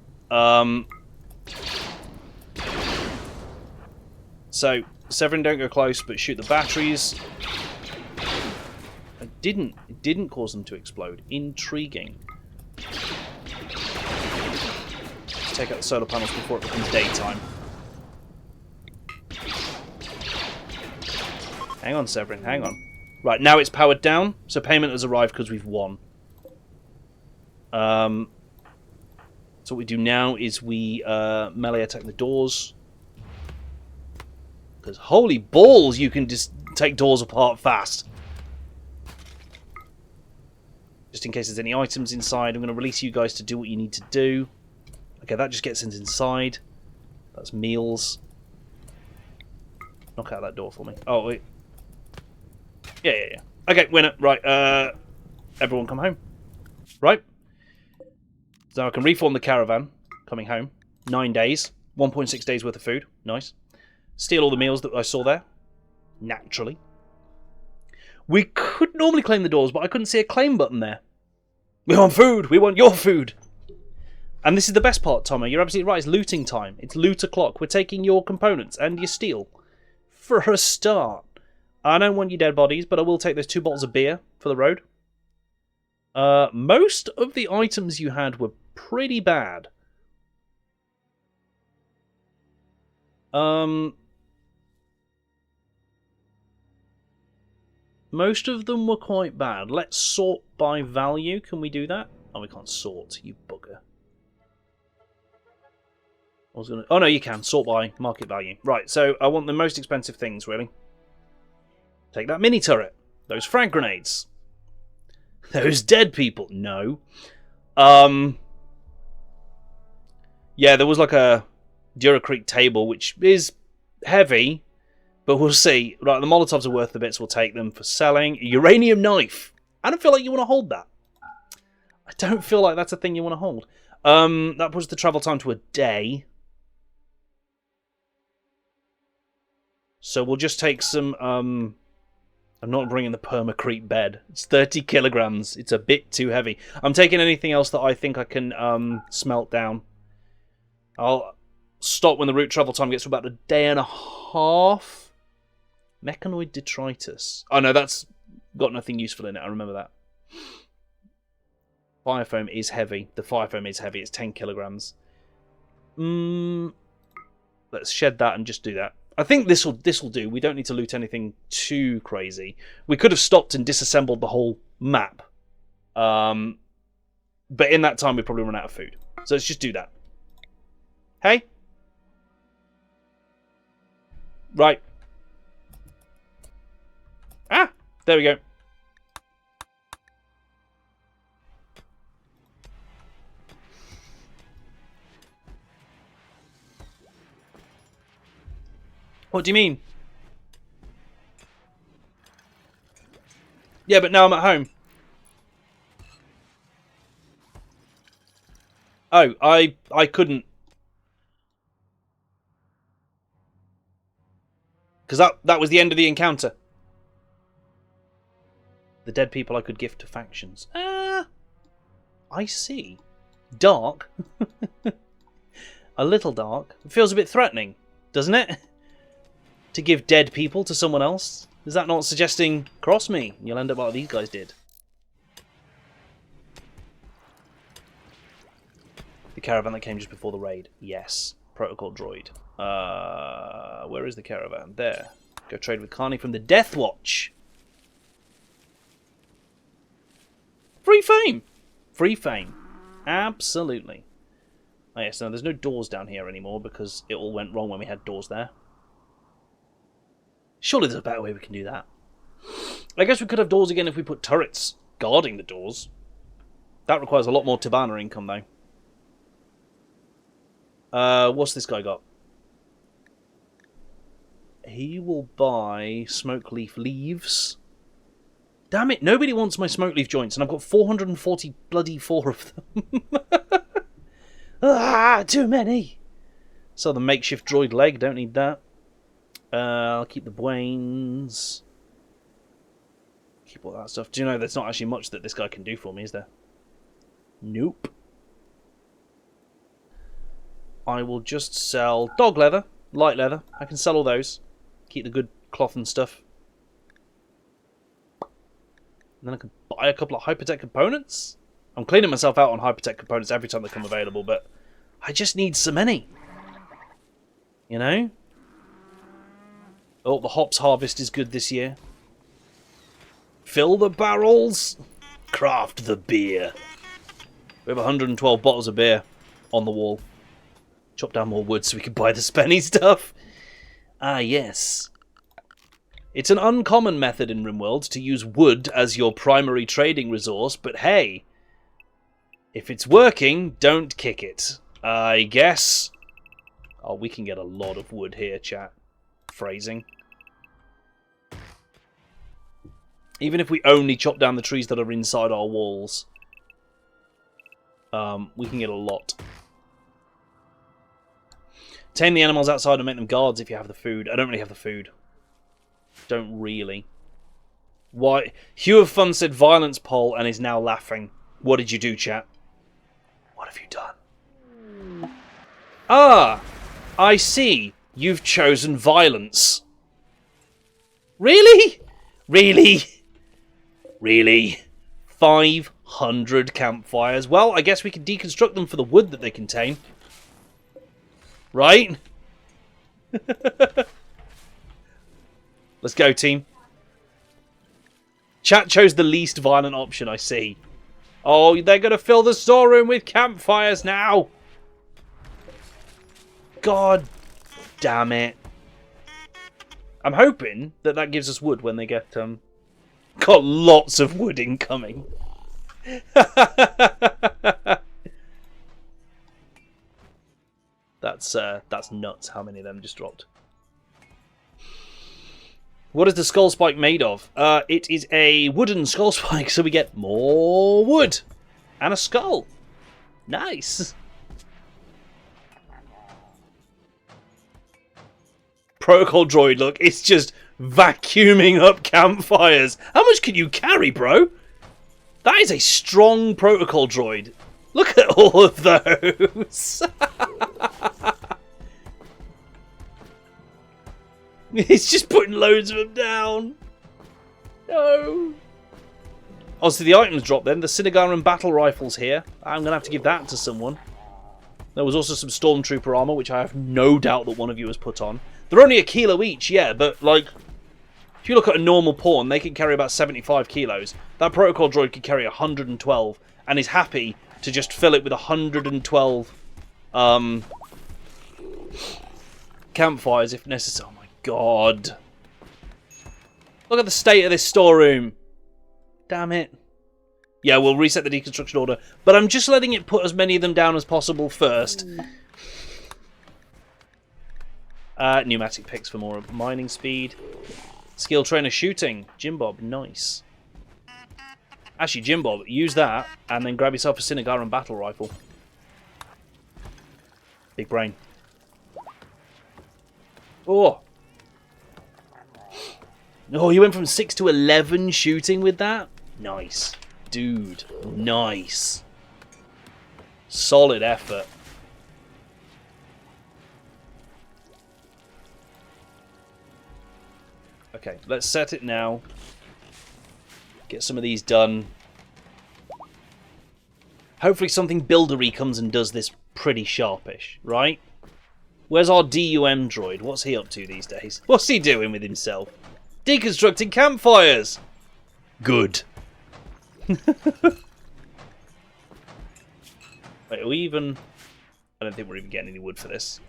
So Severin, don't go close, but shoot the batteries. It didn't cause them to explode. Intriguing. Let's take out the solar panels before it becomes daytime. Hang on, Severin, hang on. Right, now it's powered down, so payment has arrived because we've won. So what we do now is we melee attack the doors. Because holy balls, you can just take doors apart fast. Just in case there's any items inside, I'm going to release you guys to do what you need to do. Okay, that just gets us inside. That's meals. Knock out that door for me. Oh, wait. Yeah. Okay, winner. Right, everyone come home. Right. So I can reform the caravan. Coming home. 9 days. 1.6 days worth of food. Nice. Steal all the meals that I saw there. Naturally. We could normally claim the doors, but I couldn't see a claim button there. We want food! We want your food! And this is the best part, Tomo. You're absolutely right. It's looting time. It's loot o'clock. We're taking your components and your steel. For a start. I don't want your dead bodies, but I will take those 2 bottles of beer for the road. Most of the items you had were pretty bad. Most of them were quite bad. Let's sort by value. Can we do that? Oh, we can't sort, you bugger. Oh no, you can. Sort by market value. Right, so I want the most expensive things, really. Take that mini turret. Those frag grenades. Those dead people. No. Yeah, there was like a Duracrete table, which is heavy, but we'll see. Right, the Molotovs are worth the bits. We'll take them for selling. A uranium knife. I don't feel like you want to hold that. I don't feel like that's a thing you want to hold. That puts the travel time to a day. So we'll just take some... I'm not bringing the permacrete bed. It's 30 kilograms. It's a bit too heavy. I'm taking anything else that I think I can smelt down. I'll stop when the route travel time gets to about a day and a half. Mechanoid detritus. Oh no, that's got nothing useful in it. I remember that. Fire foam is heavy. The fire foam is heavy. It's 10 kilograms. Let's shed that and just do that. I think this will do. We don't need to loot anything too crazy. We could have stopped and disassembled the whole map. But in that time, we'd probably run out of food. So let's just do that. Hey? Right. Ah! There we go. What do you mean? Yeah, but now I'm at home. Oh, I couldn't. Because that was the end of the encounter. The dead people I could gift to factions. I see. Dark. A little dark. It feels a bit threatening, doesn't it? To give dead people to someone else? Is that not suggesting, cross me, you'll end up like these guys did? The caravan that came just before the raid. Yes. Protocol droid. Where is the caravan? There. Go trade with Carney from the Death Watch. Free fame. Free fame. Absolutely. Oh yes, no, there's no doors down here anymore because it all went wrong when we had doors there. Surely there's a better way we can do that. I guess we could have doors again if we put turrets guarding the doors. That requires a lot more Tabana income, though. What's this guy got? He will buy smoke leaf leaves. Damn it, nobody wants my smoke leaf joints, and I've got 440 bloody 4 of them. Ah, too many. So the makeshift droid leg, don't need that. I'll keep the brains. Keep all that stuff. Do you know there's not actually much that this guy can do for me, is there? Nope. I will just sell dog leather, light leather. I can sell all those. Keep the good cloth and stuff. And then I can buy a couple of hypertech components. I'm cleaning myself out on hypertech components every time they come available, but I just need so many. You know? Oh, the hops harvest is good this year. Fill the barrels. Craft the beer. We have 112 bottles of beer on the wall. Chop down more wood so we can buy the spenny stuff. Ah, yes. It's an uncommon method in RimWorld to use wood as your primary trading resource, but hey, if it's working, don't kick it. I guess. Oh, we can get a lot of wood here, chat. Phrasing. Even if we only chop down the trees that are inside our walls, we can get a lot. Tame the animals outside and make them guards if you have the food. I don't really have the food. Don't really. Why? Hugh of Fun said violence poll and is now laughing. What did you do, chat? What have you done? Ah! I see. You've chosen violence. Really? Really? Really? 500 campfires. Well, I guess we can deconstruct them for the wood that they contain. Right? Let's go, team. Chat chose the least violent option, I see. Oh, they're going to fill the storeroom with campfires now. God damn it. I'm hoping that that gives us wood when they get... Got lots of wood incoming. That's nuts how many of them just dropped. What is the skull spike made of? It is a wooden skull spike, so we get more wood. And a skull. Nice. Protocol droid, look, it's just vacuuming up campfires. How much can you carry, bro? That is a strong protocol droid. Look at all of those. He's just putting loads of them down. No. Obviously, the items drop then. The Cinegaran battle rifles here. I'm going to have to give that to someone. There was also some Stormtrooper armor, which I have no doubt that one of you has put on. They're only 1 kilo each, yeah, but, like, if you look at a normal pawn, they can carry about 75 kilos. That protocol droid could carry 112, and is happy to just fill it with 112 campfires if necessary. Oh my god. Look at the state of this storeroom. Damn it. Yeah, we'll reset the deconstruction order, but I'm just letting it put as many of them down as possible first. Pneumatic picks for more mining speed. Skill trainer shooting. Jim Bob, nice. Actually, Jim Bob, use that and then grab yourself a Cinegaran battle rifle. Big brain. Oh. Oh, you went from 6 to 11 shooting with that? Nice. Dude, nice. Solid effort. Okay, let's set it now. Get some of these done. Hopefully something buildery comes and does this pretty sharpish, right? Where's our DUM droid? What's he up to these days? What's he doing with himself? Deconstructing campfires! Good. Wait, are we even... I don't think we're even getting any wood for this.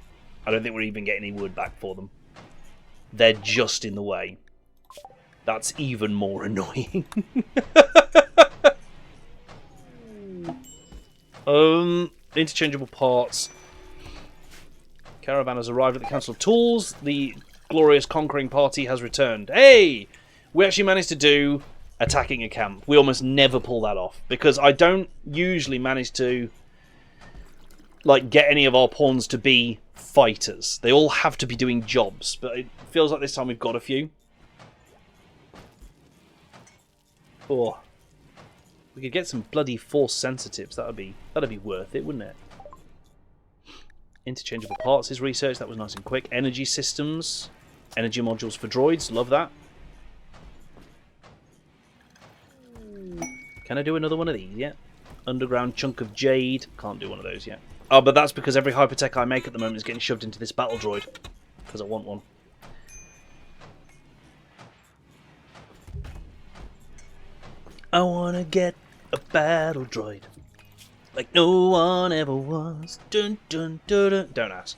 I don't think we're even getting any wood back for them. They're just in the way. That's even more annoying. Interchangeable parts. Caravan has arrived at the Council of Tools. The glorious conquering party has returned. Hey! We actually managed to do attacking a camp. We almost never pull that off because I don't usually manage to like get any of our pawns to be fighters. They all have to be doing jobs, but it feels like this time we've got a few. Oh, we could get some bloody force sensitives. That'd be worth it, wouldn't it? Interchangeable parts is research. That was nice and quick. Energy systems, energy modules for droids. Love that. Can I do another one of these yet? Underground chunk of jade. Can't do one of those yet. Oh, but that's because every hypertech I make at the moment is getting shoved into this battle droid. Because I want one. I want to get a battle droid. Like no one ever was. Dun, dun, dun, dun. Don't ask.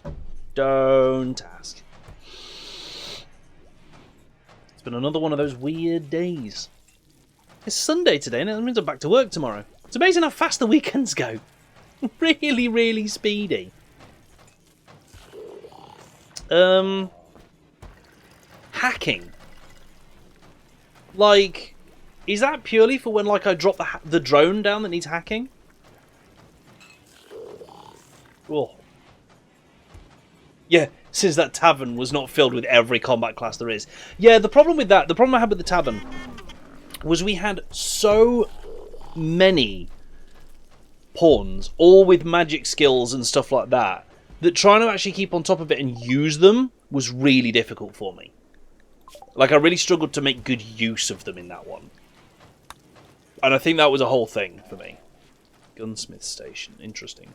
Don't ask. It's been another one of those weird days. It's Sunday today, and it means I'm back to work tomorrow. It's amazing how fast the weekends go. Really, really speedy. Hacking. Like, is that purely for when, like, I drop the drone down that needs hacking? Oh. Yeah, since that tavern was not filled with every combat class there is. Yeah, the problem with that, the problem I had with the tavern was we had so many pawns, all with magic skills and stuff like that, that trying to actually keep on top of it and use them was really difficult for me. Like, I really struggled to make good use of them in that one. And I think that was a whole thing for me. Gunsmith Station, interesting.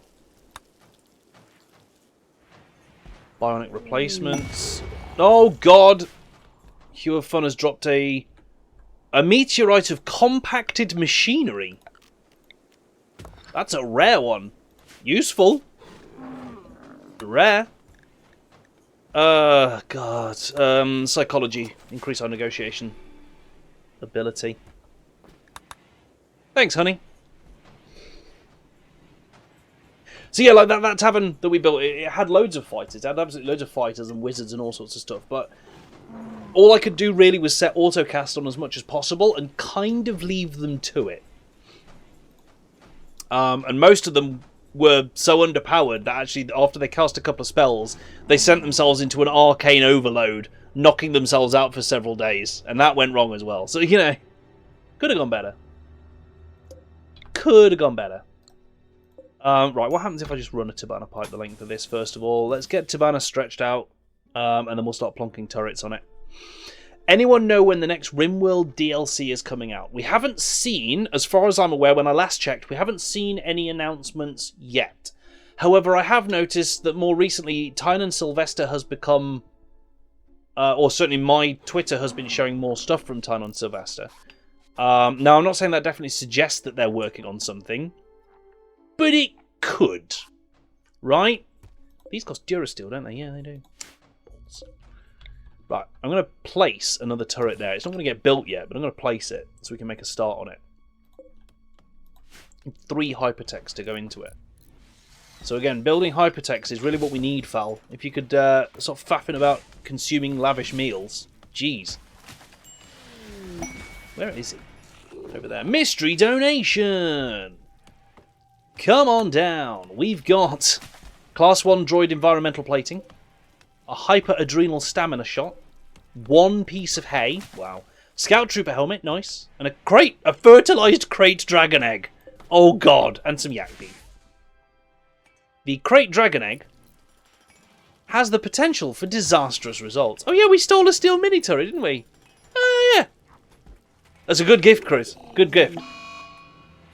Bionic replacements. Oh, God! Hue of Fun has dropped a meteorite of compacted machinery. That's a rare one. Useful. Rare. God. Psychology. Increase our negotiation ability. Thanks, honey. So yeah, like that tavern that we built, it had loads of fighters. It had absolutely loads of fighters and wizards and all sorts of stuff, but all I could do really was set autocast on as much as possible and kind of leave them to it. And most of them were so underpowered that actually after they cast a couple of spells, they sent themselves into an arcane overload, knocking themselves out for several days. And that went wrong as well. So, you know, could have gone better. Could have gone better. Right, what happens if I just run a Tabana pipe the length of this first of all? Let's get Tabana stretched out, and then we'll start plonking turrets on it. Anyone know when the next RimWorld DLC is coming out? We haven't seen, as far as I'm aware, when I last checked, we haven't seen any announcements yet. However, I have noticed that more recently, Tynan Sylvester has become, or certainly my Twitter has been showing more stuff from Tynan Sylvester. Now, I'm not saying that definitely suggests that they're working on something, but it could, right? These cost Durasteel, don't they? Yeah, they do. Right, I'm going to place another turret there. It's not going to get built yet, but I'm going to place it so we can make a start on it. 3 hypertechs to go into it. So again, building hypertechs is really what we need, Fal. If you could sort of faffing about consuming lavish meals. Jeez. Where is he? Over there. Mystery donation! Come on down. We've got Class 1 droid environmental plating, a hyper-adrenal stamina shot, 1 piece of hay, wow, scout trooper helmet, nice, and a fertilized crate dragon egg. Oh god, and some yak beef. The crate dragon egg has the potential for disastrous results. Oh yeah, we stole a steel mini turret, didn't we? Oh yeah. That's a good gift, Chris. Good gift.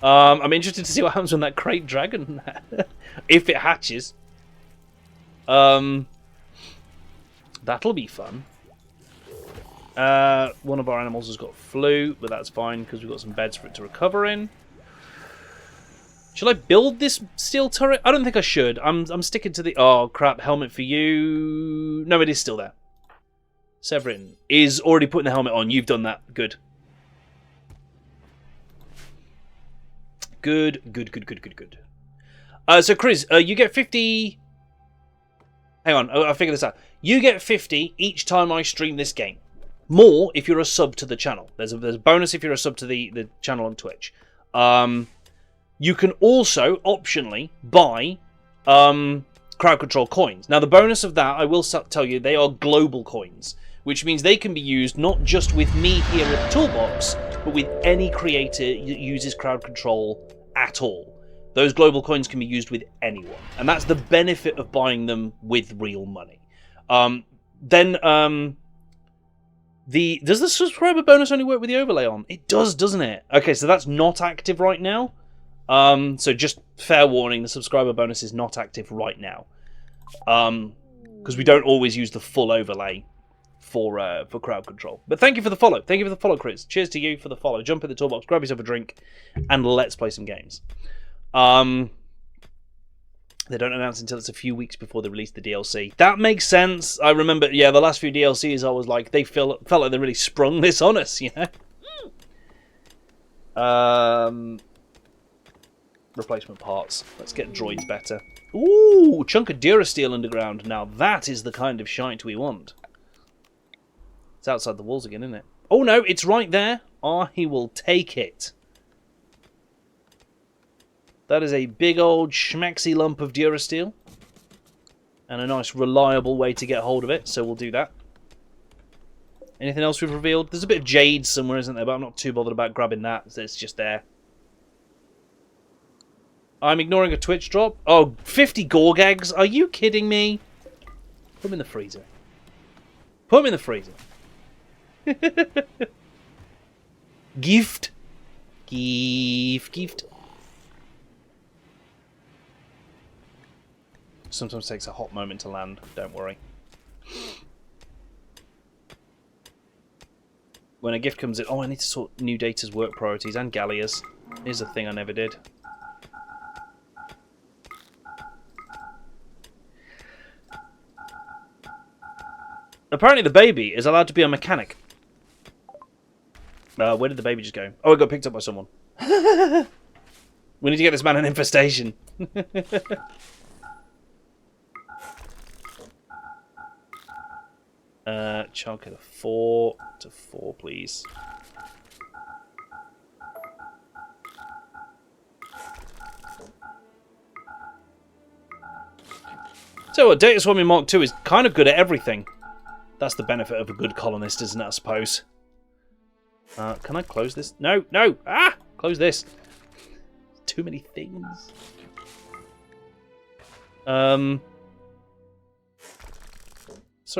I'm interested to see what happens when that crate dragon, if it hatches. That'll be fun. One of our animals has got flu, but that's fine because we've got some beds for it to recover in. Shall I build this steel turret? I don't think I should. I'm sticking to the... Oh, crap. Helmet for you. No, it is still there. Severin is already putting the helmet on. You've done that. Good. Good. So, Chris, you get 50... Hang on, I'll figure this out. You get 50 each time I stream this game. More if you're a sub to the channel. There's a bonus if you're a sub to the channel on Twitch. You can also, optionally, buy crowd control coins. Now, the bonus of that, I will tell you, they are global coins, which means they can be used not just with me here at the Toolbox, but with any creator that uses crowd control at all. Those global coins can be used with anyone. And that's the benefit of buying them with real money. Does the subscriber bonus only work with the overlay on? It does, doesn't it? Okay, so that's not active right now. So just fair warning, the subscriber bonus is not active right now. Because we don't always use the full overlay for crowd control. But thank you for the follow. Thank you for the follow, Chris. Cheers to you for the follow. Jump in the toolbox, grab yourself a drink, and let's play some games. They don't announce until it's a few weeks before they release the DLC. That makes sense. I remember, yeah, the last few DLCs, I was like, they felt like they really sprung this on us, you know? Replacement parts. Let's get droids better. Ooh, chunk of Durasteel underground. Now that is the kind of shite we want. It's outside the walls again, isn't it? Oh no, it's right there. He will take it. That is a big old schmaxy lump of Durasteel. And a nice reliable way to get hold of it, so we'll do that. Anything else we've revealed? There's a bit of jade somewhere, isn't there? But I'm not too bothered about grabbing that. It's just there. I'm ignoring a Twitch drop. Oh, 50 Gorgags? Are you kidding me? Put them in the freezer. Put them in the freezer. Gift. Gift. Sometimes takes a hot moment to land. Don't worry. When a gift comes in... Oh, I need to sort New Data's work priorities and Gallia's. Here's a thing I never did. Apparently the baby is allowed to be a mechanic. Where did the baby just go? Oh, it got picked up by someone. We need to get this man an infestation. Childcare 4 to 4, please. So what, Data Swarming Mark II is kind of good at everything. That's the benefit of a good colonist, isn't it, I suppose? Can I close this? No, no! Ah! Close this. Too many things. Sorry,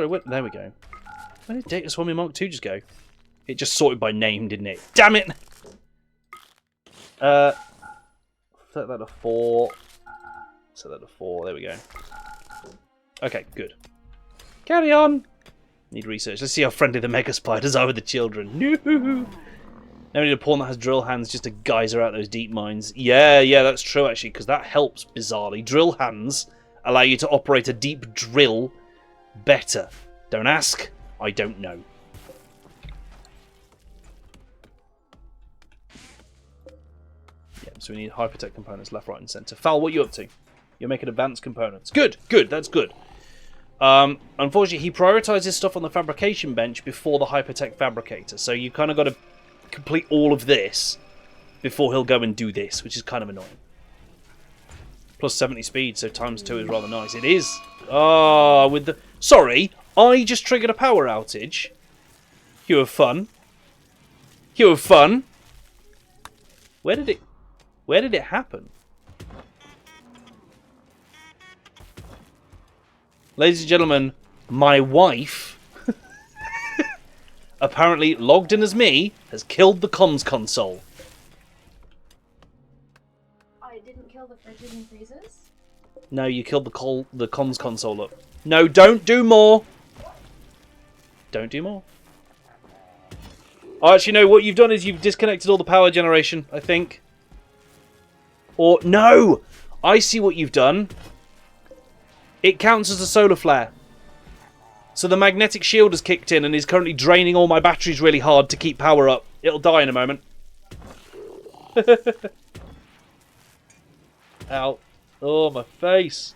what? There we go. Where did Data Swarming Mark II just go? It just sorted by name, didn't it? Damn it! Set that to 4. Set that to 4. There we go. Okay, good. Carry on! Need research. Let's see how friendly the mega spiders are with the children. No! Now we need a pawn that has drill hands just to geyser out those deep mines. Yeah, that's true actually, because that helps, bizarrely. Drill hands allow you to operate a deep drill better. Don't ask, I don't know. Yeah, so we need hypertech components left, right, and centre. Fal, what are you up to? You're making advanced components. Good, that's good. Unfortunately, he prioritises stuff on the fabrication bench before the hypertech fabricator, so you kind of got to complete all of this before he'll go and do this, which is kind of annoying. Plus 70 speed, so times 2 is rather nice. It is. Ah, with the... Sorry, I just triggered a power outage. You have fun. You have fun. Where did it happen? Ladies and gentlemen, my wife, apparently logged in as me, has killed the comms console. I didn't kill the fridges and freezers? No, you killed the comms console up. No, don't do more. Don't do more. Oh, actually, no, what you've done is you've disconnected all the power generation, I think. Or, no! I see what you've done. It counts as a solar flare. So the magnetic shield has kicked in and is currently draining all my batteries really hard to keep power up. It'll die in a moment. Ow. Oh, my face.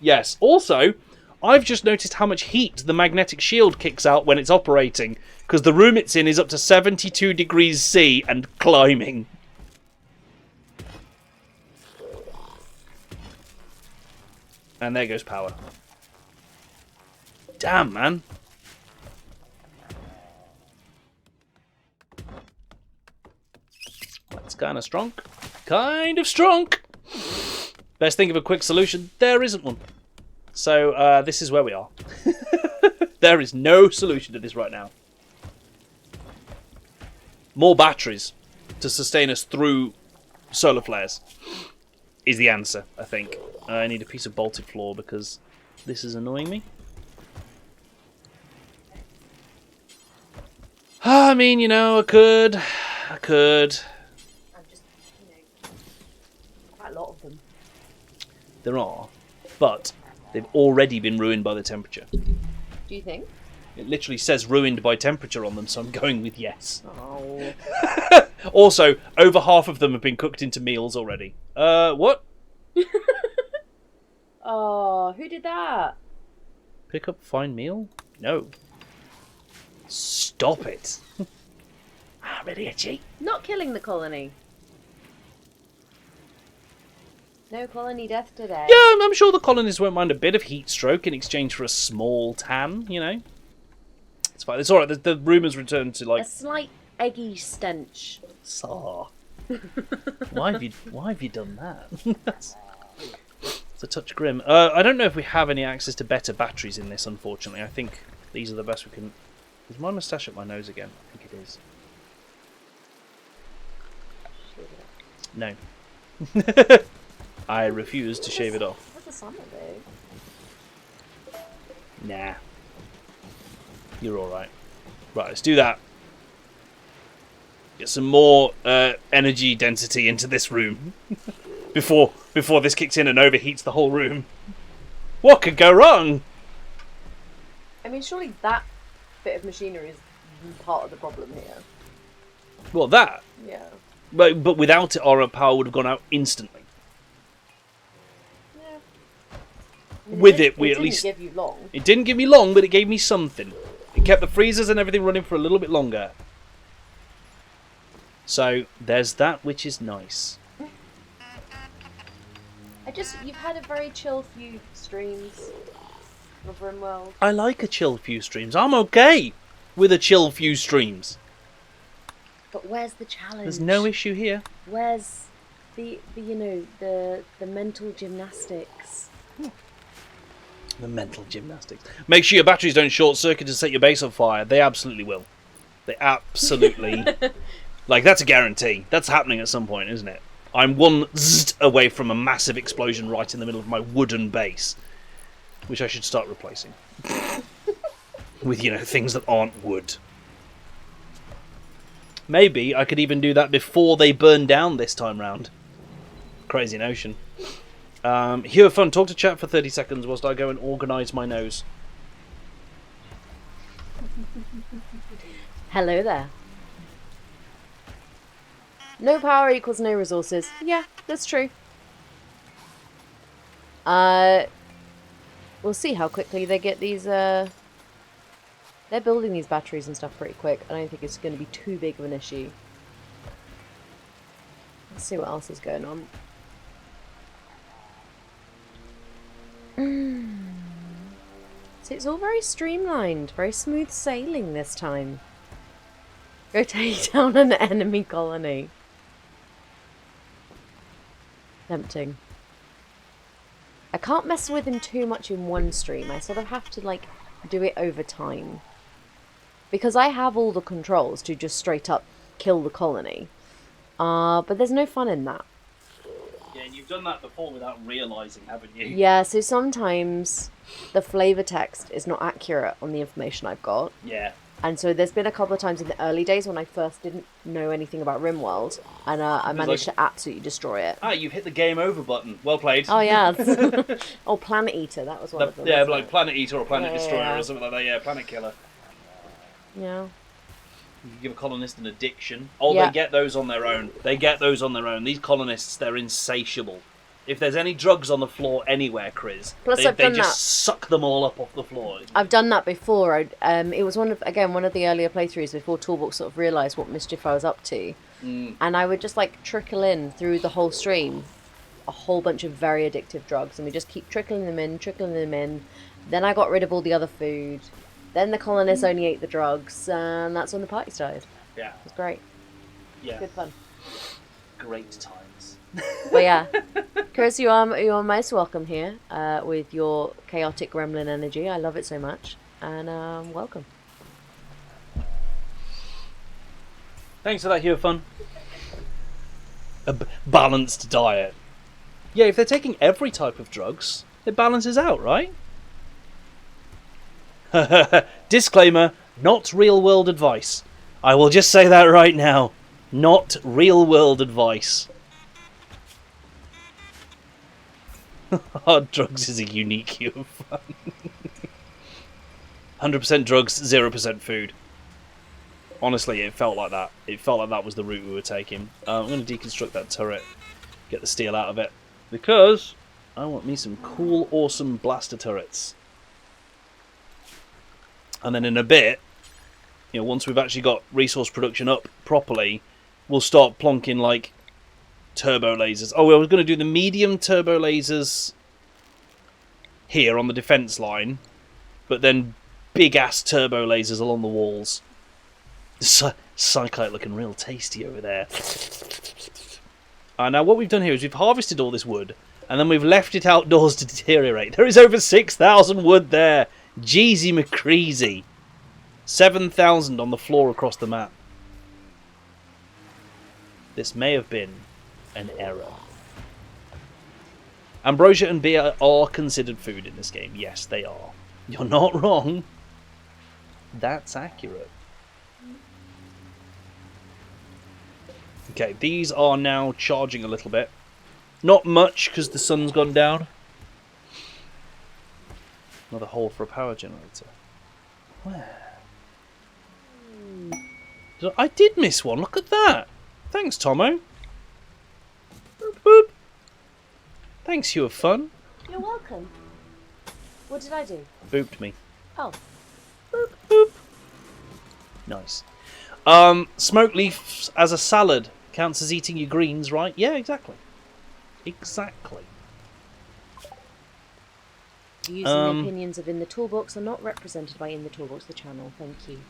Yes. Also, I've just noticed how much heat the magnetic shield kicks out when it's operating. Because the room it's in is up to 72 degrees C and climbing. And there goes power. Damn, man. That's kind of strong. Kind of strong. Best think of a quick solution. There isn't one. So, this is where we are. There is no solution to this right now. More batteries to sustain us through solar flares is the answer, I think. I need a piece of bolted floor because this is annoying me. I mean, you know, I could. I'm just, quite a lot of them. There are, but they've already been ruined by the temperature. Do you think? It literally says ruined by temperature on them, so I'm going with yes. Oh. Also, over half of them have been cooked into meals already. What? Oh, who did that? Pick up fine meal? No. Stop it. I'm really itchy. Not killing the colony. No colony death today. Yeah, I'm sure the colonists won't mind a bit of heat stroke in exchange for a small tan, you know. It's fine. It's alright. The room has returned to, like... A slight eggy stench. Saw. Why have you done that? It's a touch grim. I don't know if we have any access to better batteries in this, unfortunately. I think these are the best we can... Is my moustache up my nose again? I think it is. No. I refuse to shave it off. What's the summer do? Nah. You're alright. Right, let's do that. Get some more energy density into this room. before this kicks in and overheats the whole room. What could go wrong? I mean, surely that bit of machinery is part of the problem here. Well, that. Yeah. But without it, our power would have gone out instantly. Yeah. I mean, With it, we at least... It didn't give you long. It didn't give me long, but it gave me something. It kept the freezers and everything running for a little bit longer. So, there's that, which is nice. You've had a very chill few streams of RimWorld. I like a chill few streams. I'm okay with a chill few streams. But where's the challenge? There's no issue here. Where's the mental gymnastics? The mental gymnastics. Make sure your batteries don't short circuit and set your base on fire. They absolutely will. They absolutely... like, that's a guarantee. That's happening at some point, isn't it? I'm one zzzt away from a massive explosion right in the middle of my wooden base, which I should start replacing with, things that aren't wood. Maybe I could even do that before they burn down this time round. Crazy notion. Hugh, fun. Talk to chat for 30 seconds whilst I go and organise my nose. Hello there. No power equals no resources. Yeah, that's true. We'll see how quickly they get these, They're building these batteries and stuff pretty quick. I don't think it's going to be too big of an issue. Let's see what else is going on. So it's all very streamlined, very smooth sailing this time. Go take down an enemy colony. Tempting. I can't mess with him too much in one stream. I sort of have to, like, do it over time. Because I have all the controls to just straight up kill the colony. But there's no fun in that. Yeah, and you've done that before without realising, haven't you? Yeah, so sometimes the flavour text is not accurate on the information I've got. Yeah. And so there's been a couple of times in the early days when I first didn't know anything about RimWorld, and I managed to absolutely destroy it. Ah, you've hit the game over button. Well played. Oh, yeah. Oh, Planet Eater, that was one of them. Yeah, like Planet Eater or Planet Yeah, Destroyer yeah. or something like that. Yeah, Planet Killer. Yeah. You can give a colonist an addiction. Oh, Yeah. they get those on their own. They get those on their own. These colonists, they're insatiable. If there's any drugs on the floor anywhere, Chris, Plus, they I've done just that. suck them all up off the floor. I've done that before. It was one of the earlier playthroughs before Toolbox sort of realised what mischief I was up to. And I would just, like, trickle in through the whole stream a whole bunch of very addictive drugs, and we just keep trickling them in. Then I got rid of all the other food. Then the colonists only ate the drugs, and that's when the party started. Yeah. It was great. Yeah. Good fun. Great times. But yeah, Chris, you are most welcome here with your chaotic gremlin energy. I love it so much, and welcome. Thanks for that, Hugh. Fun. A balanced diet. Yeah, if they're taking every type of drugs, it balances out, right? Disclaimer, not real-world advice. I will just say that right now. Not real-world advice. Hard drugs is a unique hue of fun. 100% drugs, 0% food. Honestly, it felt like that. It felt like that was the route we were taking. I'm going to deconstruct that turret, get the steel out of it, because I want me some cool, awesome blaster turrets. And then in a bit, once we've actually got resource production up properly, we'll start plonking, like, turbo lasers. Oh, I was going to do the medium turbo lasers here on the defense line, but then big-ass turbo lasers along the walls. Psychite looking real tasty over there. Now what we've done here is we've harvested all this wood, and then we've left it outdoors to deteriorate. There is over 6,000 wood there. Jeezy McCreasy. 7,000 on the floor across the map. This may have been an error. Ambrosia and beer are considered food in this game. Yes, they are. You're not wrong. That's accurate. Okay, these are now charging a little bit. Not much, because the sun's gone down. Another hole for a power generator. Where? I did miss one. Look at that. Thanks, Tomo. Boop, boop. Thanks, you were fun. You're welcome. What did I do? Booped me. Oh. Boop, boop. Nice. Smoked leaves as a salad counts as eating your greens, right? Yeah, exactly. Exactly. Views and the opinions of In the Toolbox are not represented by In the Toolbox, the channel. Thank you.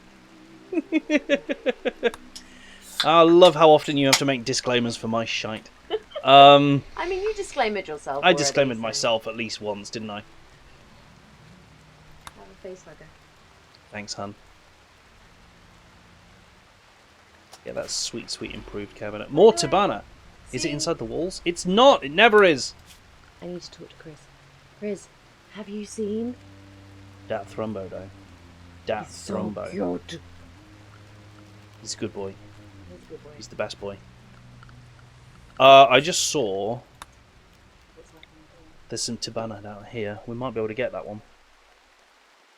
I love how often you have to make disclaimers for my shite. I mean, you disclaimed yourself. I disclaimed myself at least once, didn't I? Have a face hugger. Thanks, hun. Yeah, that's sweet, sweet improved cabinet. More Tabana. Is it inside the walls? It's not. It never is. I need to talk to Chris. Chris, have you seen Dat Thrumbo, though. Dat Thrumbo. So good. He's a good boy. He's a good boy. He's the best boy. I just saw there's some Tabana down here. We might be able to get that one.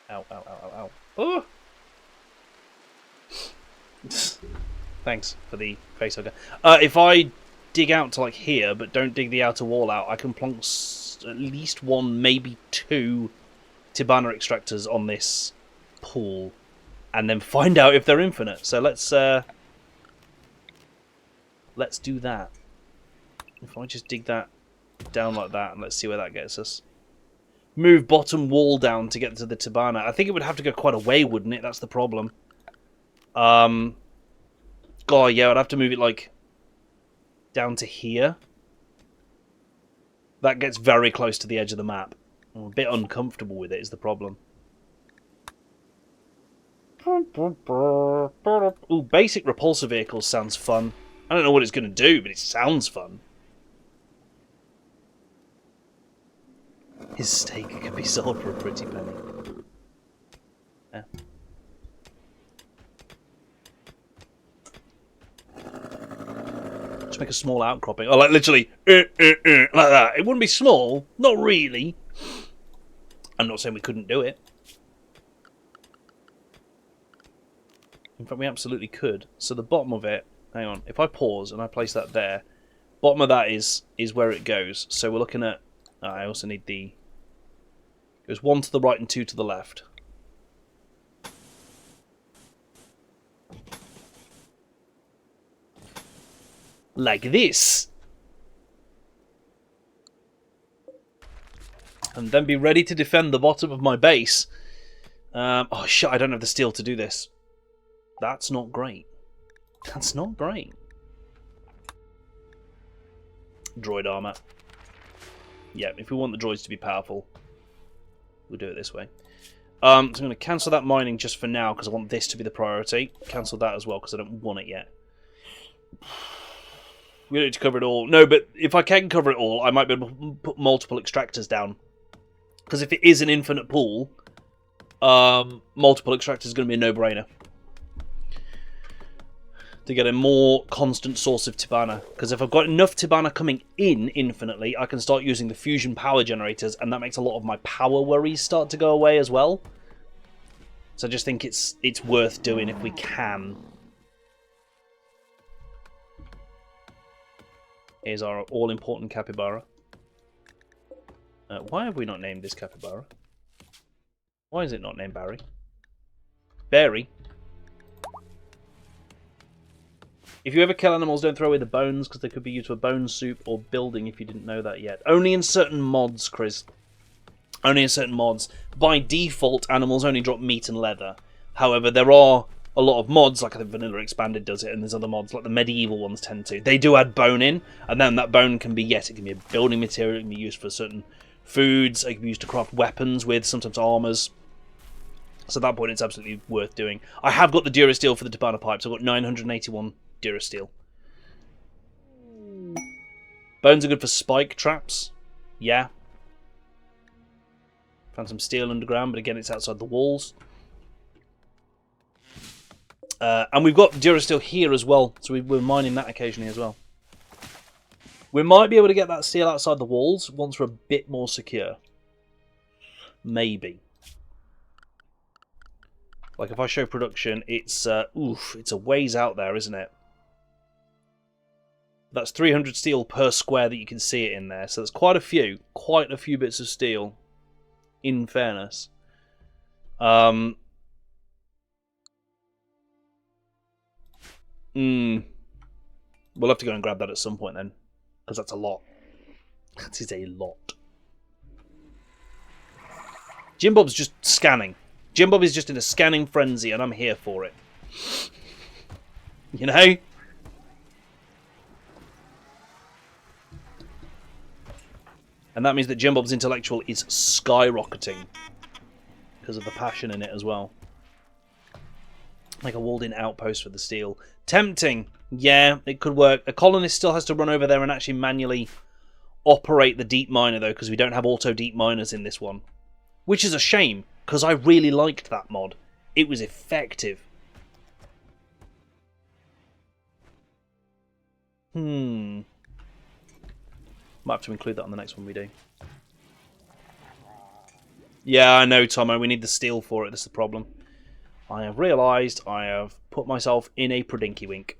Ow, ow, ow, ow, ow. Oh! Thanks for the face hugger. If I dig out to like here, but don't dig the outer wall out, I can plonk at least one, maybe two Tabana extractors on this pool, and then find out if they're infinite. So let's do that. If I just dig that down like that, and let's see where that gets us. Move bottom wall down to get to the Tabana. I think it would have to go quite a way, wouldn't it? That's the problem. God, yeah, I'd have to move it like down to here. That gets very close to the edge of the map. I'm a bit uncomfortable with it, is the problem. Ooh, basic repulsor vehicles sounds fun. I don't know what it's going to do, but it sounds fun. His steak could be sold for a pretty penny. Yeah. Just make a small outcropping. Oh, like literally, like that. It wouldn't be small. Not really. I'm not saying we couldn't do it. In fact, we absolutely could. So the bottom of it, hang on. If I pause and I place that there, bottom of that is where it goes. So we're looking at... I also need the... There's one to the right and two to the left. Like this. And then be ready to defend the bottom of my base. Oh shit, I don't have the steel to do this. That's not great. That's not great. Droid armor. Yeah, if we want the droids to be powerful, we'll do it this way. So I'm going to cancel that mining just for now because I want this to be the priority. Cancel that as well because I don't want it yet. We don't need to cover it all. No, but if I can cover it all, I might be able to put multiple extractors down. Because if it is an infinite pool, multiple extractors is going to be a no-brainer. To get a more constant source of Tabana. Because if I've got enough Tabana coming in infinitely, I can start using the fusion power generators, and that makes a lot of my power worries start to go away as well. So I just think it's worth doing if we can. Here's our all-important capybara. Why have we not named this capybara? Why is it not named Barry? Barry? If you ever kill animals, don't throw away the bones, because they could be used for bone soup or building if you didn't know that yet. Only in certain mods, Chris. Only in certain mods. By default, animals only drop meat and leather. However, there are a lot of mods, like I think Vanilla Expanded does it, and there's other mods, like the medieval ones tend to. They do add bone in, and then that bone can be, yes, it can be a building material, it can be used for certain foods, it can be used to craft weapons with, sometimes armors. So at that point, it's absolutely worth doing. I have got the Durasteel for the Tabana pipes. I've got 981 Durasteel. Bones are good for spike traps. Yeah. Found some steel underground, but again, it's outside the walls. And we've got Durasteel here as well, so we're mining that occasionally as well. We might be able to get that steel outside the walls once we're a bit more secure. Maybe. Like if I show production, it's it's a ways out there, isn't it? That's 300 steel per square that you can see it in there, so that's quite a few bits of steel. In fairness, we'll have to go and grab that at some point then, because that's a lot. That is a lot. Jim Bob's just scanning. Jim Bob is just in a scanning frenzy, and I'm here for it. You know? And that means that Jim Bob's intellectual is skyrocketing because of the passion in it as well. Like a walled-in outpost for the steel. Tempting. Yeah, it could work. A colonist still has to run over there and actually manually operate the deep miner, though, because we don't have auto deep miners in this one. Which is a shame, because I really liked that mod. It was effective. Might have to include that on the next one we do. Yeah, I know, Tomo. We need the steel for it. That's the problem. I have realised I have put myself in a predinky wink.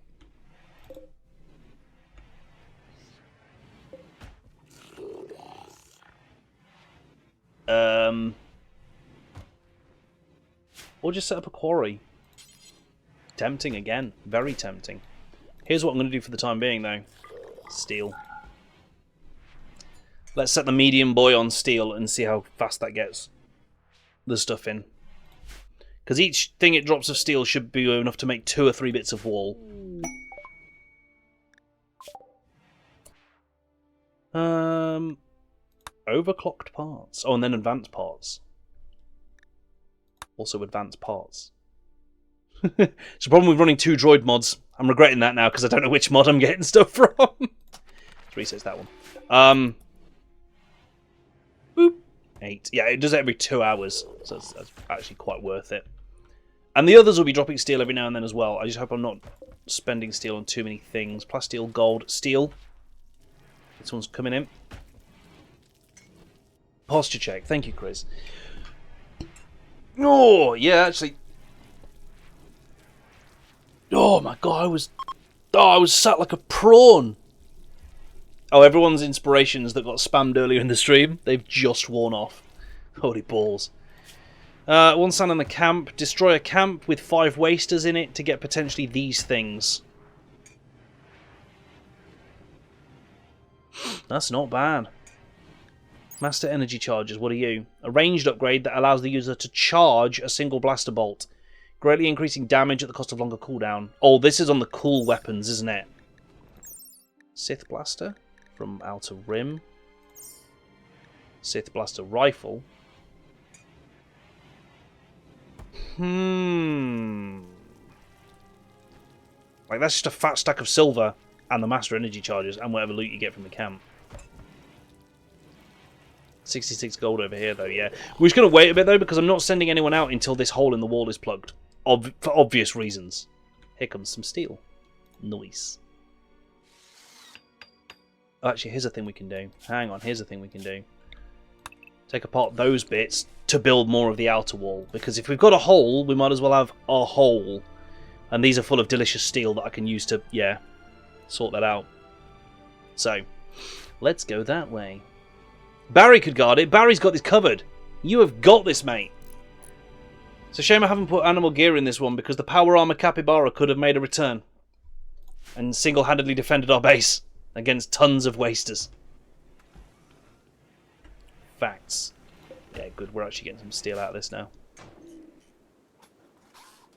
Or just set up a quarry. Tempting again. Very tempting. Here's what I'm going to do for the time being, though. Steel. Let's set the medium boy on steel and see how fast that gets the stuff in. Because each thing it drops of steel should be enough to make 2 or 3 bits of wall. Overclocked parts. Oh, and then advanced parts. Also advanced parts. It's a problem with running 2 droid mods. I'm regretting that now because I don't know which mod I'm getting stuff from. Let's reset that one. Boop. 8. Yeah, it does it every 2 hours. So that's actually quite worth it. And the others will be dropping steel every now and then as well. I just hope I'm not spending steel on too many things. Plasteel, gold, steel. This one's coming in. Posture check. Thank you, Chris. Oh, yeah, actually. Oh my god, I was sat like a prawn. Oh, everyone's inspirations that got spammed earlier in the stream, they've just worn off. Holy balls. 1 sand in the camp. Destroy a camp with 5 wasters in it to get potentially these things. That's not bad. Master energy charges, what are you? A ranged upgrade that allows the user to charge a single blaster bolt, greatly increasing damage at the cost of longer cooldown. Oh, this is on the cool weapons, isn't it? Sith Blaster from Outer Rim. Sith Blaster Rifle. Like, that's just a fat stack of silver and the Master Energy charges and whatever loot you get from the camp. 66 gold over here, though, yeah. We're just going to wait a bit, though, because I'm not sending anyone out until this hole in the wall is plugged. For obvious reasons. Here comes some steel. Nice. Oh, actually, here's a thing we can do. Hang on, here's a thing we can do. Take apart those bits to build more of the outer wall. Because if we've got a hole, we might as well have a hole. And these are full of delicious steel that I can use to, yeah, sort that out. So, let's go that way. Barry could guard it. Barry's got this covered. You have got this, mate. It's a shame I haven't put animal gear in this one because the power armor capybara could have made a return and single-handedly defended our base against tons of wasters. Facts. Yeah, good. We're actually getting some steel out of this now.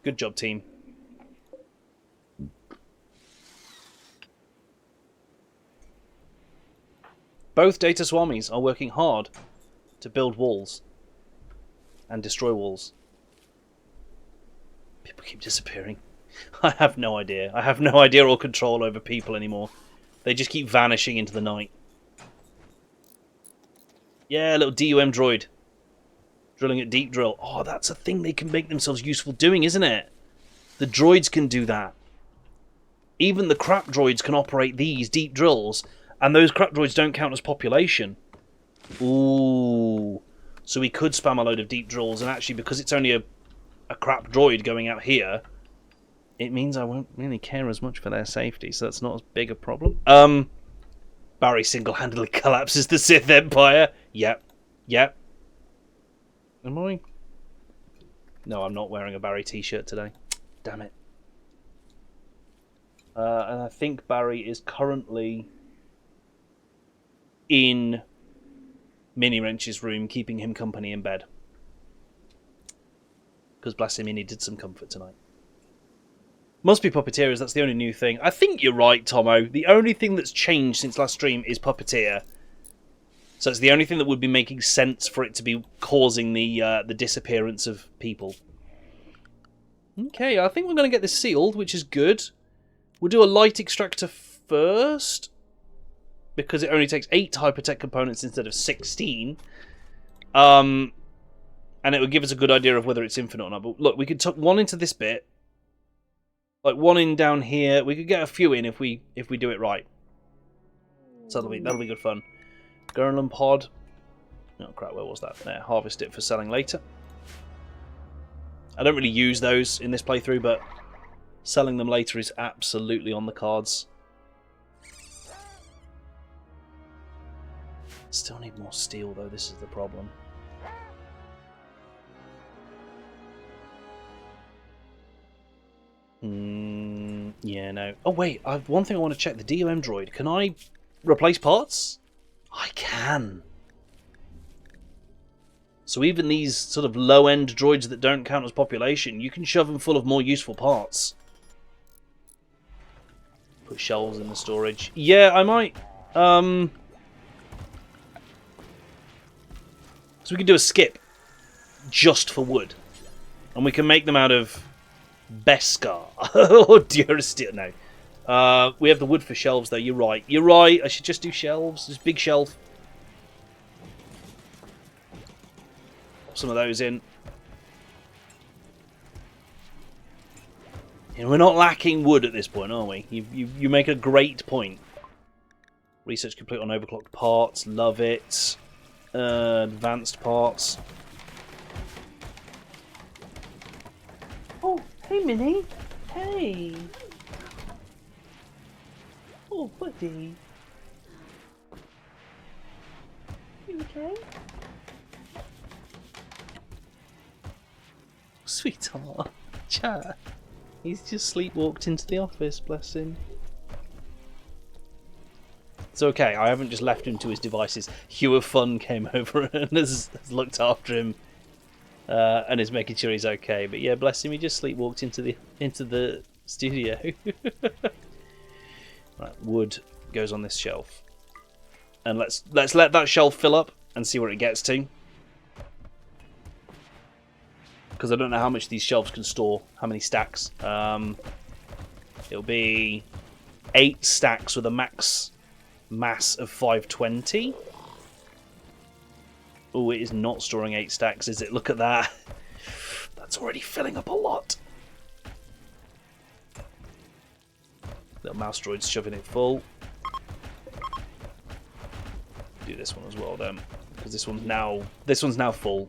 Good job, team. Both Data Swamis are working hard to build walls and destroy walls. People keep disappearing. I have no idea. I have no idea or control over people anymore. They just keep vanishing into the night. Yeah, little DUM droid. Drilling at deep drill. Oh, that's a thing they can make themselves useful doing, isn't it? The droids can do that. Even the crap droids can operate these deep drills, and those crap droids don't count as population. Ooh. So we could spam a load of deep drills, and actually, because it's only a crap droid going out here, it means I won't really care as much for their safety, so that's not as big a problem. Barry single-handedly collapses the Sith Empire. Yep. Yep. Am I? No, I'm not wearing a Barry t-shirt today. Damn it. And I think Barry is currently in Mini Wrench's room, keeping him company in bed. Because bless him, he needed some comfort tonight. Must be puppeteers, that's the only new thing. I think you're right, Tomo. The only thing that's changed since last stream is puppeteer. So it's the only thing that would be making sense for it to be causing the disappearance of people. Okay, I think we're going to get this sealed, which is good. We'll do a light extractor first, because it only takes 8 hypertech components instead of 16. And it would give us a good idea of whether it's infinite or not. But look, we could tuck one into this bit, like one in down here. We could get a few in if we do it right. So that'll be good fun. Gurlin pod. Oh crap, where was that? There, harvest it for selling later. I don't really use those in this playthrough, but selling them later is absolutely on the cards. Still need more steel though, this is the problem. Yeah, no. Oh wait, I've one thing I want to check, the DOM droid. Can I replace parts? I can. So even these sort of low-end droids that don't count as population, you can shove them full of more useful parts. Put shelves in the storage. Yeah, I might. So we can do a skip just for wood. And we can make them out of Beskar or Durasteel. No. We have the wood for shelves, though. You're right. You're right. I should just do shelves. This big shelf. Pop some of those in. And we're not lacking wood at this point, are we? You make a great point. Research complete on overclocked parts. Love it. Advanced parts. Oh, hey, Minnie. Hey. Oh, buddy. You okay? Sweetheart. Chat. He's just sleepwalked into the office, bless him. It's okay, I haven't just left him to his devices. Hugh of Fun came over and has looked after him and is making sure he's okay. But yeah, bless him, he just sleepwalked into the studio. Right, wood goes on this shelf. And let's let that shelf fill up and see where it gets to. Because I don't know how much these shelves can store, how many stacks. It'll be 8 stacks with a max mass of 520. Oh, it is not storing 8 stacks, is it? Look at that. That's already filling up a lot. Little mouse droid's shoving it full. Do this one as well then, because this one's now full.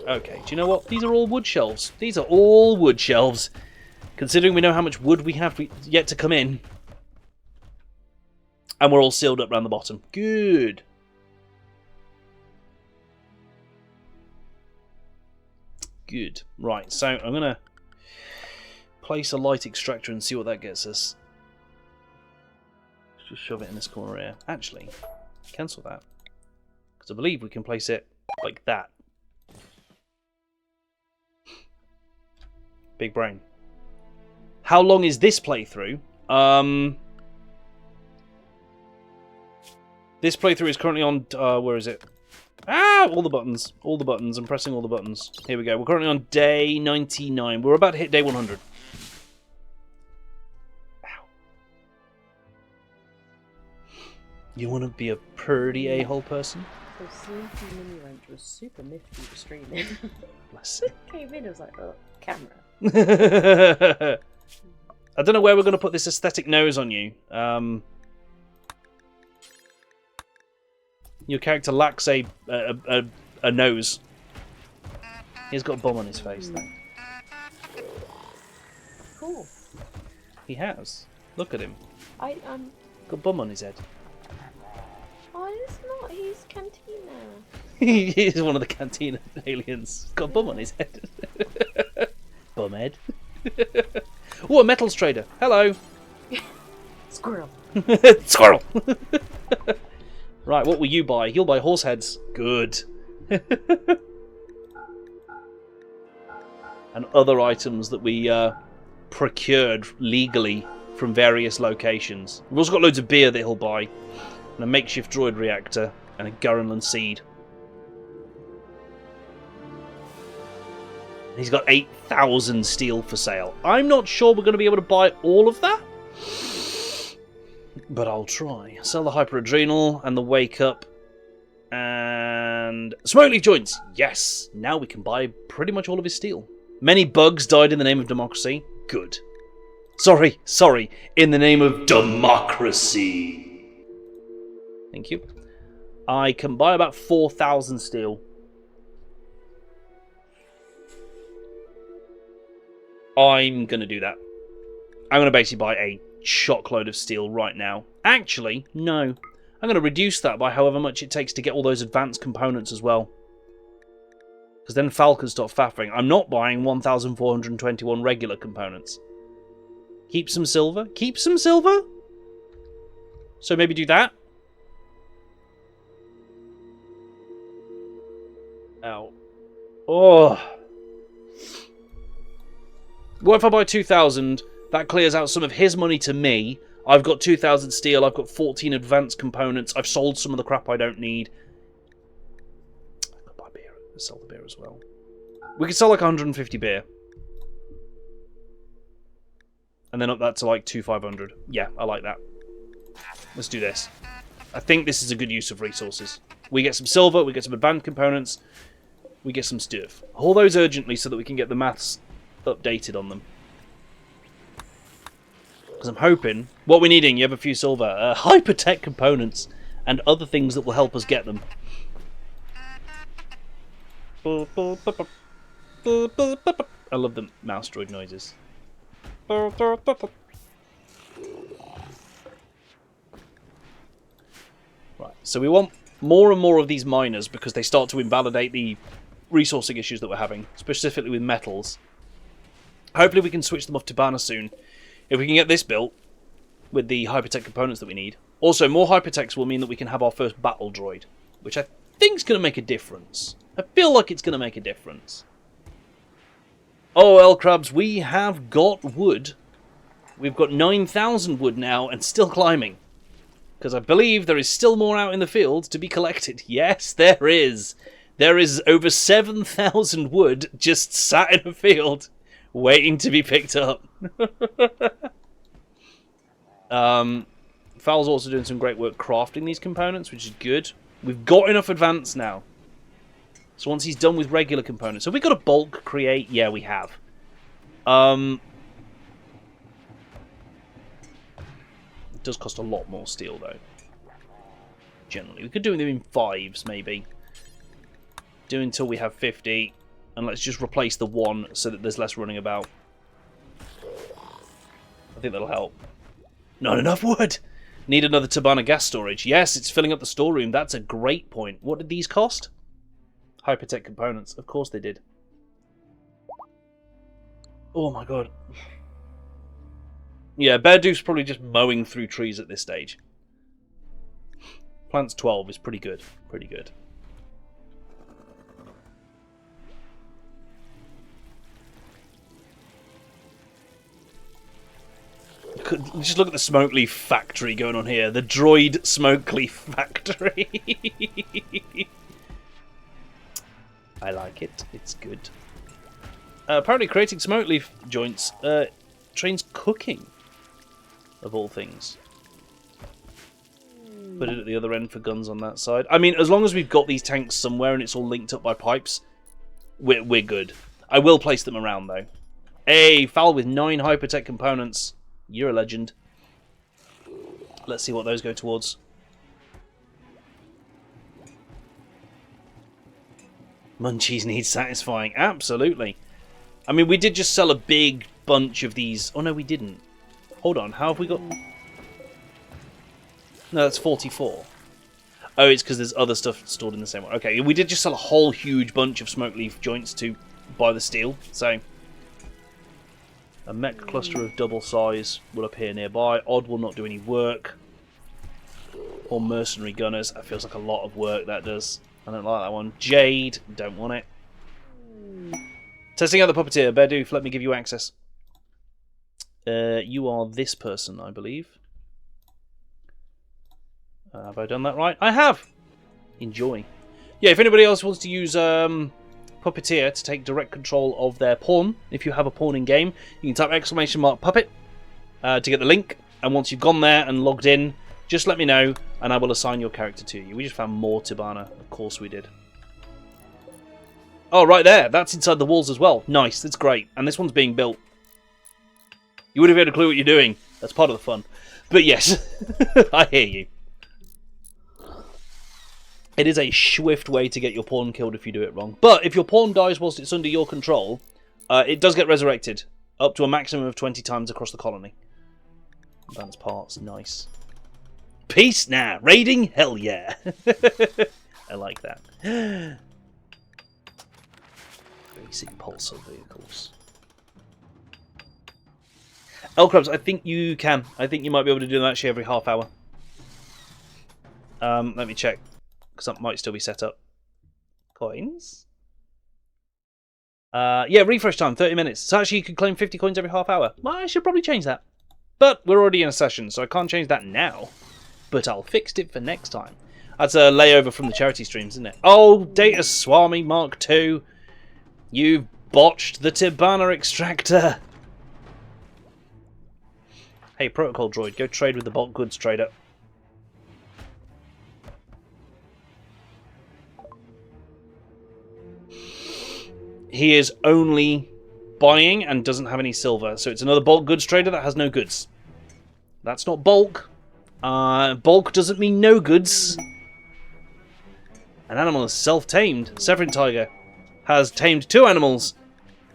Okay, do you know what? These are all wood shelves. These are all wood shelves. Considering we know how much wood we have yet to come in. And we're all sealed up around the bottom. Good. Good. Right, so I'm going to place a light extractor and see what that gets us. Let's just shove it in this corner here. Actually, cancel that. Because I believe we can place it like that. Big brain. How long is this playthrough? This playthrough is currently on... where is it? Ah! All the buttons. All the buttons. I'm pressing all the buttons. Here we go. We're currently on day 99. We're about to hit day 100. Ow. You want to be a purdy a-hole person? So Sleepy Mini Wrench was super nifty for streaming. Bless it. Came in, I was like, oh, camera. I don't know where we're going to put this aesthetic nose on you. Your character lacks a nose. He's got a bum on his face, though. Cool. He has. Look at him. Got a bum on his head. Oh, it's not. He's Cantina. He's one of the Cantina aliens. He's got a bum on his head. Bumhead. Oh, a metals trader. Hello. Squirrel. Squirrel. Right, what will you buy? He'll buy horse heads. Good. and other items that we procured legally from various locations. We've also got loads of beer that he'll buy, and a makeshift droid reactor, and a Gurrenland seed. He's got 8,000 steel for sale. I'm not sure we're going to be able to buy all of that, but I'll try. Sell the hyperadrenal and the wake up and smoke leaf joints. Yes, now we can buy pretty much all of his steel. Many bugs died in the name of democracy. Good. Sorry, in the name of democracy. Thank you. I can buy about 4,000 steel. I'm going to do that. I'm going to basically buy a chockload of steel right now. Actually, no. I'm going to reduce that by however much it takes to get all those advanced components as well. Because then Fal can stop faffing. I'm not buying 1,421 regular components. Keep some silver? Keep some silver? So maybe do that? Ow. Oh. What if I buy 2,000? That clears out some of his money to me. I've got 2,000 steel. I've got 14 advanced components. I've sold some of the crap I don't need. I could buy beer. Sell the beer as well. We could sell like 150 beer. And then up that to like 2,500. Yeah, I like that. Let's do this. I think this is a good use of resources. We get some silver. We get some advanced components. We get some stuff. Haul those urgently so that we can get the maths updated on them. Because I'm hoping... What we're needing, you have a few silver. Hypertech components and other things that will help us get them. I love the mouse droid noises. Right, so we want more and more of these miners because they start to invalidate the resourcing issues that we're having, specifically with metals. Hopefully we can switch them off to Banner soon. If we can get this built with the hypertech components that we need. Also, more hypertechs will mean that we can have our first battle droid, which I think is going to make a difference. I feel like it's going to make a difference. Oh, L Crabs, we have got wood. We've got 9,000 wood now and still climbing. Because I believe there is still more out in the field to be collected. Yes, there is. There is over 7,000 wood just sat in a field waiting to be picked up. Fal's also doing some great work crafting these components, which is good. We've got enough advance now. So once he's done with regular components... Have we got a bulk create? Yeah, we have. It does cost a lot more steel, though. Generally. We could do them in 5s, maybe. Do until we have 50. And let's just replace the 1 so that there's less running about. I think that'll help. Not enough wood! Need another Tabana gas storage. Yes, it's filling up the storeroom. That's a great point. What did these cost? Hypertech components. Of course they did. Oh my god. Yeah, Bear Doof's probably just mowing through trees at this stage. Plants 12 is pretty good. Pretty good. Just look at the smoke leaf factory going on here. The droid smoke leaf factory. I like it. It's good. Apparently creating smoke leaf joints trains cooking, of all things. Put it at the other end for guns on that side. I mean, as long as we've got these tanks somewhere and it's all linked up by pipes, we're good. I will place them around, though. Hey, Fal with 9 hypertech components. You're a legend. Let's see what those go towards. Munchies need satisfying. Absolutely. I mean, we did just sell a big bunch of these. Oh, no, we didn't. Hold on. How have we got... No, that's 44. Oh, it's because there's other stuff stored in the same one. Okay, we did just sell a whole huge bunch of smoke leaf joints to buy the steel. So... a mech cluster of double size will appear nearby. Odd will not do any work. Or mercenary gunners. That feels like a lot of work, that does. I don't like that one. Jade, don't want it. Testing out the puppeteer. Berdoof, let me give you access. You are this person, I believe. Have I done that right? I have! Enjoy. Yeah, if anybody else wants to use Puppeteer to take direct control of their pawn, if you have a pawn in game, you can type !puppet to get the link. And once you've gone there and logged in, just let me know and I will assign your character to you. We just found more Tibana. Of course we did. Oh, right there. That's inside the walls as well. Nice. That's great. And this one's being built. You wouldn't have had a clue what you're doing. That's part of the fun. But yes, I hear you. It is a swift way to get your pawn killed if you do it wrong. But if your pawn dies whilst it's under your control, it does get resurrected. Up to a maximum of 20 times across the colony. Advanced parts. Nice. Peace now. Raiding? Hell yeah. I like that. Basic pulsar vehicles. Elkrabs, I think you can. I think you might be able to do that actually every half hour. Let me check. Because that might still be set up. Coins? Yeah, refresh time, 30 minutes. So actually you can claim 50 coins every half hour. Well, I should probably change that. But we're already in a session, so I can't change that now. But I'll fix it for next time. That's a layover from the charity streams, isn't it? Oh, Data Swami Mark II. You've botched the Tibana extractor. Hey, protocol droid, go trade with the bulk goods trader. He is only buying and doesn't have any silver, so it's another bulk goods trader that has no goods. That's not bulk. Bulk doesn't mean no goods. An animal is self-tamed. Severin Tiger has tamed 2 animals.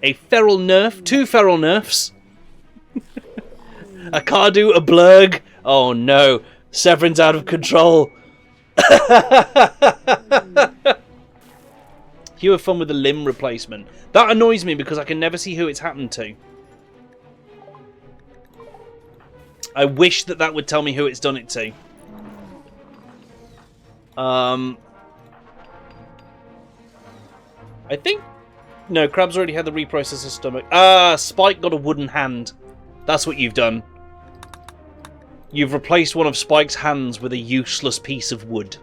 A feral nerf, 2 feral nerfs. A Cardu, a Blurg. Oh no, Severin's out of control. You have fun with the limb replacement. That annoys me because I can never see who it's happened to. I wish that would tell me who it's done it to. I think... No, Crab's already had the reprocessor stomach. Spike got a wooden hand. That's what you've done. You've replaced one of Spike's hands with a useless piece of wood.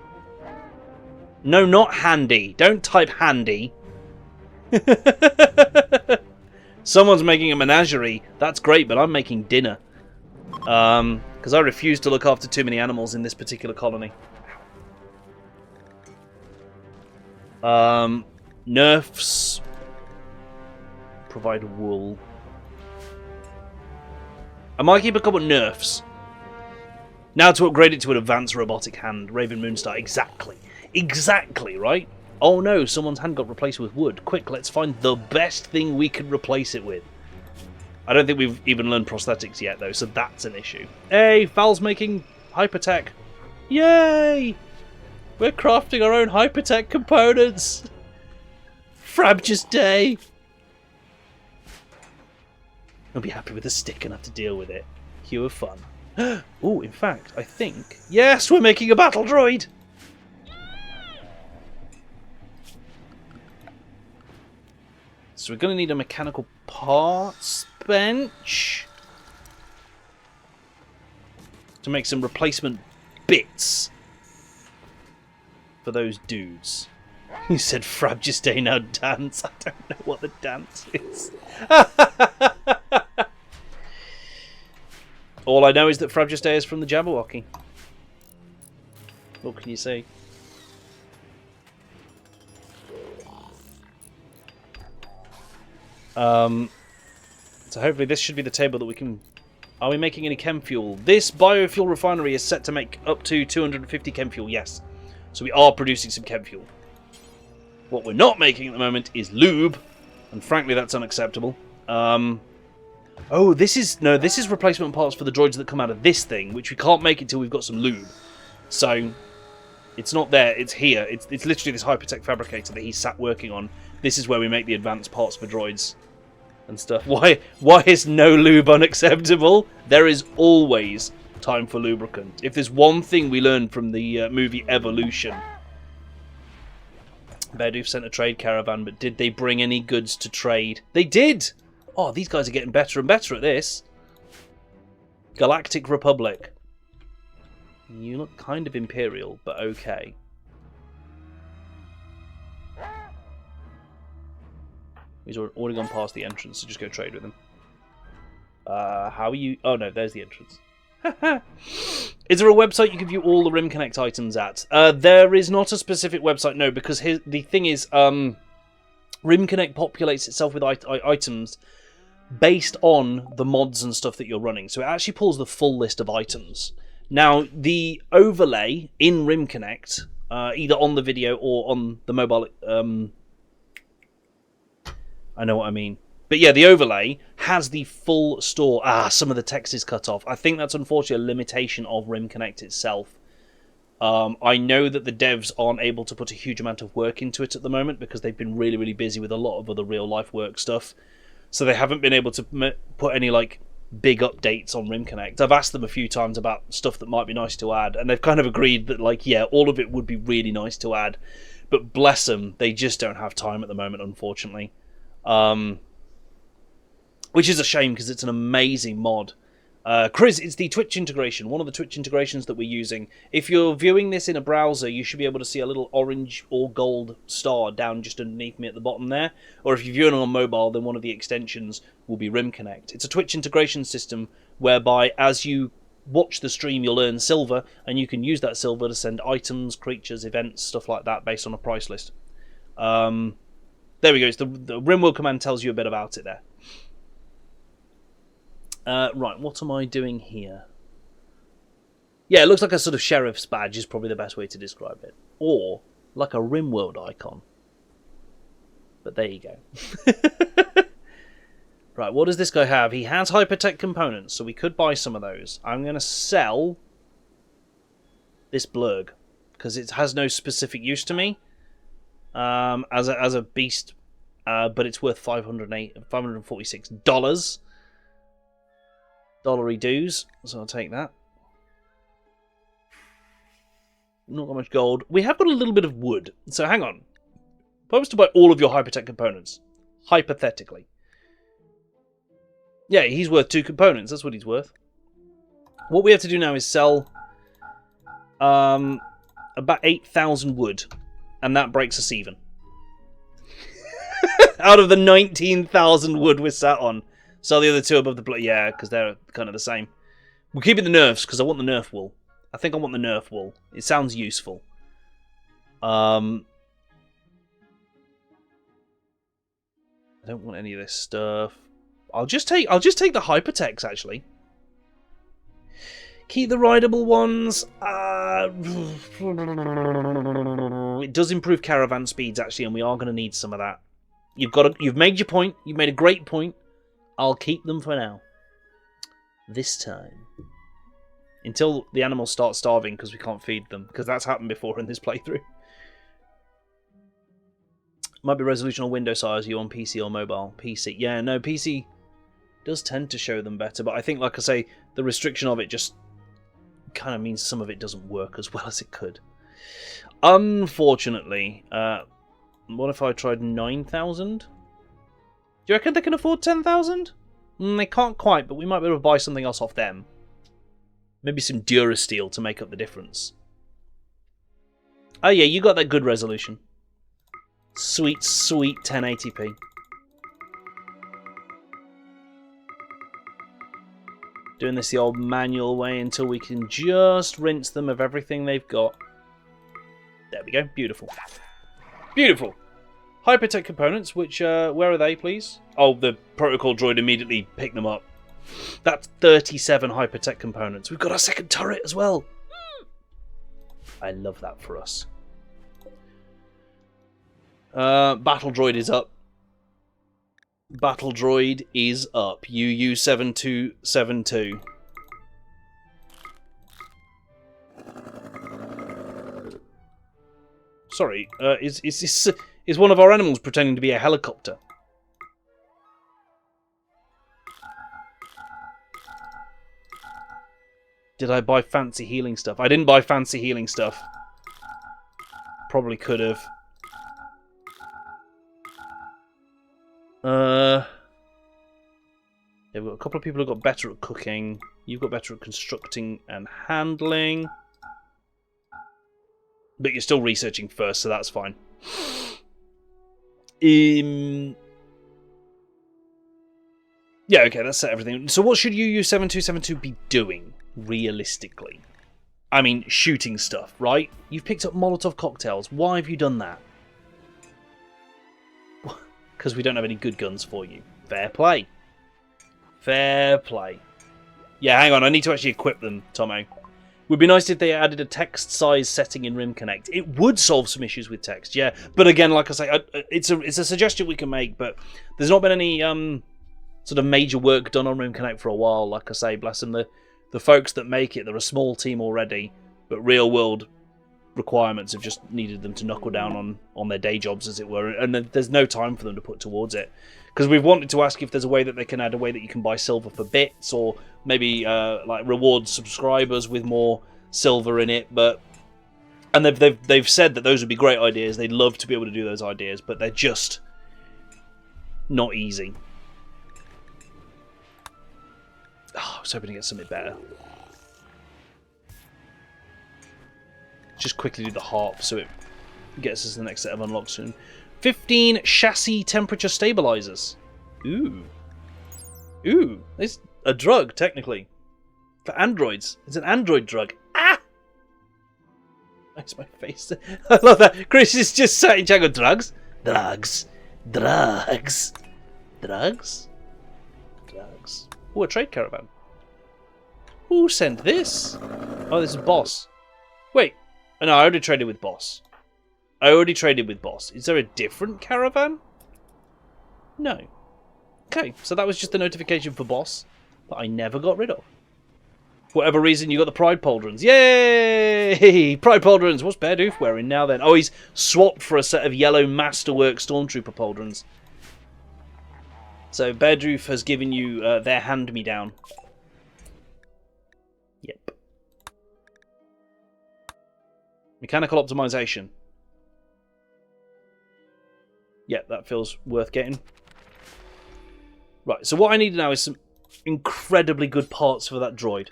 No, not handy. Don't type handy. Someone's making a menagerie. That's great, but I'm making dinner. Because I refuse to look after too many animals in this particular colony. Nerfs. Provide wool. I might keep a couple of nerfs. Now to upgrade it to an advanced robotic hand. Raven Moonstar. Exactly. Exactly, right? Oh no, someone's hand got replaced with wood. Quick, let's find the best thing we can replace it with. I don't think we've even learned prosthetics yet, though, so that's an issue. Hey, Val's making hypertech. Yay! We're crafting our own hypertech components. Frabjous day. I'll be happy with a stick and have to deal with it. Cue of fun. Oh, in fact, I think... Yes, we're making a battle droid! So we're going to need a mechanical parts bench to make some replacement bits for those dudes. You said Frabjous Day, now dance. I don't know what the dance is. All I know is that Frabjous Day is from the Jabberwocky. What can you say? So hopefully this should be the table that we can... Are we making any chem fuel? This biofuel refinery is set to make up to 250 chem fuel, yes. So we are producing some chem fuel. What we're not making at the moment is lube, and frankly that's unacceptable. Oh, this is replacement parts for the droids that come out of this thing, which we can't make until we've got some lube. So it's not there, it's here. It's literally this hypertech fabricator that he's sat working on. This is where we make the advanced parts for droids and stuff. Why is no lube unacceptable? There is always time for lubricant. If there's one thing we learned from the movie Evolution, Baidu sent a trade caravan, but did they bring any goods to trade? They did! Oh, these guys are getting better and better at this. Galactic Republic. You look kind of imperial, but okay. He's already gone past the entrance, so just go trade with him. How are you? Oh no, there's the entrance. Is there a website you can view all the Rim Connect items at? There is not a specific website, no, because the thing is, Rim Connect populates itself with items based on the mods and stuff that you're running. So it actually pulls the full list of items. Now, the overlay in Rim Connect, either on the video or on the mobile... I know what I mean. But yeah, the overlay has the full store. Some of the text is cut off. I think that's unfortunately a limitation of Rim Connect itself. I know that the devs aren't able to put a huge amount of work into it at the moment because they've been really, really busy with a lot of other real-life work stuff. So they haven't been able to put any, like, big updates on Rim Connect. I've asked them a few times about stuff that might be nice to add, and they've kind of agreed that, like, yeah, all of it would be really nice to add. But bless them, they just don't have time at the moment, unfortunately. Which is a shame because it's an amazing mod. Chris, it's the Twitch integration, one of the Twitch integrations that we're using. If you're viewing this in a browser, you should be able to see a little orange or gold star down just underneath me at the bottom there. Or if you're viewing on mobile, then one of the extensions will be Rim Connect. It's a Twitch integration system whereby as you watch the stream, you'll earn silver, and you can use that silver to send items, creatures, events, stuff like that based on a price list. There we go. It's the RimWorld command tells you a bit about it there. Right, what am I doing here? Yeah, it looks like a sort of sheriff's badge is probably the best way to describe it. Or like a RimWorld icon. But there you go. Right, what does this guy have? He has hypertech components, so we could buy some of those. I'm going to sell this blurg, because it has no specific use to me as a beast, but it's worth $546. Dollary dues, so I'll take that. Not got much gold. We have got a little bit of wood, so hang on. If I was to buy all of your hypertech components, hypothetically. Yeah, he's worth 2 components, that's what he's worth. What we have to do now is sell about 8,000 wood, and that breaks us even. Out of the 19,000 wood we're sat on. Sell the other 2 above the... Yeah, because they're kind of the same. We're keeping the nerfs, because I want the nerf wool. I think I want the nerf wool. It sounds useful. I don't want any of this stuff. I'll just take the hypertechs, actually. Keep the rideable ones. It does improve caravan speeds, actually, and we are going to need some of that. You've made your point. You've made a great point. I'll keep them for now. This time. Until the animals start starving because we can't feed them. Because that's happened before in this playthrough. Might be resolution or window size. Are you on PC or mobile? PC. Yeah, no, PC does tend to show them better. But I think, like I say, the restriction of it just kind of means some of it doesn't work as well as it could. Unfortunately. What if I tried 9,000? Do you reckon they can afford 10,000? They can't quite, but we might be able to buy something else off them. Maybe some Durasteel to make up the difference. Oh yeah, you got that good resolution. Sweet, sweet 1080p. Doing this the old manual way until we can just rinse them of everything they've got. There we go, beautiful. Beautiful. Hypertech components, which, where are they, please? Oh, the protocol droid immediately picked them up. That's 37 hypertech components. We've got our second turret as well. I love that for us. Battle droid is up. Battle droid is up. UU7272. Sorry, is one of our animals pretending to be a helicopter? Did I buy fancy healing stuff? I didn't buy fancy healing stuff. Probably could have. Yeah, we've got a couple of people who got better at cooking. You've got better at constructing and handling. But you're still researching first, so that's fine. Yeah, okay, that's set everything. So what should UU7272 be doing, realistically? I mean, shooting stuff, right? You've picked up Molotov cocktails. Why have you done that? Because we don't have any good guns for you. Fair play. Fair play. Yeah, hang on. I need to actually equip them, Tomo. Would be nice if they added a text size setting in Rim Connect. It would solve some issues with text, yeah. But again, like I say, it's a suggestion we can make, but there's not been any sort of major work done on Rim Connect for a while. Like I say, bless them, the folks that make it, they're a small team already, but real world requirements have just needed them to knuckle down on their day jobs, as it were, and there's no time for them to put towards it. Because we've wanted to ask if there's a way that they can add a way that you can buy silver for bits, or maybe like reward subscribers with more silver in it. And they've said that those would be great ideas. They'd love to be able to do those ideas, but they're just not easy. Oh, I was hoping to get something better. Just quickly do the harp so it gets us the next set of unlocks soon. 15 chassis temperature stabilizers. Ooh. Ooh. It's a drug, technically. For androids. It's an android drug. Ah! That's my face. I love that. Chris is just sat in chat going, drugs? Drugs. Drugs. Drugs? Drugs. Oh, a trade caravan. Who sent this? Oh, this is Boss. Wait. Oh, no, I already traded with Boss. Is there a different caravan? No. Okay, so that was just a notification for Boss that I never got rid of. For whatever reason, you got the Pride Pauldrons. Yay! Pride Pauldrons! What's Bear Doof wearing now then? Oh, he's swapped for a set of yellow Masterwork Stormtrooper Pauldrons. So Bear Doof has given you their hand-me-down. Yep. Mechanical optimization. Yeah, that feels worth getting. Right, so what I need now is some incredibly good parts for that droid.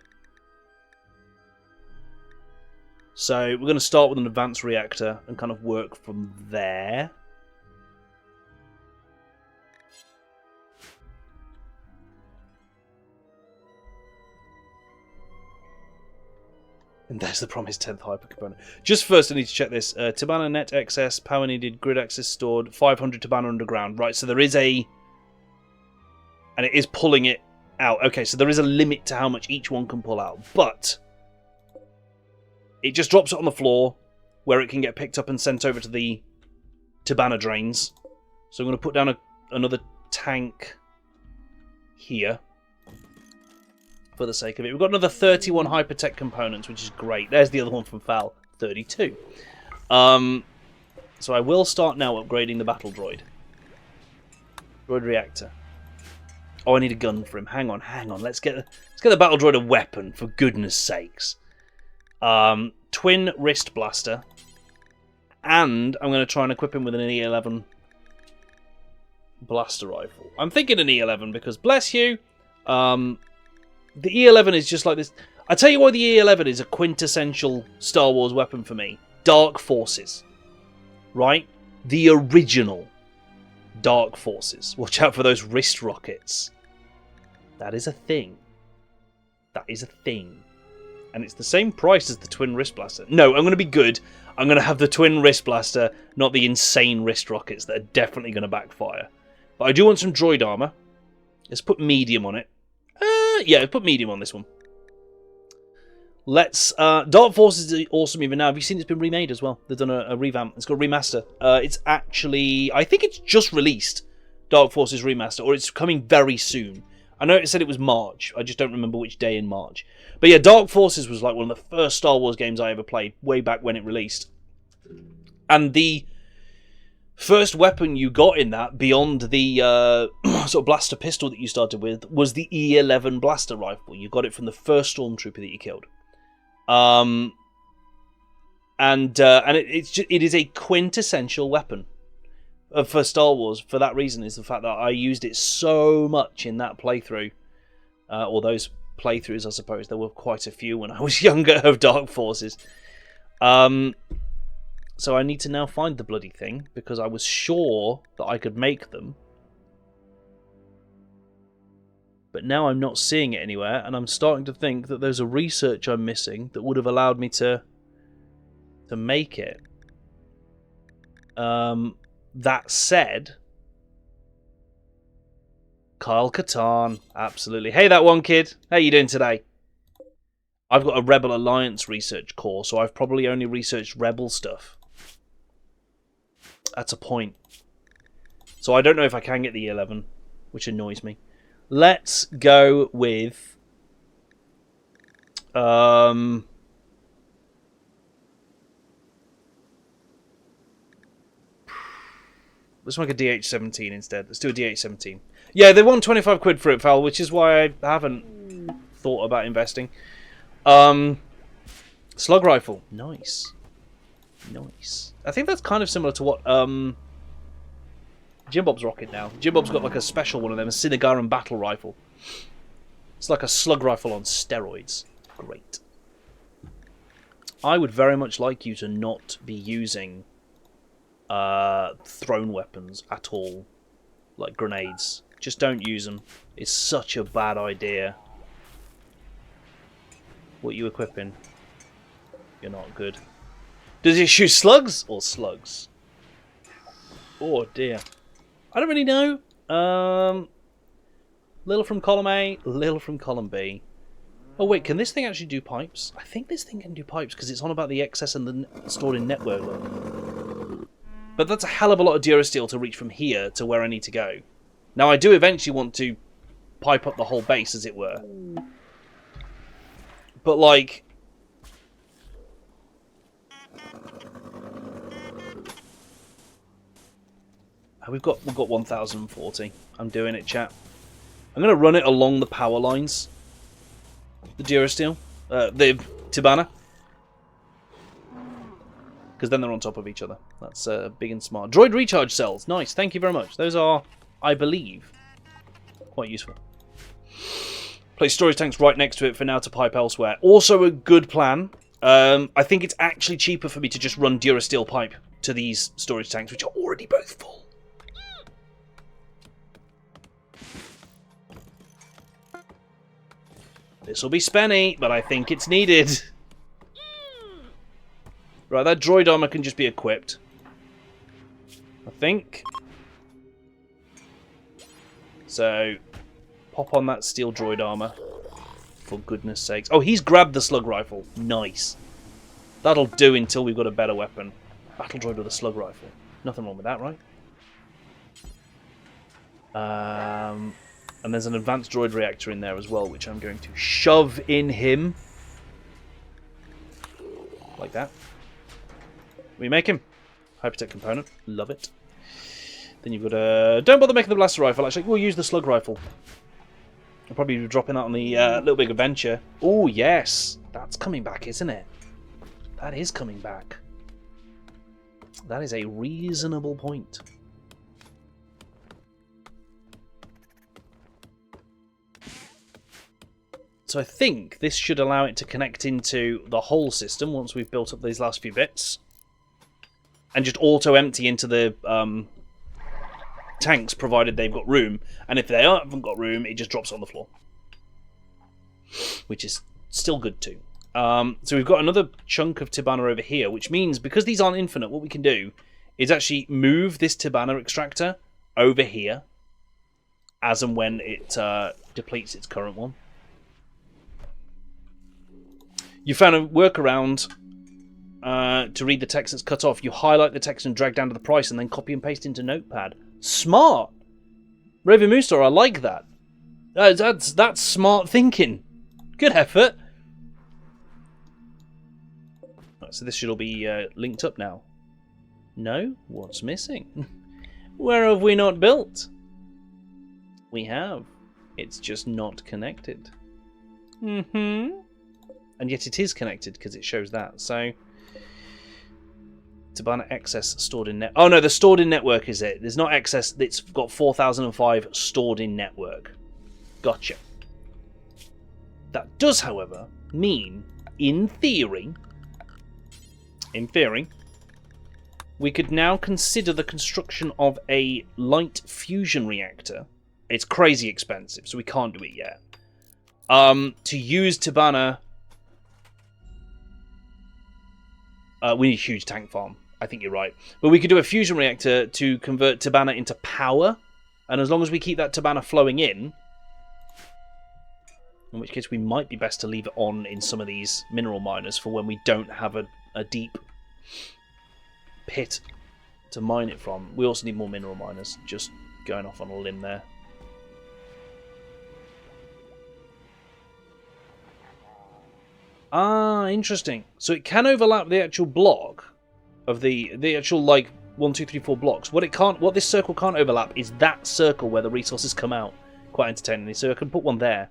So we're going to start with an advanced reactor and kind of work from there. And there's the promised 10th hypercomponent. Just first, I need to check this. Tabana net excess, power needed, grid access stored, 500 Tabana underground. Right, so there is a... And it is pulling it out. Okay, so there is a limit to how much each one can pull out. But it just drops it on the floor where it can get picked up and sent over to the Tabana drains. So I'm going to put down another tank here. For the sake of it. We've got another 31 hypertech components, which is great. There's the other one from Fal, 32. So I will start now upgrading the battle droid. Droid reactor. Oh, I need a gun for him. Hang on. Let's get the battle droid a weapon, for goodness sakes. Twin wrist blaster. And I'm going to try and equip him with an E11 blaster rifle. I'm thinking an E11 because, bless you, the E11 is just like this. I tell you why the E11 is a quintessential Star Wars weapon for me. Dark Forces. Right? The original Dark Forces. Watch out for those wrist rockets. That is a thing. That is a thing. And it's the same price as the twin wrist blaster. No, I'm going to be good. I'm going to have the twin wrist blaster, not the insane wrist rockets that are definitely going to backfire. But I do want some droid armor. Let's put medium on it. Yeah, put medium on this one. Let's... Dark Forces is awesome even now. Have you seen it's been remade as well? They've done a revamp. It's got a remaster. It's actually... I think it's just released. Dark Forces Remaster. Or it's coming very soon. I know it said it was March. I just don't remember which day in March. But yeah, Dark Forces was like one of the first Star Wars games I ever played. Way back when it released. And the first weapon you got in that, beyond the sort of blaster pistol that you started with, was the E11 blaster rifle. You got it from the first Stormtrooper that you killed. It is a quintessential weapon. for Star Wars for that reason is the fact that I used it so much in that playthrough, or those playthroughs, I suppose. There were quite a few when I was younger of Dark Forces. So I need to now find the bloody thing, because I was sure that I could make them. But now I'm not seeing it anywhere, and I'm starting to think that there's a research I'm missing that would have allowed me to make it. That said, Kyle Katarn, absolutely. Hey, that one kid. How you doing today? I've got a Rebel Alliance research core, so I've probably only researched Rebel stuff. That's a point. So I don't know if I can get the 11, which annoys me. Let's go with... let's make a DH17 instead. Let's do a DH17. Yeah, they want 25 quid for it, Val, which is why I haven't thought about investing. Slug rifle. Nice. Nice. I think that's kind of similar to what Jim Bob's rocking now. Jim Bob's got like a special one of them, a Cinegaran battle rifle. It's like a slug rifle on steroids. Great. I would very much like you to not be using thrown weapons at all, like grenades. Just don't use them. It's such a bad idea. What are you equipping? You're not good. Does it shoot slugs or slugs? Oh dear. I don't really know. Little from column A, little from column B. Oh wait, can this thing actually do pipes? I think this thing can do pipes because it's on about the excess and the stored in network. But that's a hell of a lot of Durasteel to reach from here to where I need to go. Now I do eventually want to pipe up the whole base, as it were. But like... We've got 1040. I'm doing it, chat. I'm going to run it along the power lines. The Durasteel. The Tibanna. Because then they're on top of each other. That's big and smart. Droid recharge cells. Nice. Thank you very much. Those are, I believe, quite useful. Place storage tanks right next to it for now to pipe elsewhere. Also a good plan. I think it's actually cheaper for me to just run Durasteel pipe to these storage tanks, which are already both full. This will be spenny, but I think it's needed. Right, that droid armor can just be equipped. I think. So, pop on that steel droid armor. For goodness sakes. Oh, he's grabbed the slug rifle. Nice. That'll do until we've got a better weapon. Battle droid with a slug rifle. Nothing wrong with that, right? And there's an advanced droid reactor in there as well, which I'm going to shove in him. Like that. We make him. Hypertech component. Love it. Then you've got a... Don't bother making the blaster rifle, actually. We'll use the slug rifle. I'll probably be dropping that on the Little Big Adventure. Oh, yes. That's coming back, isn't it? That is coming back. That is a reasonable point. So I think this should allow it to connect into the whole system once we've built up these last few bits. And just auto-empty into the tanks, provided they've got room. And if they haven't got room, it just drops on the floor. Which is still good too. So we've got another chunk of Tibanna over here, which means because these aren't infinite, what we can do is actually move this Tibanna extractor over here as and when it depletes its current one. You found a workaround to read the text that's cut off. You highlight the text and drag down to the price and then copy and paste into Notepad. Smart! Raven Moonstar, I like that. That's smart thinking. Good effort. Right, so this should all be linked up now. No? What's missing? Where have we not built? We have. It's just not connected. And yet it is connected because it shows that. So Tabana excess stored in net. Oh no, the stored in network is it. There's not excess. It's got 4005 stored in network. Gotcha. That does, however, mean, in theory, we could now consider the construction of a light fusion reactor. It's crazy expensive, so we can't do it yet. To use Tabana, we need a huge tank farm. I think you're right. But we could do a fusion reactor to convert Tabana into power, and as long as we keep that Tabana flowing in which case we might be best to leave it on in some of these mineral miners for when we don't have a deep pit to mine it from. We also need more mineral miners, just going off on a limb there. Ah, interesting. So it can overlap the actual block of the actual, like, 1, 2, 3, 4 blocks. What this circle can't overlap is that circle where the resources come out. Quite entertainingly. So I can put one there.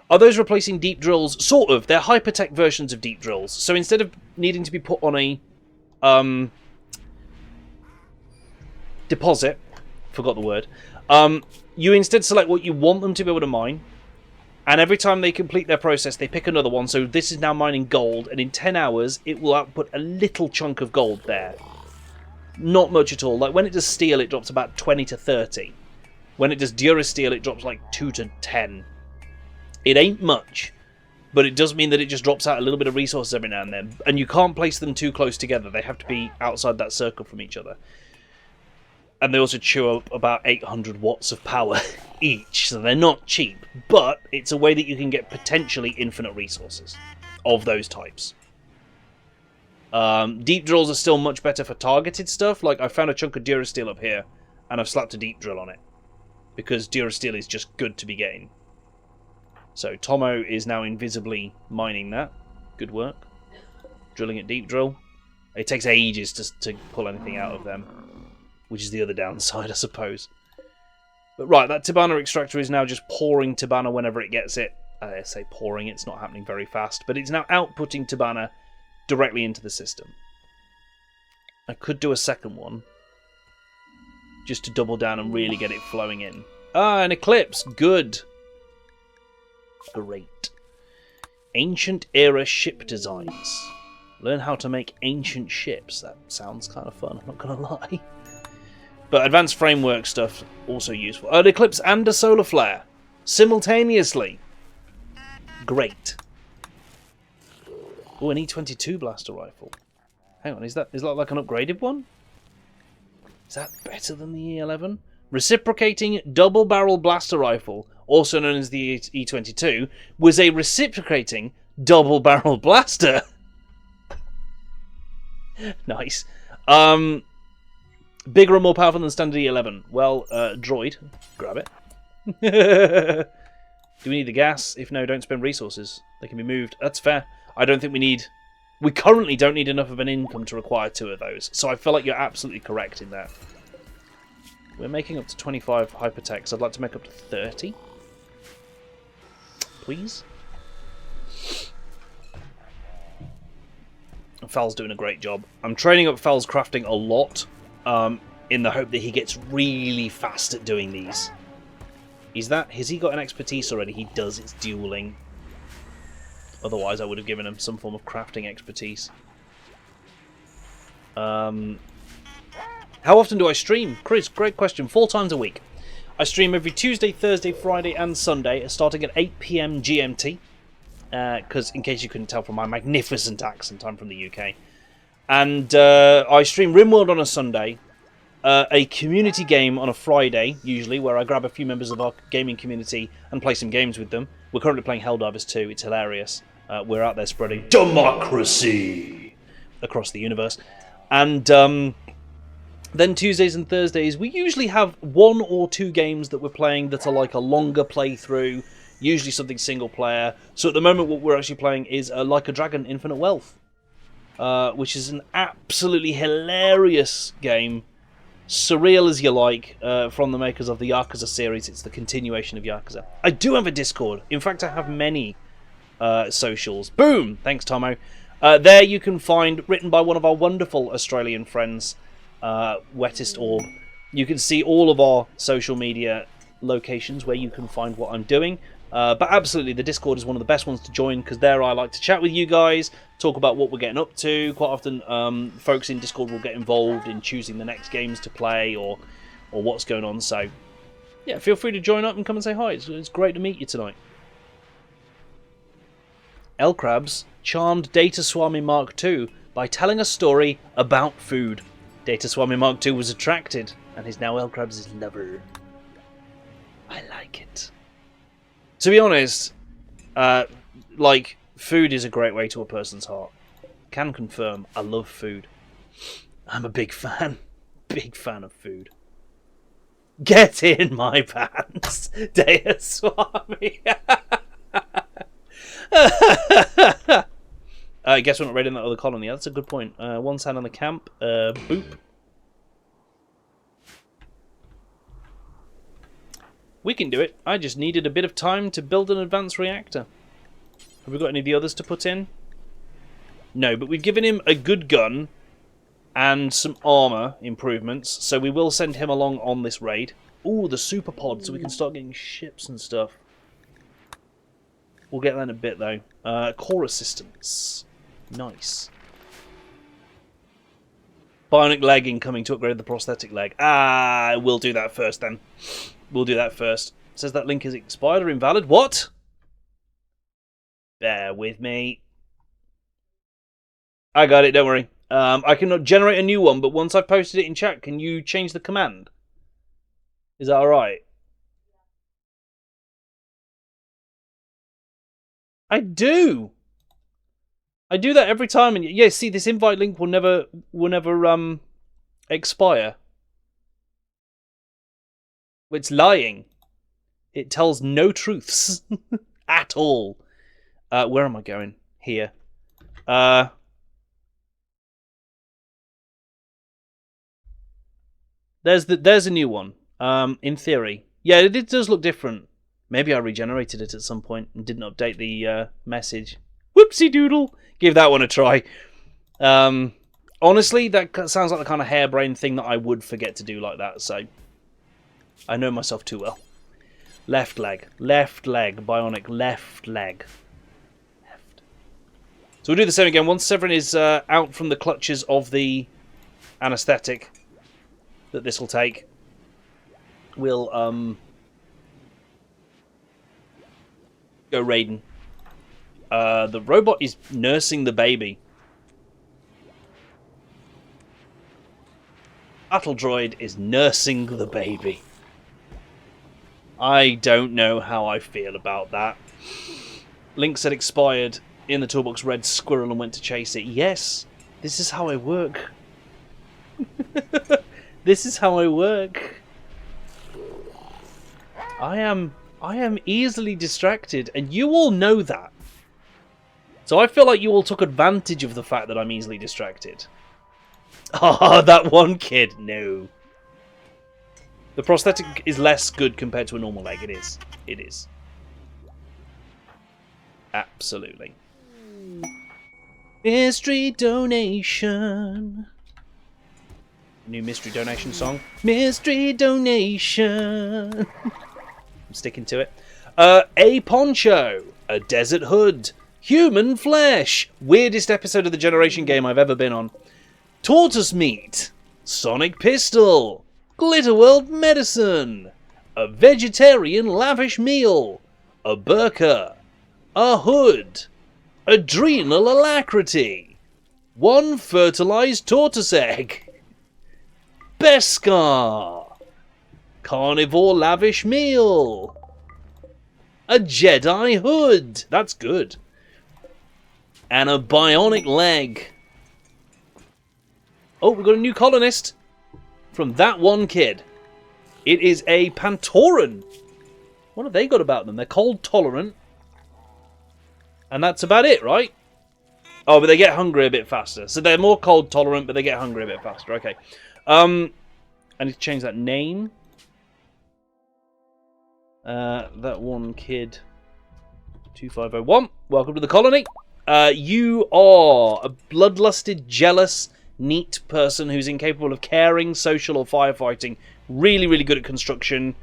Are those replacing deep drills? Sort of. They're hypertech versions of deep drills. So instead of needing to be put on a deposit, forgot the word, you instead select what you want them to be able to mine. And every time they complete their process, they pick another one. So this is now mining gold, and in 10 hours, it will output a little chunk of gold there. Not much at all. Like, when it does steel, it drops about 20 to 30. When it does durasteel, it drops like 2 to 10. It ain't much, but it does mean that it just drops out a little bit of resources every now and then. And you can't place them too close together. They have to be outside that circle from each other. And they also chew up about 800 watts of power each, so they're not cheap. But it's a way that you can get potentially infinite resources of those types. Deep drills are still much better for targeted stuff. Like, I found a chunk of durasteel up here, and I've slapped a deep drill on it. Because durasteel is just good to be getting. So Tomo is now invisibly mining that. Good work. Drilling at deep drill. It takes ages to pull anything out of them. Which is the other downside, I suppose. But right, that Tabana extractor is now just pouring Tabana whenever it gets it. I say pouring, it's not happening very fast. But it's now outputting Tabana directly into the system. I could do a second one. Just to double down and really get it flowing in. Ah, an eclipse. Good. Great. Ancient era ship designs. Learn how to make ancient ships. That sounds kind of fun, I'm not going to lie. But advanced framework stuff, also useful. An eclipse and a solar flare. Simultaneously. Great. Oh, an E22 blaster rifle. Hang on, is that like an upgraded one? Is that better than the E11? Reciprocating double-barrel blaster rifle, also known as the E22, was a reciprocating double-barrel blaster. Nice. Bigger and more powerful than standard E11. Well, droid, grab it. Do we need the gas? If no, don't spend resources. They can be moved. That's fair. I don't think we need... We currently don't need enough of an income to require 2 of those. So I feel like you're absolutely correct in that. We're making up to 25 hypertechs. I'd like to make up to 30. Please. Fal's doing a great job. I'm training up Fal's crafting a lot in the hope that he gets really fast at doing these. Has he got an expertise already? He does. It's dueling. Otherwise, I would have given him some form of crafting expertise. How often do I stream? Chris, great question. 4 times a week. I stream every Tuesday, Thursday, Friday and Sunday, starting at 8 PM GMT. Because, in case you couldn't tell from my magnificent accent, I'm from the UK. And I stream RimWorld on a Sunday, a community game on a Friday, usually, where I grab a few members of our gaming community and play some games with them. We're currently playing Helldivers 2. It's hilarious. We're out there spreading democracy across the universe. And then Tuesdays and Thursdays, we usually have 1 or 2 games that we're playing that are like a longer playthrough, usually something single player. So at the moment what we're actually playing is Like a Dragon Infinite Wealth, which is an absolutely hilarious game, surreal as you like, from the makers of the Yakuza series. It's the continuation of Yakuza. I do have a Discord. In fact, I have many socials. Boom! Thanks, Tomo. There you can find, written by one of our wonderful Australian friends, Wettest Orb. You can see all of our social media locations where you can find what I'm doing. But absolutely, the Discord is one of the best ones to join, because there I like to chat with you guys, talk about what we're getting up to. Quite often, folks in Discord will get involved in choosing the next games to play or what's going on. So, yeah, feel free to join up and come and say hi. It's great to meet you tonight. Elkrabs charmed Data Swami Mark II by telling a story about food. Data Swami Mark II was attracted and is now Elkrabs' lover. I like it. To be honest, like, food is a great way to a person's heart. Can confirm, I love food. I'm a big fan. Big fan of food. Get in my pants, Data Swami. I guess we're not raiding that other colony. That's a good point. One sand on the camp. Boop. We can do it. I just needed a bit of time to build an advanced reactor. Have we got any of the others to put in? No, but we've given him a good gun and some armor improvements, so we will send him along on this raid. Ooh, the super pod, so we can start getting ships and stuff. We'll get that in a bit, though. Core assistance. Nice. Bionic leg incoming to upgrade the prosthetic leg. Ah, we'll do that first, then. We'll do that first. It says that link is expired or invalid. What? Bear with me. I got it, don't worry. I can generate a new one, but once I've posted it in chat, can you change the command? Is that alright? I do. I do that every time, and yeah, see, this invite link will never expire. It's lying. It tells no truths at all. Where am I going? Here. There's a new one. In theory, yeah, it does look different. Maybe I regenerated it at some point and didn't update the message. Whoopsie doodle. Give that one a try. Honestly, that sounds like the kind of harebrained thing that I would forget to do like that. So I know myself too well. Left leg, bionic left leg. Left. So we'll do the same again. Once Severin is out from the clutches of the anesthetic that this will take, we'll go raiding. The robot is nursing the baby. Battle droid is nursing the baby. I don't know how I feel about that. Link said expired in the Toolbox red squirrel and went to chase it. Yes, this is how I work. This is how I work. I am easily distracted, and you all know that. So I feel like you all took advantage of the fact that I'm easily distracted. Ah, that one kid. No. The prosthetic is less good compared to a normal leg. It is. It is. Absolutely. Mystery donation. New mystery donation song. Mystery donation. I'm sticking to it. A poncho. A desert hood. Human flesh. Weirdest episode of the Generation game I've ever been on. Tortoise meat. Sonic pistol. Glitter World medicine. A vegetarian lavish meal. A burqa. A hood. Adrenal alacrity. One fertilized tortoise egg. Beskar. Carnivore lavish meal. A Jedi hood. That's good. And a bionic leg. Oh, we've got a new colonist. From that one kid. It is a Pantoran. What have they got about them? They're cold tolerant. And that's about it, right? Oh, but they get hungry a bit faster. So they're more cold tolerant, but they get hungry a bit faster. Okay. I need to change that name. That one kid. 2501. Welcome to the colony. You are a bloodlusted, jealous, neat person who's incapable of caring, social, or firefighting. Really, really good at construction.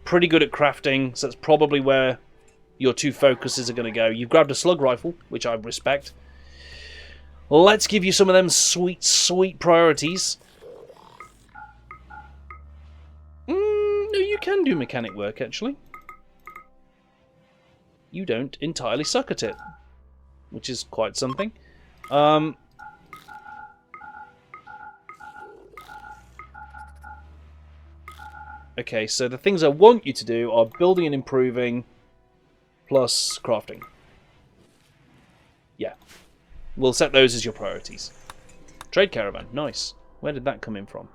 Pretty good at crafting. So that's probably where your two focuses are going to go. You've grabbed a slug rifle, which I respect. Let's give you some of them sweet, sweet priorities. No, you can do mechanic work, actually. You don't entirely suck at it, which is quite something. Okay, so the things I want you to do are building and improving, plus crafting. Yeah. We'll set those as your priorities. Trade caravan, nice. Where did that come in from?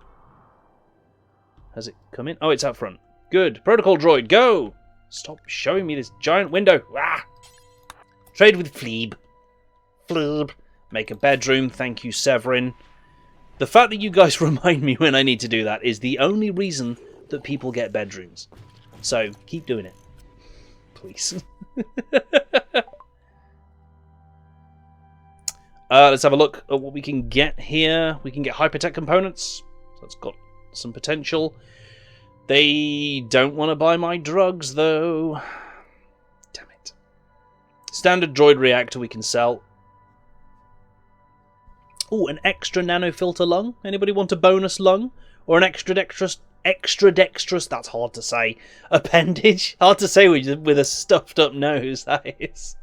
Has it come in? Oh, it's out front. Good. Protocol droid, go! Stop showing me this giant window. Ah! Trade with Fleeb. Fleeb. Make a bedroom. Thank you, Severin. The fact that you guys remind me when I need to do that is the only reason that people get bedrooms. So, keep doing it. Please. Let's have a look at what we can get here. We can get hypertech components. So that's got some potential. They don't want to buy my drugs, though. Damn it. Standard droid reactor we can sell. Oh, an extra nanofilter lung. Anybody want a bonus lung? Or an extra dexterous, that's hard to say, appendage? Hard to say with a stuffed up nose, that is.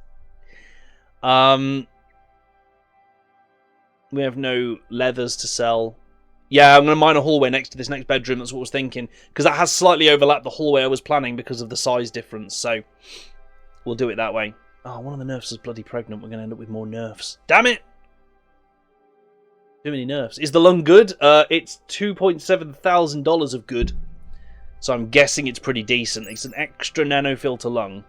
We have no leathers to sell. Yeah, I'm going to mine a hallway next to this next bedroom. That's what I was thinking. Because that has slightly overlapped the hallway I was planning because of the size difference. So, we'll do it that way. Oh, one of the nerfs is bloody pregnant. We're going to end up with more nerfs. Damn it! Too many nerfs. Is the lung good? It's $2,700 of good. So I'm guessing it's pretty decent. It's an extra nanofilter lung.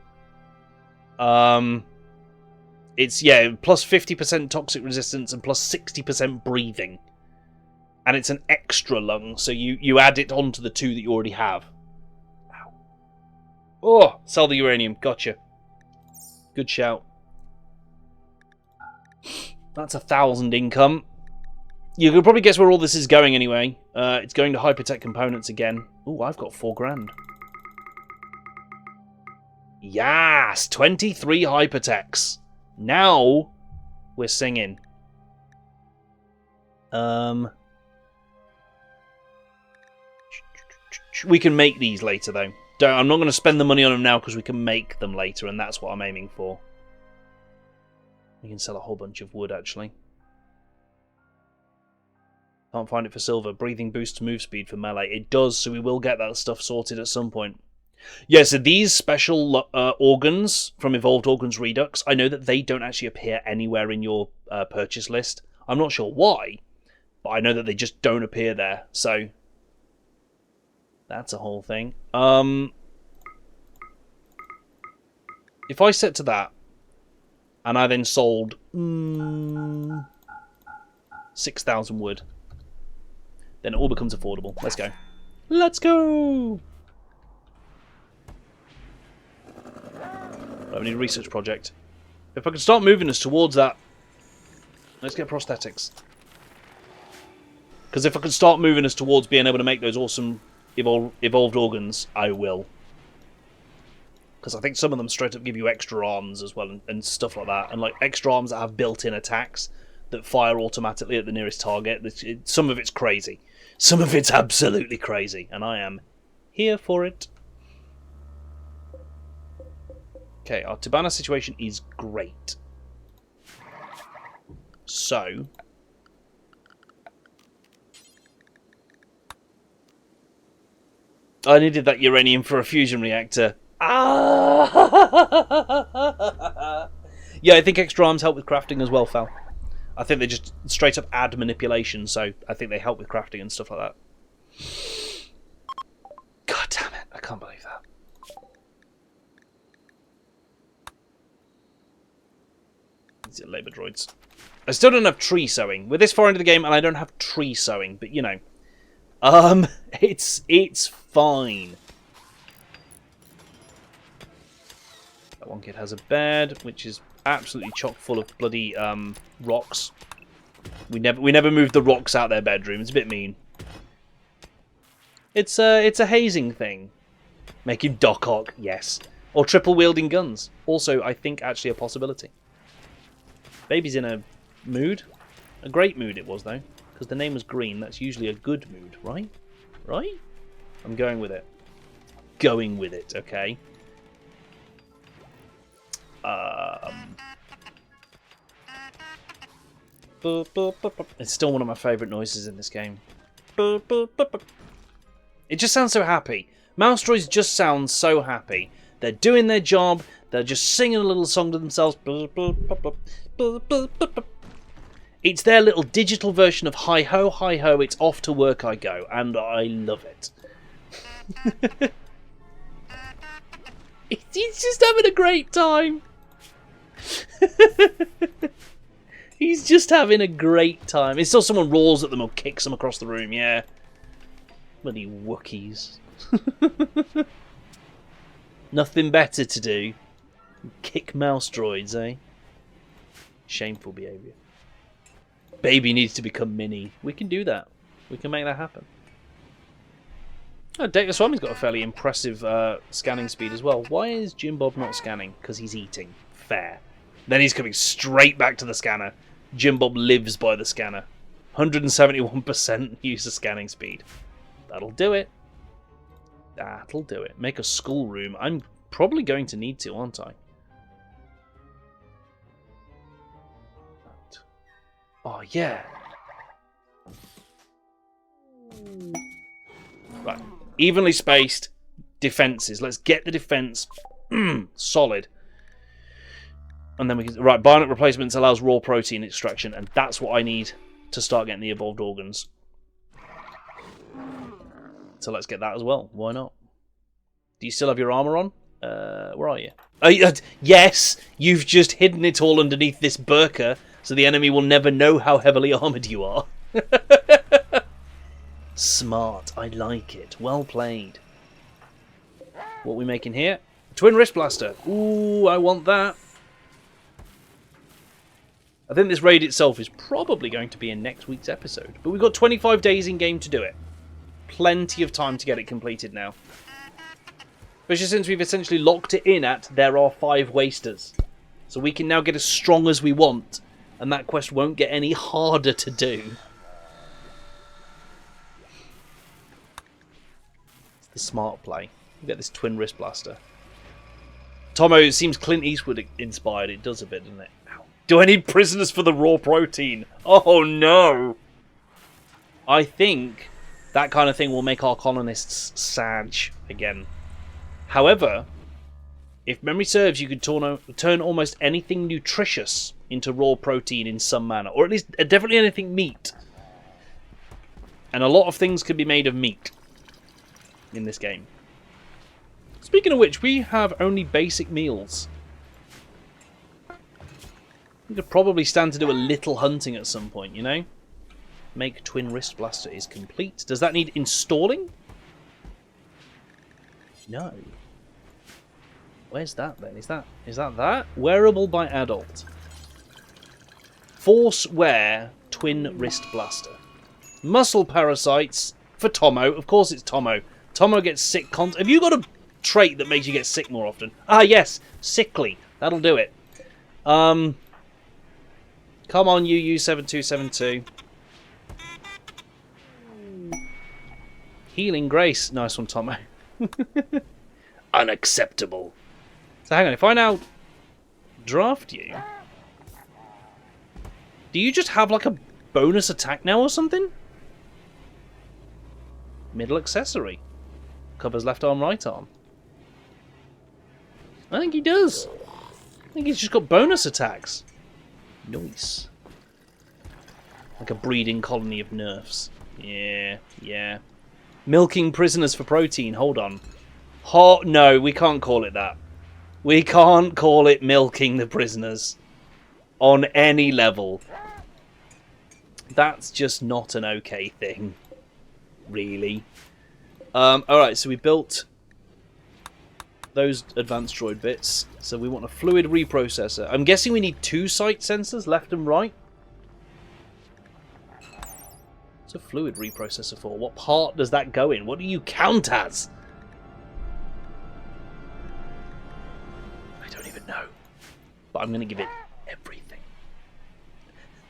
It's, yeah, plus 50% toxic resistance and plus 60% breathing. And it's an extra lung, so you add it onto the two that you already have. Ow. Oh, sell the uranium. Gotcha. Good shout. That's 1,000 income. You can probably guess where all this is going anyway. It's going to hypertech components again. Ooh, I've got 4 grand. Yes! 23 hypertechs. Now, we're singing. We can make these later, though. I'm not going to spend the money on them now because we can make them later, and that's what I'm aiming for. We can sell a whole bunch of wood, actually. Can't find it for silver. Breathing boosts move speed for melee. It does, so we will get that stuff sorted at some point. Yeah, so these special organs from Evolved Organs Redux, I know that they don't actually appear anywhere in your purchase list. I'm not sure why, but I know that they just don't appear there, so that's a whole thing. If I set to that, and I then sold 6,000 wood, then it all becomes affordable. Let's go. Let's go! I need a research project. If I can start moving us towards that... Let's get prosthetics. Because if I can start moving us towards being able to make those awesome evolved organs, I will. Because I think some of them straight up give you extra arms as well and stuff like that. And like extra arms that have built-in attacks that fire automatically at the nearest target. Some of it's crazy. Some of it's absolutely crazy. And I am here for it. Okay, our Tabana situation is great. So... I needed that uranium for a fusion reactor. Ah! Yeah, I think extra arms help with crafting as well, Fal. I think they just straight up add manipulation, so I think they help with crafting and stuff like that. God damn it, I can't believe that. These are labour droids. I still don't have tree sowing. We're this far into the game and I don't have tree sowing, but you know. It's fine. That one kid has a bed, which is absolutely chock full of bloody rocks. We never moved the rocks out their bedroom. It's a bit mean. It's a hazing thing. Making Doc Ock, yes. Or triple wielding guns. Also, I think actually a possibility. Baby's in a mood. A great mood it was though, because the name was green. That's usually a good mood, right? Right? I'm going with it. Going with it, okay. It's still one of my favourite noises in this game. It just sounds so happy. Mouse droids just sound so happy. They're doing their job. They're just singing a little song to themselves. It's their little digital version of hi ho, it's off to work I go, and I love it. He's just having a great time. He's just having a great time. Until someone roars at them or kicks them across the room, yeah. Bloody Wookiees. Nothing better to do. Kick mouse droids, eh? Shameful behaviour. Baby needs to become mini. We can do that. We can make that happen. Oh, Data Swami's got a fairly impressive scanning speed as well. Why is Jim Bob not scanning? Because he's eating. Fair. Then he's coming straight back to the scanner. Jim Bob lives by the scanner. 171% user scanning speed. That'll do it. That'll do it. Make a schoolroom. I'm probably going to need to, aren't I? Oh, yeah. Right. Evenly spaced defences. Let's get the defence solid. And then we can... Right, bionic replacements allows raw protein extraction, and that's what I need to start getting the evolved organs. So let's get that as well. Why not? Do you still have your armour on? Where are you? Yes! You've just hidden it all underneath this burqa, so the enemy will never know how heavily armoured you are. Smart. I like it. Well played. What are we making here? Twin wrist blaster. Ooh, I want that. I think this raid itself is probably going to be in next week's episode. But we've got 25 days in game to do it. Plenty of time to get it completed now. Especially since we've essentially locked it in at there are 5 wasters. So we can now get as strong as we want. And that quest won't get any harder to do. It's the smart play. You get this twin wrist blaster. Tomo seems Clint Eastwood inspired. It does a bit, doesn't it? Ow. Do I need prisoners for the raw protein? Oh no! I think that kind of thing will make our colonists sad again. However, if memory serves, you could turn almost anything nutritious into raw protein in some manner. Or at least definitely anything meat. And a lot of things can be made of meat in this game. Speaking of which, we have only basic meals. We could probably stand to do a little hunting at some point, you know? Make twin wrist blaster is complete. Does that need installing? No. Where's that then? Is that? Wearable by adult. Force wear twin wrist blaster. Muscle parasites for Tomo. Of course it's Tomo. Tomo gets sick have you got a trait that makes you get sick more often? Ah yes, sickly. That'll do it. Come on, UU7272. Healing Grace. Nice one, Tomo. Unacceptable. So hang on, if I now draft you, do you just have like a bonus attack now or something? Middle accessory. Covers left arm, right arm. I think he does. I think he's just got bonus attacks. Nice. Like a breeding colony of nerfs. Yeah, yeah. Milking prisoners for protein. Hold on. No, we can't call it that. We can't call it milking the prisoners. On any level. That's just not an okay thing. Really. Alright, so we built those advanced droid bits. So we want a fluid reprocessor. I'm guessing we need 2 sight sensors, left and right. What's a fluid reprocessor for? What part does that go in? What do you count as? I don't even know. But I'm going to give it everything.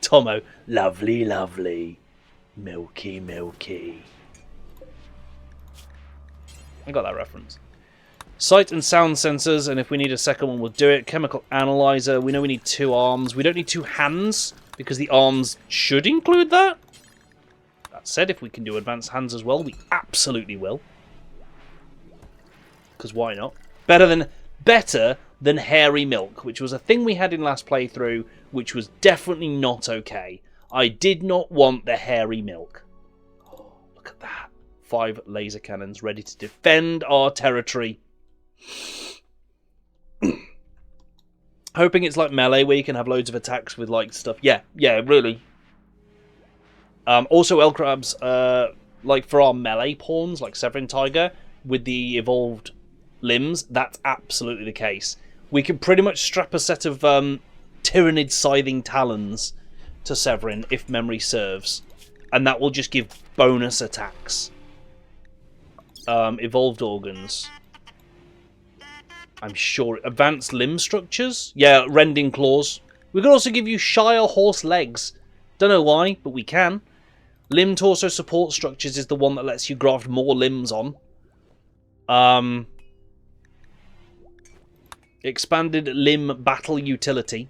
Tomo, lovely, lovely. Milky, milky. I got that reference. Sight and sound sensors, and if we need a second one, we'll do it. Chemical analyzer. We know we need 2 arms. We don't need 2 hands, because the arms should include that. That said, if we can do advanced hands as well, we absolutely will. Because why not? Better than hairy milk, which was a thing we had in last playthrough, which was definitely not okay. I did not want the hairy milk. Oh, look at that. 5 laser cannons ready to defend our territory. Hoping it's like melee where you can have loads of attacks with like stuff. Yeah, really. Also L-Crabs, like for our melee pawns, like Severin Tiger, with the evolved limbs, that's absolutely the case. We can pretty much strap a set of Tyrannid Scything Talons to Severin, if memory serves. And that will just give bonus attacks. Evolved organs. I'm sure. Advanced limb structures? Yeah, rending claws. We can also give you Shire horse legs. Don't know why, but we can. Limb torso support structures is the one that lets you graft more limbs on. Expanded limb battle utility.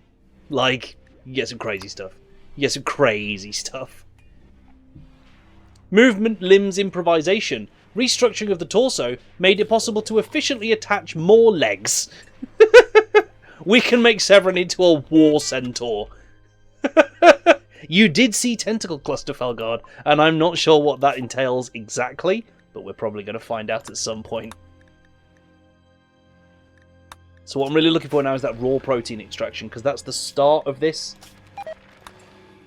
Like, you get some crazy stuff. You get some crazy stuff. Movement limbs improvisation. Restructuring of the torso made it possible to efficiently attach more legs. We can make Severin into a war centaur. You did see Tentacle Cluster, Felguard, and I'm not sure what that entails exactly, but we're probably going to find out at some point. So what I'm really looking for now is that raw protein extraction, because that's the start of this.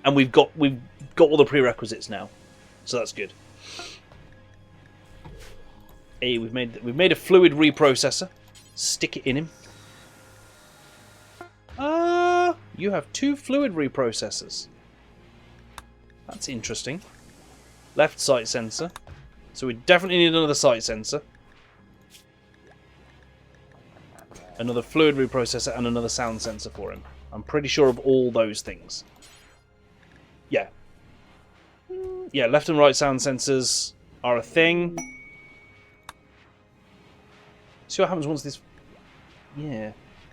And we've got all the prerequisites now. So that's good. Hey, we've made a fluid reprocessor. Stick it in him. You have 2 fluid reprocessors. That's interesting. Left sight sensor. So we definitely need another sight sensor. Another fluid reprocessor and another sound sensor for him. I'm pretty sure of all those things. Yeah. Yeah, left and right sound sensors are a thing. See what happens once this... Yeah.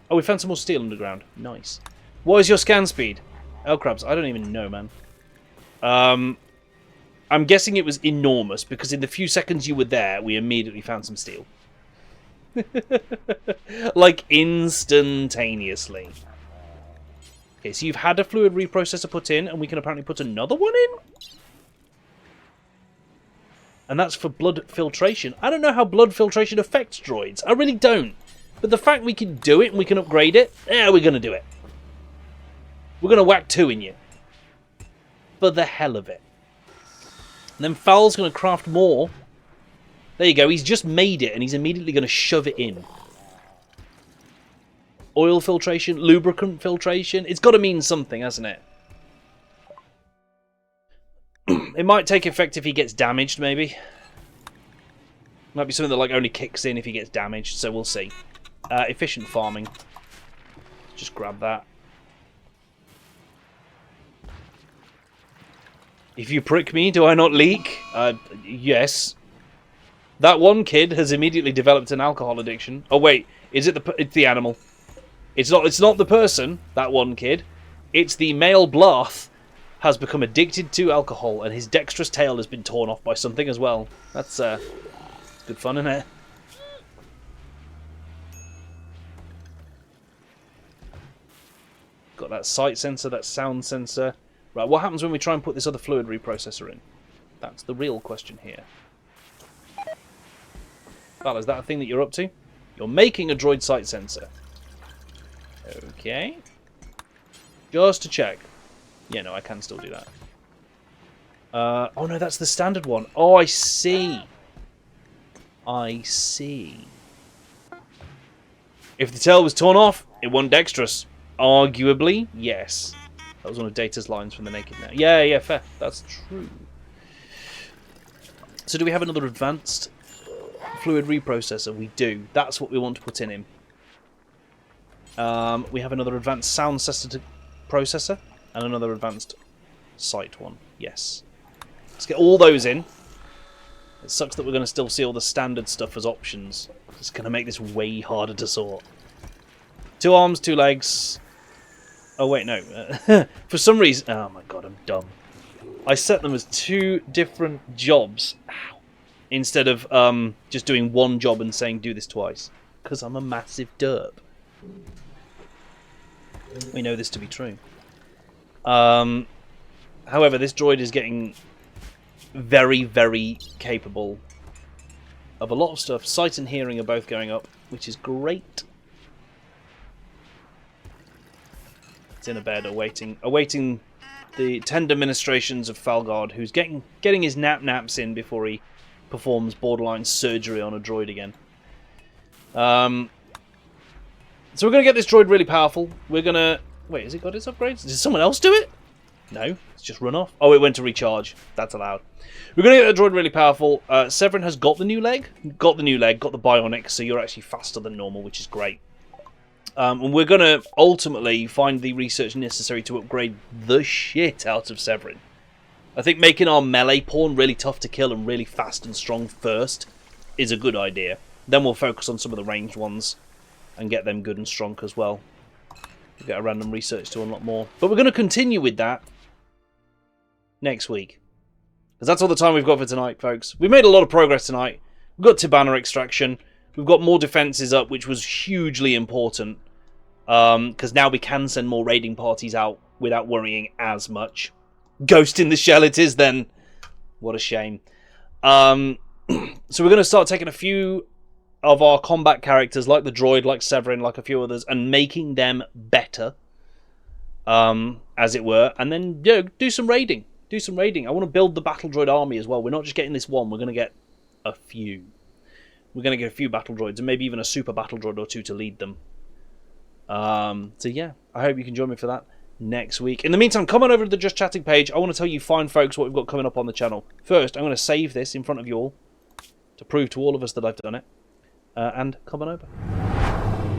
Oh, we found some more steel underground. Nice. What is your scan speed? L-Crabs, I don't even know, man. I'm guessing it was enormous, because in the few seconds you were there, we immediately found some steel. Like, instantaneously. Okay, so you've had a fluid reprocessor put in, and we can apparently put another one in? And that's for blood filtration. I don't know how blood filtration affects droids. I really don't. But the fact we can do it and we can upgrade it, yeah, we're going to do it. We're going to whack 2 in you. For the hell of it. And then Foul's going to craft more. There you go. He's just made it and he's immediately going to shove it in. Oil filtration, lubricant filtration. It's got to mean something, hasn't it? It might take effect if he gets damaged, maybe. Might be something that like only kicks in if he gets damaged, so we'll see. Efficient farming. Just grab that. If you prick me, do I not leak? Yes. That one kid has immediately developed an alcohol addiction. Oh wait, is it it's the animal? It's not the person, that one kid. It's the male Blath has become addicted to alcohol and his dexterous tail has been torn off by something as well. That's good fun, isn't it? Got that sight sensor, that sound sensor. Right, what happens when we try and put this other fluid reprocessor in? That's the real question here. Val, is that a thing that you're up to? You're making a droid sight sensor. Okay. Just to check. Yeah, no, I can still do that. Oh no, that's the standard one. Oh, I see. I see. If the tail was torn off, it wasn't dexterous. Arguably, yes. That was one of Data's lines from The Naked Now. Yeah, fair. That's true. So do we have another advanced fluid reprocessor? We do. That's what we want to put in him. We have another advanced sound processor and another advanced sight one. Yes. Let's get all those in. It sucks that we're going to still see all the standard stuff as options. It's going to make this way harder to sort. 2 arms, 2 legs. Oh, wait, no. For some reason... Oh, my God, I'm dumb. I set them as 2 different jobs. Ow. Instead of just doing one job and saying do this twice. Because I'm a massive derp. We know this to be true. However, this droid is getting very, very capable of a lot of stuff. Sight and hearing are both going up, which is great. It's in a bed awaiting the tender ministrations of Falgard, who's getting his naps in before he performs borderline surgery on a droid again. So we're going to get this droid really powerful. We're going to... Wait, has it got its upgrades? Did someone else do it? No, it's just run off. Oh, it went to recharge. That's allowed. We're going to get the droid really powerful. Severin has got the new leg. Got the bionics, so you're actually faster than normal, which is great. And we're going to ultimately find the research necessary to upgrade the shit out of Severin. I think making our melee pawn really tough to kill and really fast and strong first is a good idea. Then we'll focus on some of the ranged ones and get them good and strong as well. We'll get a random research to unlock more. But we're going to continue with that next week. Because that's all the time we've got for tonight, folks. We've made a lot of progress tonight. We've got Tibanna extraction. We've got more defences up, which was hugely important. Because now we can send more raiding parties out without worrying as much. Ghost in the shell it is then. What a shame. So we're going to start taking a few of our combat characters, like the droid, like Severin, like a few others, and making them better, as it were. And then, do some raiding. Do some raiding. I want to build the battle droid army as well. We're not just getting this one. We're going to get a few. We're going to get a few battle droids, and maybe even a super battle droid or 2 to lead them. So yeah, I hope you can join me for that next week. In the meantime, come on over to the Just Chatting page. I want to tell you fine folks what we've got coming up on the channel. First, I'm going to save this in front of you all to prove to all of us that I've done it. And come on over.